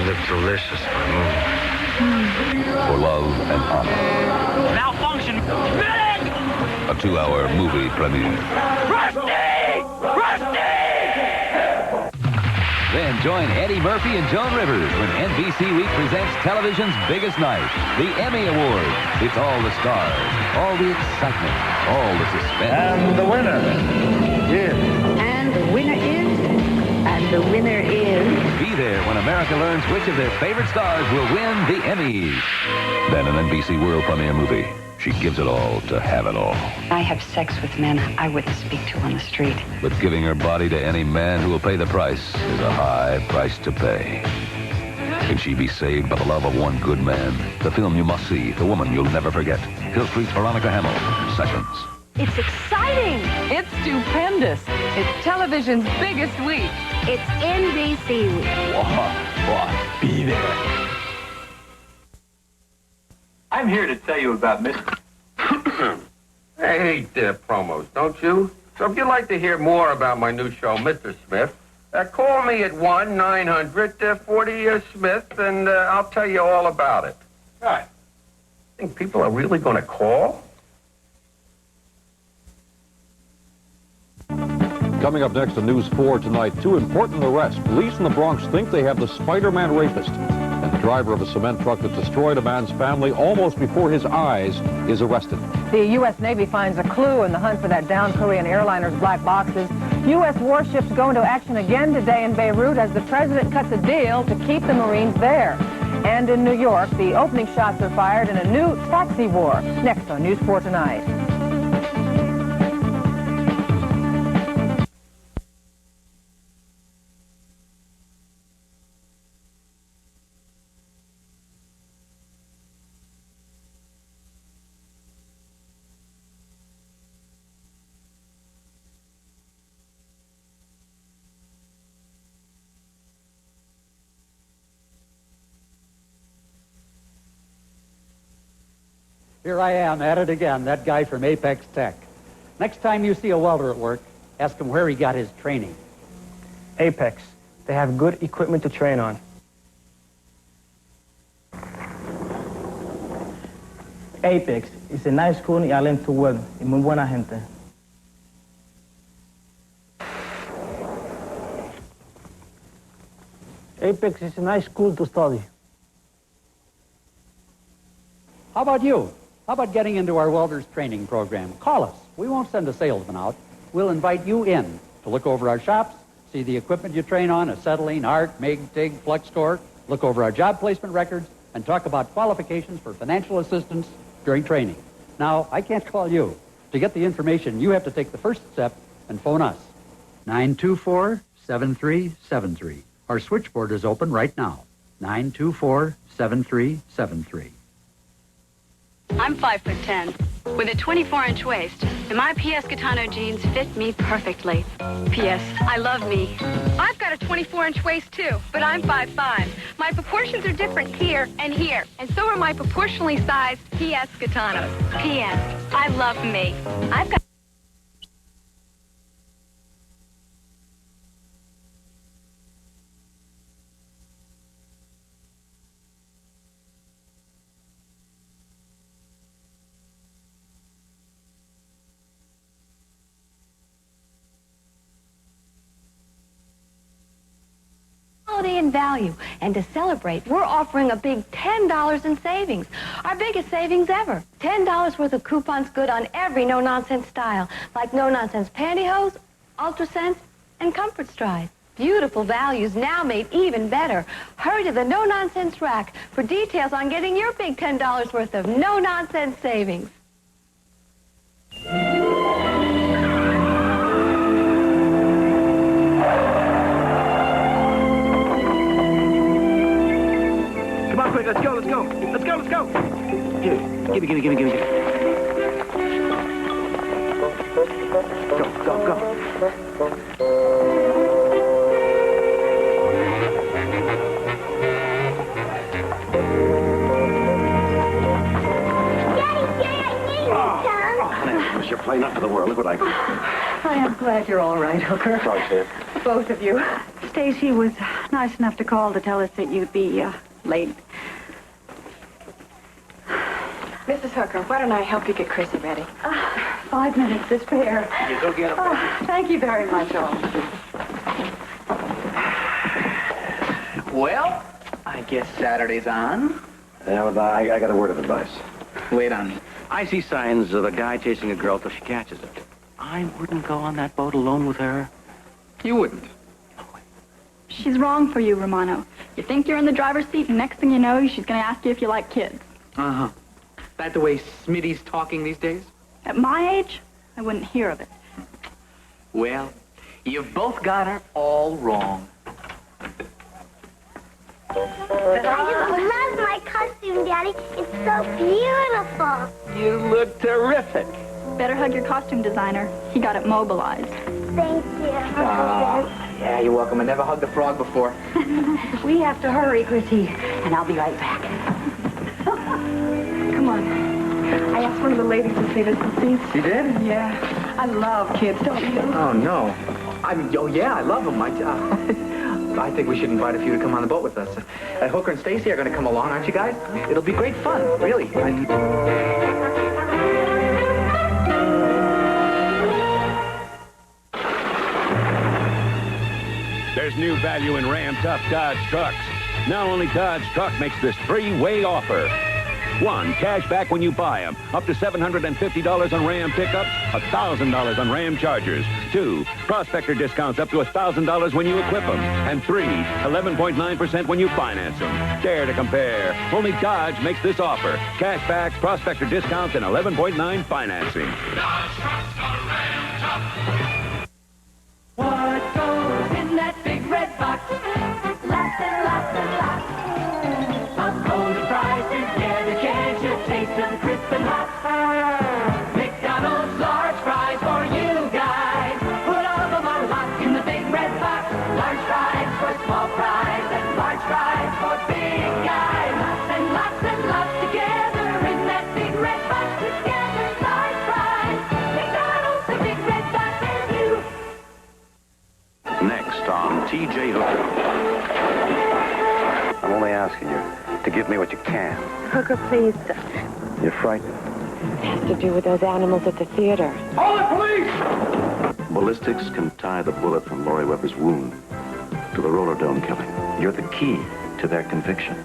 look delicious, Maroon. For Love and Honor. Malfunction! Medic! A 2-hour movie premiere. Rusty! Rusty! Then join Eddie Murphy and Joan Rivers when NBC Week presents television's biggest night, the Emmy Awards. It's all the stars, all the excitement, all the suspense. And the winner is... And the winner is... And the winner is... Be there when America learns which of their favorite stars will win the Emmys. Then an NBC world premiere movie. She gives it all to have it all. I have sex with men I wouldn't speak to on the street. But giving her body to any man who will pay the price is a high price to pay. Can she be saved by the love of one good man? The film you must see, The Woman You'll Never Forget. Hill Street's Veronica Hamill. Sessions. It's exciting. It's stupendous. It's television's biggest week. It's NBC Week. Be there. I'm here to tell you about Mr. I hate their promos, don't you? So if you'd like to hear more about my new show, Mr. Smith, call me at 1-900-40-SMITH, and I'll tell you all about it. God, think people are really going to call? Coming up next on News 4 tonight, 2 important arrests. Police in the Bronx think they have the Spider-Man rapist. And the driver of a cement truck that destroyed a man's family almost before his eyes is arrested. The U.S. Navy finds a clue in the hunt for that downed Korean airliner's black boxes. U.S. warships go into action again today in Beirut as the president cuts a deal to keep the Marines there. And in New York, the opening shots are fired in a new taxi war. Next on News 4 tonight. Here I am at it again, that guy from Apex Tech. Next time you see a welder at work, ask him where he got his training. Apex. They have good equipment to train on. Apex is a nice school y allen tu web y muy buena gente. Apex is a nice school to study. How about you? How about getting into our welders training program? Call us. We won't send a salesman out. We'll invite you in to look over our shops, see the equipment you train on, acetylene, arc, MIG, TIG, flux core, look over our job placement records, and talk about qualifications for financial assistance during training. Now, I can't call you. To get the information, you have to take the first step and phone us. 924-7373. Our switchboard is open right now. 924-7373. I'm 5'10", with a 24-inch waist, and my P.S. Gitano jeans fit me perfectly. P.S. I love me. I've got a 24-inch waist, too, but I'm 5'5". My proportions are different here, and so are my proportionally sized P.S. Gitanos. P.S. I love me. I've got... quality and value. And to celebrate, we're offering a big $10 in savings. Our biggest savings ever. $10 worth of coupons good on every no-nonsense style, like no-nonsense pantyhose, Ultrasense, and Comfort Stride. Beautiful values now made even better. Hurry to the no-nonsense rack for details on getting your big $10 worth of no-nonsense savings. Come on, quick, let's go, let's go. Let's go, let's go. Here, give me. Go. You're playing up for the world. Look what I got. I am glad you're all right, Hooker. Sorry, Sid. Both of you. Stacy was nice enough to call to tell us that you'd be late. Mrs. Hooker, why don't I help you get Chrissy ready? 5 minutes to spare. You go get him. Thank you very much, all. Well, I guess Saturday's on. Yeah, well, I got a word of advice. Wait on me. I see signs of a guy chasing a girl till she catches it. I wouldn't go on that boat alone with her. You wouldn't. She's wrong for you, Romano. You think you're in the driver's seat, and next thing you know, she's going to ask you if you like kids. Uh-huh. That the way Smitty's talking these days? At my age, I wouldn't hear of it. Well, you've both got her all wrong. I just love my costume, Daddy. It's so beautiful. You look terrific. Better hug your costume designer. He got it mobilized. Thank you. Yeah, you're welcome. I never hugged a frog before. We have to hurry, Chrissy, and I'll be right back. Come on. I asked one of the ladies to save us some seats. You did? Yeah. I love kids, don't you? Oh, no. Oh, yeah, I love them. I think we should invite a few to come on the boat with us. Hooker and Stacy are going to come along, aren't you guys? It'll be great fun, really. There's new value in Ram Tough Dodge trucks. Now only Dodge Truck makes this three-way offer. 1, cash back when you buy them. Up to $750 on Ram pickups, $1,000 on Ram Chargers. 2, prospector discounts up to $1,000 when you equip them. And 3, 11.9% when you finance them. Dare to compare. Only Dodge makes this offer. Cash back, prospector discounts, and 11.9 financing. Dodge trucks are Ram Tough. What goes in that big red box? Lots and lots and lots of golden prices. Yeah, the can't you taste them crisp and hot? McDonald's large fries for you guys. Put all of them on lock in the big red box. Large fries for small fries and large fries for big guys. Lots and lots together in that big red box. Together, large fries. McDonald's, the big red box, and you. Next on T.J. Hooker. I'm only asking you to give me what you can. Hooker, please. You're frightened. It has to do with those animals at the theater. Call the police! Ballistics can tie the bullet from Lori Weber's wound to the roller dome killing. You're the key to their conviction.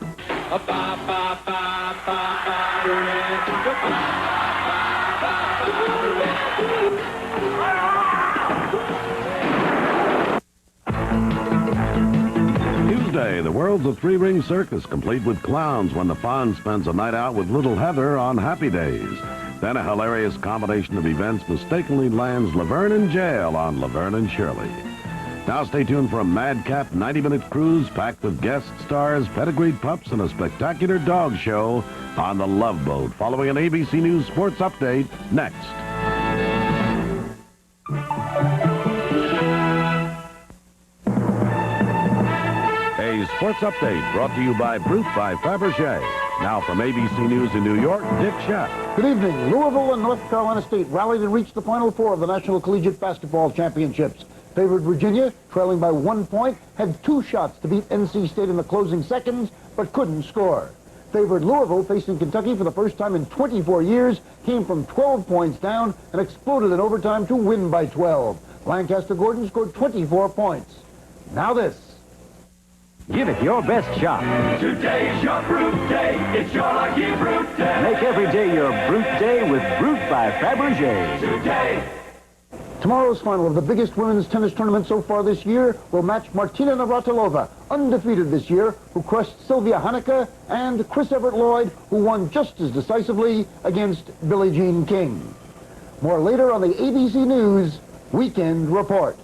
Tuesday, the world's a three-ring circus, complete with clowns when the Fawn spends a night out with little Heather on Happy Days. Then a hilarious combination of events mistakenly lands Laverne in jail on Laverne and Shirley. Now stay tuned for a madcap 90-minute cruise packed with guest stars, pedigreed pups, and a spectacular dog show on the Love Boat, following an ABC News sports update next. A sports update brought to you by Brute by Fabergé. Now from ABC News in New York, Dick Schaff. Good evening. Louisville and North Carolina State rallied and reached the Final Four of the National Collegiate Basketball Championships. Favored Virginia, trailing by 1 point, had 2 shots to beat NC State in the closing seconds, but couldn't score. Favored Louisville, facing Kentucky for the first time in 24 years, came from 12 points down and exploded in overtime to win by 12. Lancaster Gordon scored 24 points. Now this. Give it your best shot. Today is your Brute Day. It's your lucky Brute Day. Make every day your Brute Day with Brute by Fabergé. Today. Tomorrow's final of the biggest women's tennis tournament so far this year will match Martina Navratilova, undefeated this year, who crushed Sylvia Haneke, and Chris Everett Lloyd, who won just as decisively against Billie Jean King. More later on the ABC News Weekend Report.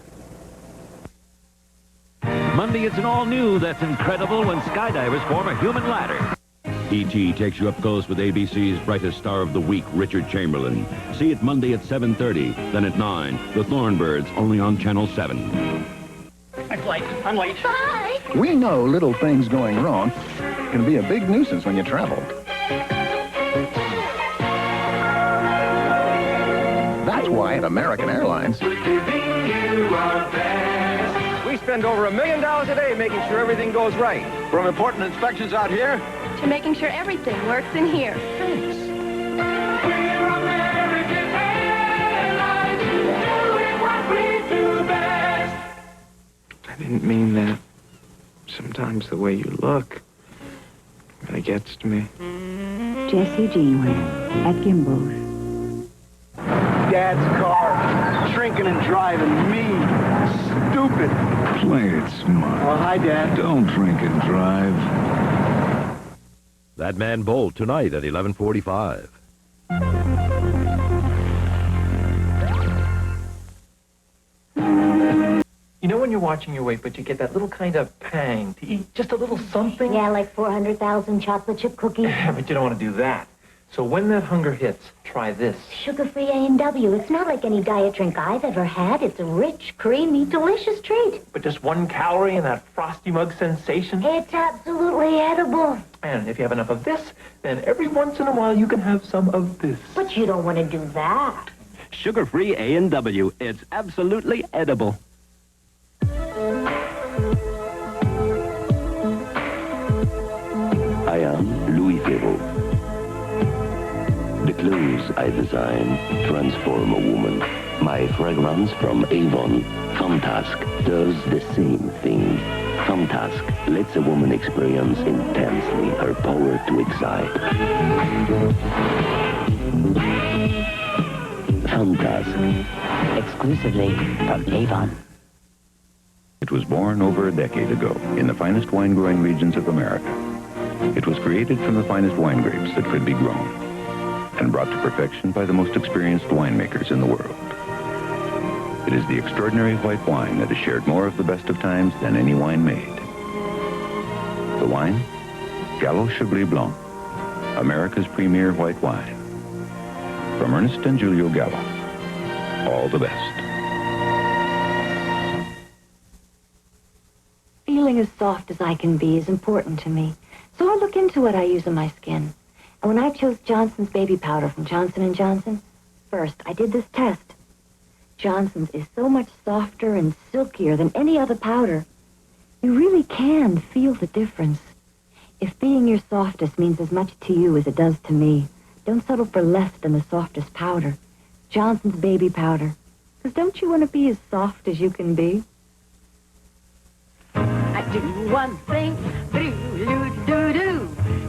Monday, it's an all-new That's Incredible when skydivers form a human ladder. E.T. takes you up close with ABC's brightest star of the week, Richard Chamberlain. See it Monday at 7:30, then at 9, The Thornbirds, only on Channel 7. I'm late. I'm late. Bye. We know little things going wrong can be a big nuisance when you travel. That's why at American Airlines, We spend over $1 million a day making sure everything goes right. From important inspections out here To making sure everything works in here. I didn't mean that. Sometimes the way you look really gets to me. Jesse Janeway at Gimbel's. Dad's car. Drinking and driving. Me. Stupid. Play it smart. Oh, hi, Dad. Don't drink and drive. That Man Bolt tonight at 11:45. You know when you're watching your weight, but you get that little kind of pang to eat just a little something? Yeah, like 400,000 chocolate chip cookies. Yeah, but you don't want to do that. So when that hunger hits, try this. Sugar-free A&W. It's not like any diet drink I've ever had. It's a rich, creamy, delicious treat. But just 1 calorie and that frosty mug sensation. It's absolutely edible. And if you have enough of this, then every once in a while you can have some of this. But you don't want to do that. Sugar-free A&W. It's absolutely edible. I am Louis Theroux. The clothes I design transform a woman. My fragrance from Avon, Fantasque, does the same thing. Fantasque lets a woman experience intensely her power to excite. Fantasque. Exclusively from Avon. It was born over a decade ago in the finest wine-growing regions of America. It was created from the finest wine grapes that could be grown and brought to perfection by the most experienced winemakers in the world. It is the extraordinary white wine that has shared more of the best of times than any wine made. The wine? Gallo Chablis Blanc, America's premier white wine. From Ernest and Julio Gallo, all the best. Feeling as soft as I can be is important to me. So I look into what I use on my skin. And when I chose Johnson's baby powder from Johnson & Johnson, first I did this test. Johnson's is so much softer and silkier than any other powder. You really can feel the difference. If being your softest means as much to you as it does to me, don't settle for less than the softest powder. Johnson's baby powder. Because don't you want to be as soft as you can be? I do one thing, do.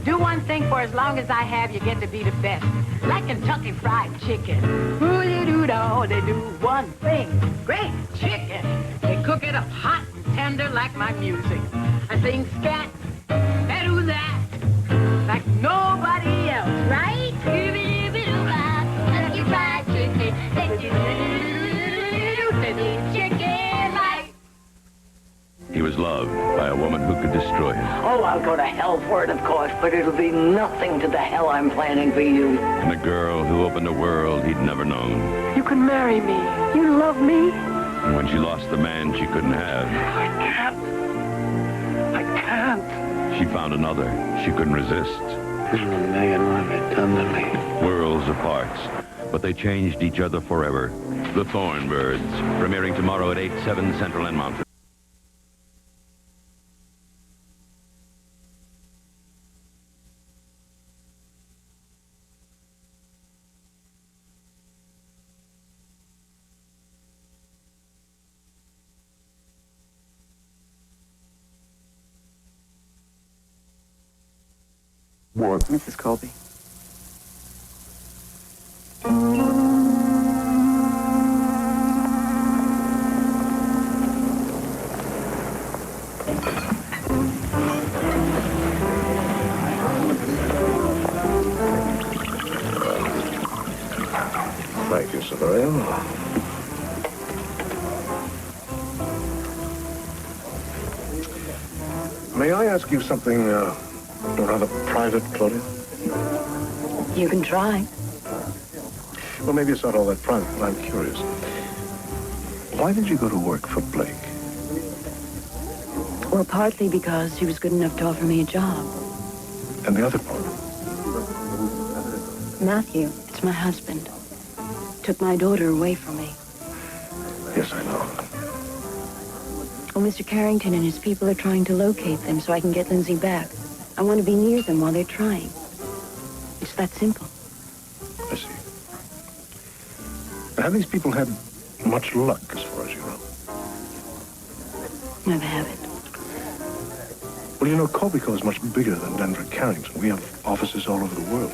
Do one thing for as long as I have, you get to be the best. Like Kentucky Fried Chicken. Ooh-doo-doo-do, they do one thing. Great chicken. They cook it up hot and tender like my music. I sing scat, I do that, like nobody else, right? Kentucky Fried Chicken. They do chicken like... He was loved by a woman who could destroy him. Oh, I'll go to hell for it, of course, but it'll be nothing to the hell I'm planning for you. And a girl who opened a world he'd never known. You can marry me. You love me. And when she lost the man she couldn't have, I can't. she found another she couldn't resist. And a million women done to me. Worlds apart, but they changed each other forever. The Thornbirds, premiering tomorrow at 8, 7 Central and Mountain. What? Mrs. Colby. Thank you, Severin. May I ask you something rather private, Claudia? You can try. Well, maybe it's not all that private, but I'm curious. Why did you go to work for Blake? Well, partly because he was good enough to offer me a job. And the other part? Matthew, it's my husband. Took my daughter away from me. Yes, I know. Well, Mr. Carrington and his people are trying to locate them so I can get Lindsay back. I want to be near them while they're trying. It's that simple. I see. Have these people had much luck, as far as you know? Never haven't. Well, you know, Colbico is much bigger than Denver Carrington. We have offices all over the world.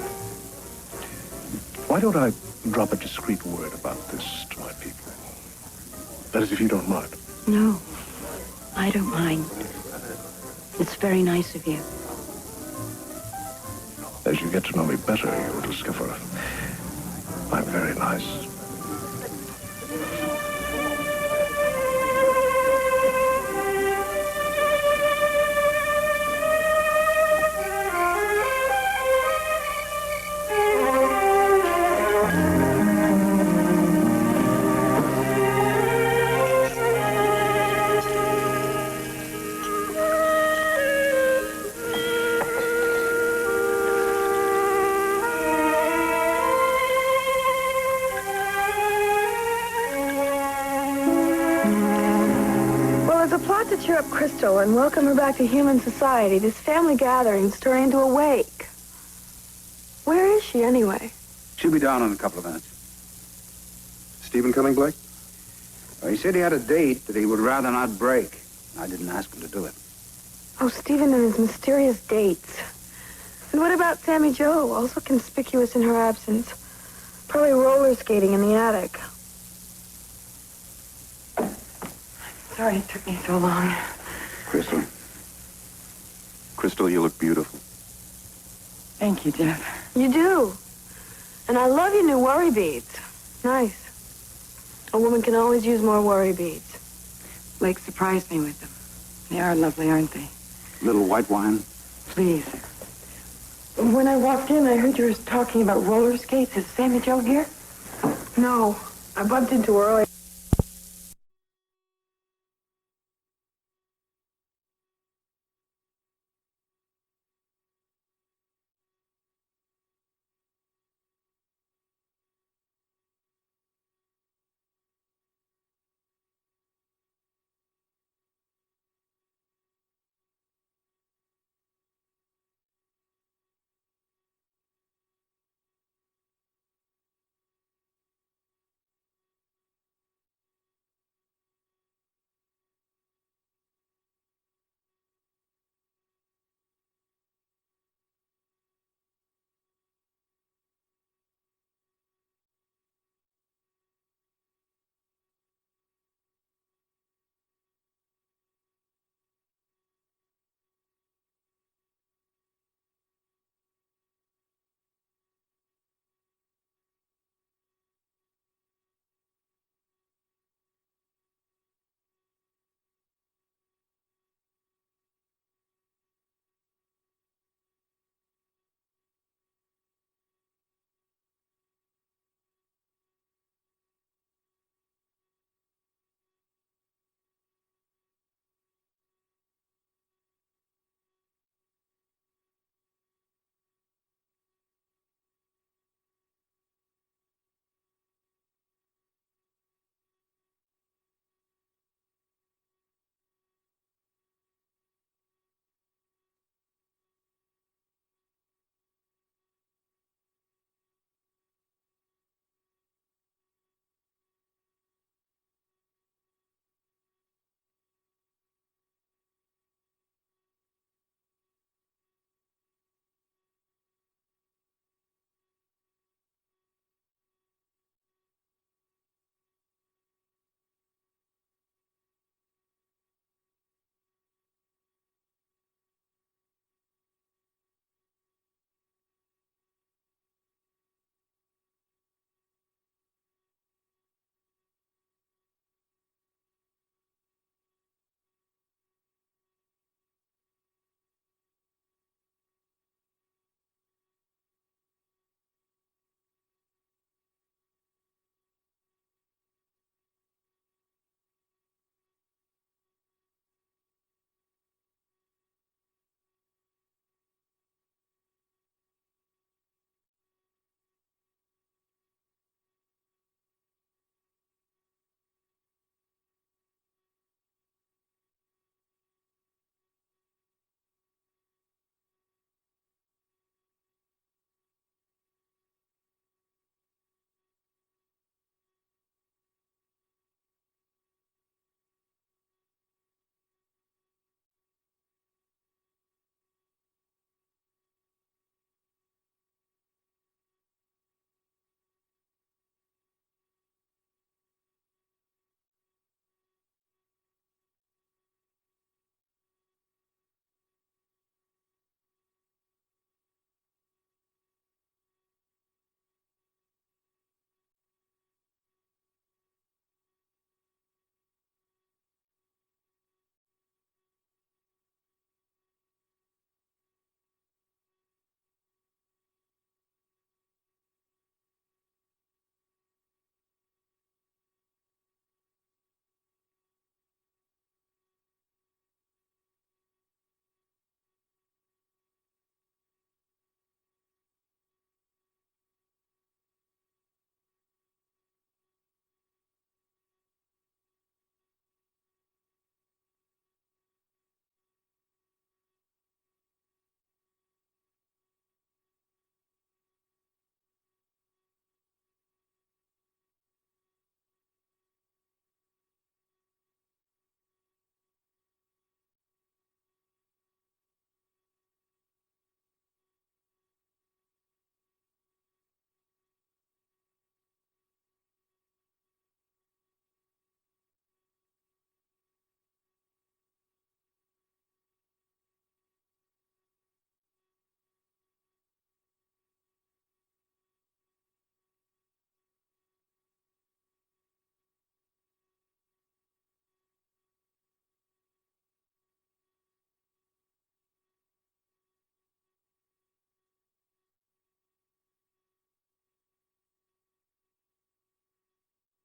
Why don't I drop a discreet word about this to my people? That is, if you don't mind. No, I don't mind. It's very nice of you. As you get to know me better, you'll discover I'm very nice. Cheer up Crystal and welcome her back to human society. This family gathering's turning into a wake. Where is she, anyway? She'll be down in a couple of minutes. Stephen coming, Blake? Well, he said he had a date that he would rather not break. I didn't ask him to do it. Oh, Stephen and his mysterious dates. And what about Sammy Jo, also conspicuous in her absence? Probably roller skating in the attic. Sorry it took me so long. Crystal. Crystal, you look beautiful. Thank you, Jeff. You do. And I love your new worry beads. Nice. A woman can always use more worry beads. Blake surprised me with them. They are lovely, aren't they? Little white wine? Please. When I walked in, I heard you were talking about roller skates. Is Sammy Jo here? No. I bumped into her earlier.